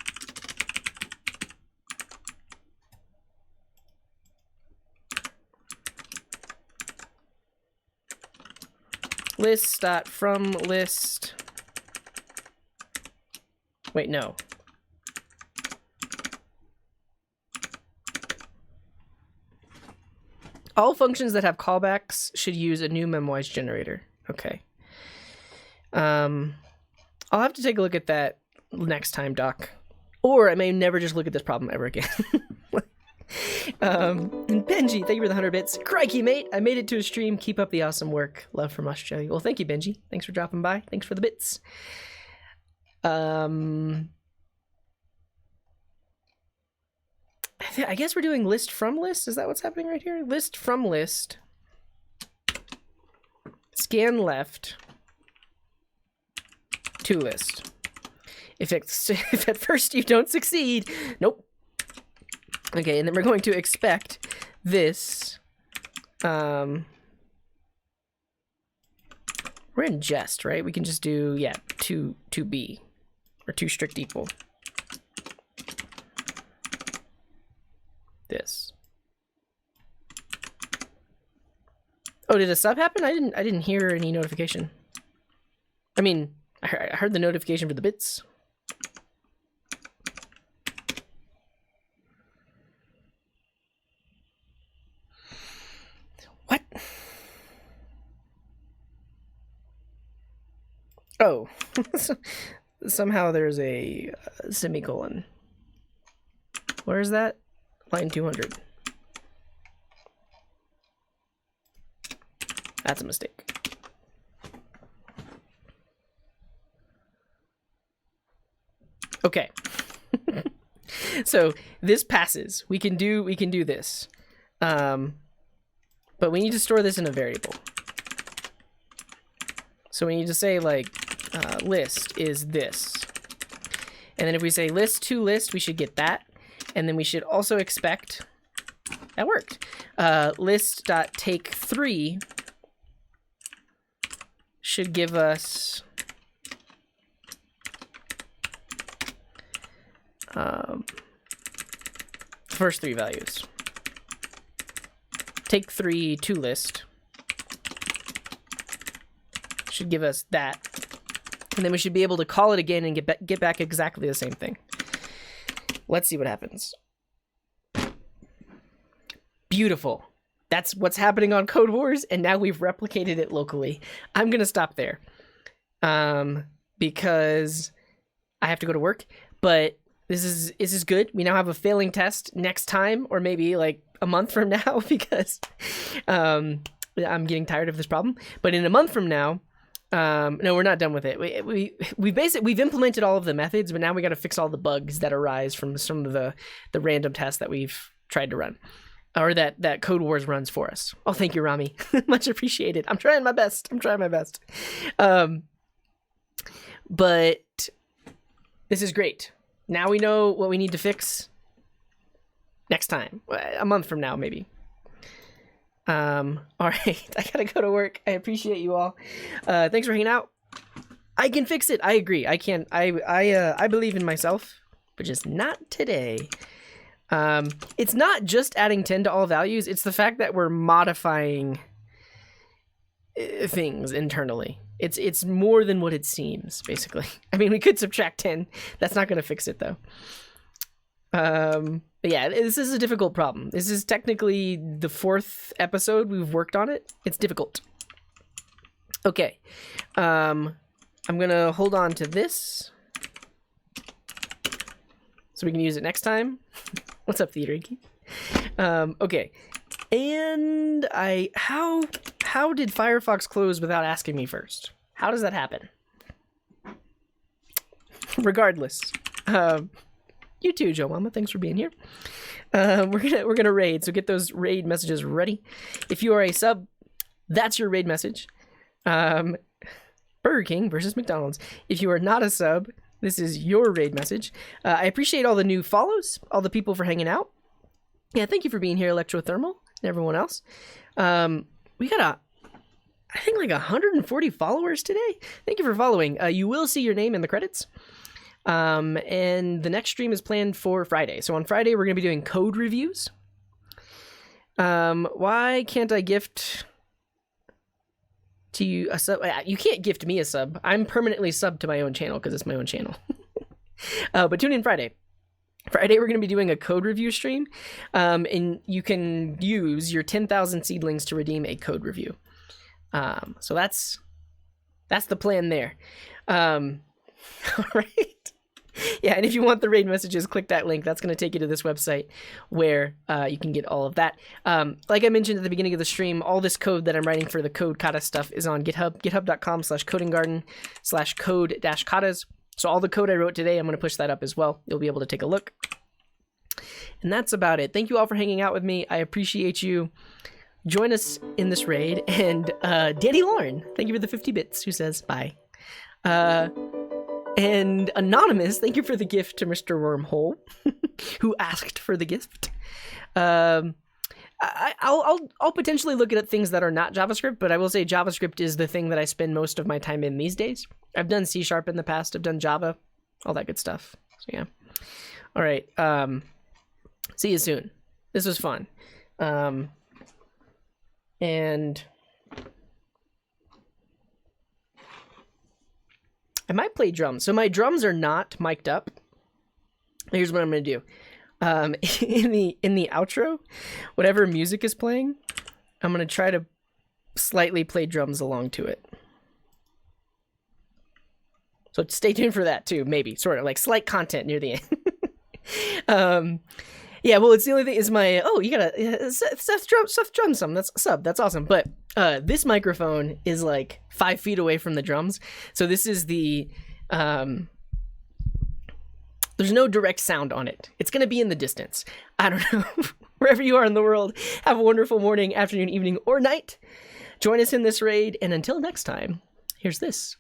List.fromList. Wait, no. All functions that have callbacks should use a new memwise generator. Okay. I'll have to take a look at that next time, Doc. Or I may never just look at this problem ever again. And Benji, thank you for the 100 bits. Crikey, mate, I made it to a stream. Keep up the awesome work. Love from Australia. Well, thank you, Benji. Thanks for dropping by. Thanks for the bits. I guess we're doing list from list. Is that what's happening right here? List from list. Scan left to list. If at first you don't succeed, nope. Okay, and then we're going to expect this. We're in jest, right? We can just do, yeah, to B, or to strict equal. This. Oh, did a sub happen? I didn't hear any notification. I mean, I heard the notification for the bits. What? Oh, somehow there's a semicolon. Where is that? Line 200. That's a mistake. Okay. So this passes. We can do this. But we need to store this in a variable. So we need to say like list is this. And then if we say list to list, we should get that. And then we should also expect, that worked. List.take3 should give us first three values. Take 3 to list should give us that, and then we should be able to call it again and get back exactly the same thing. Let's see what happens. Beautiful. That's what's happening on Code Wars, and now we've replicated it locally. I'm gonna stop there because I have to go to work. But this is good. We now have a failing test next time, or maybe like a month from now, because I'm getting tired of this problem. But in a month from now, no, we're not done with it. We've implemented all of the methods, but now we got to fix all the bugs that arise from some of the random tests that we've tried to run, or that Code Wars runs for us. Oh, thank you, Rami. Much appreciated. I'm trying my best. But this is great. Now we know what we need to fix next time, a month from now, maybe. All right, I gotta go to work. I appreciate you all. Thanks for hanging out. I can fix it. I agree. I can. I believe in myself, but just not today. It's not just adding 10 to all values. It's the fact that we're modifying things internally. It's more than what it seems, basically. I mean, we could subtract 10. That's not going to fix it, though. But yeah, this is a difficult problem. This is technically the 4th episode we've worked on it. It's difficult. Okay. I'm going to hold on to this so we can use it next time. What's up, Theater Inky? Okay. And how did Firefox close without asking me first? How does that happen? Regardless, you too, Joe Mama. Thanks for being here. We're gonna raid, so get those raid messages ready. If you are a sub, that's your raid message. Burger King versus McDonald's. If you are not a sub, this is your raid message. I appreciate all the new follows, all the people for hanging out. Yeah, thank you for being here, Electrothermal, and everyone else. We got I think like 140 followers today. Thank you for following. You will see your name in the credits. And the next stream is planned for Friday. So on Friday, we're going to be doing code reviews. Why can't I gift to you a sub? You can't gift me a sub. I'm permanently subbed to my own channel because it's my own channel. But tune in Friday. Friday, we're going to be doing a code review stream, and you can use your 10,000 seedlings to redeem a code review. So that's the plan there. All right. Yeah, and if you want the raid messages, click that link. That's going to take you to this website where you can get all of that. Like I mentioned at the beginning of the stream, all this code that I'm writing for the code Katas stuff is on GitHub, github.com/codinggarden/code-katas. So all the code I wrote today, I'm going to push that up as well. You'll be able to take a look. And that's about it. Thank you all for hanging out with me. I appreciate you. Join us in this raid. And Danny Lauren, thank you for the 50 bits, who says bye. And Anonymous, thank you for the gift to Mr. Wormhole, who asked for the gift. I'll potentially look at things that are not JavaScript, but I will say JavaScript is the thing that I spend most of my time in these days. I've done C# in the past. I've done Java, all that good stuff. So yeah. All right. See you soon. This was fun. And I might play drums. So my drums are not mic'd up. Here's what I'm going to do. In the outro, whatever music is playing, I'm going to try to slightly play drums along to it. So stay tuned for that too, maybe, sort of, like slight content near the end. Yeah, well, it's the only thing is my, you got a Seth drum some, that's awesome. But this microphone is like 5 feet away from the drums. So this is the, there's no direct sound on it. It's going to be in the distance. I don't know. Wherever you are in the world, have a wonderful morning, afternoon, evening, or night. Join us in this raid. And until next time, here's this.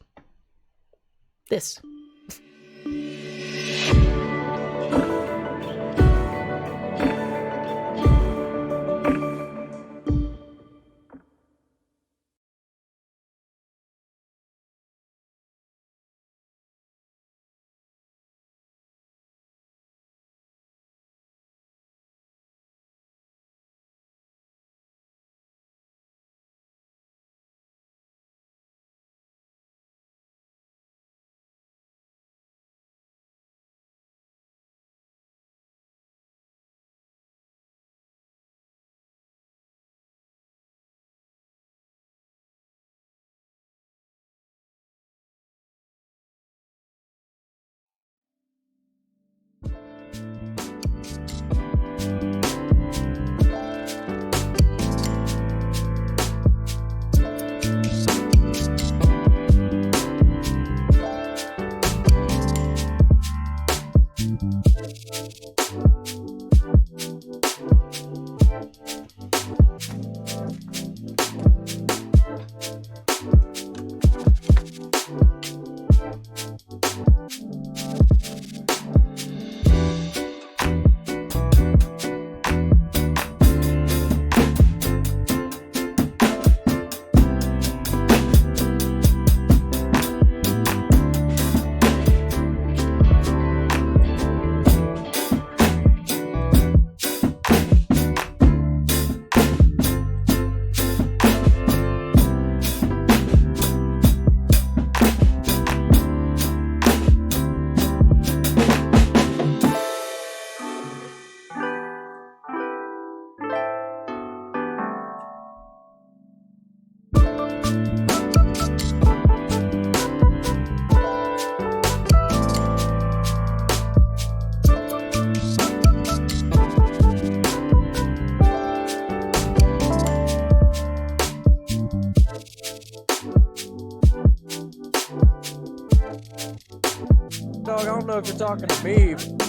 Dog, I don't know if you're talking to me.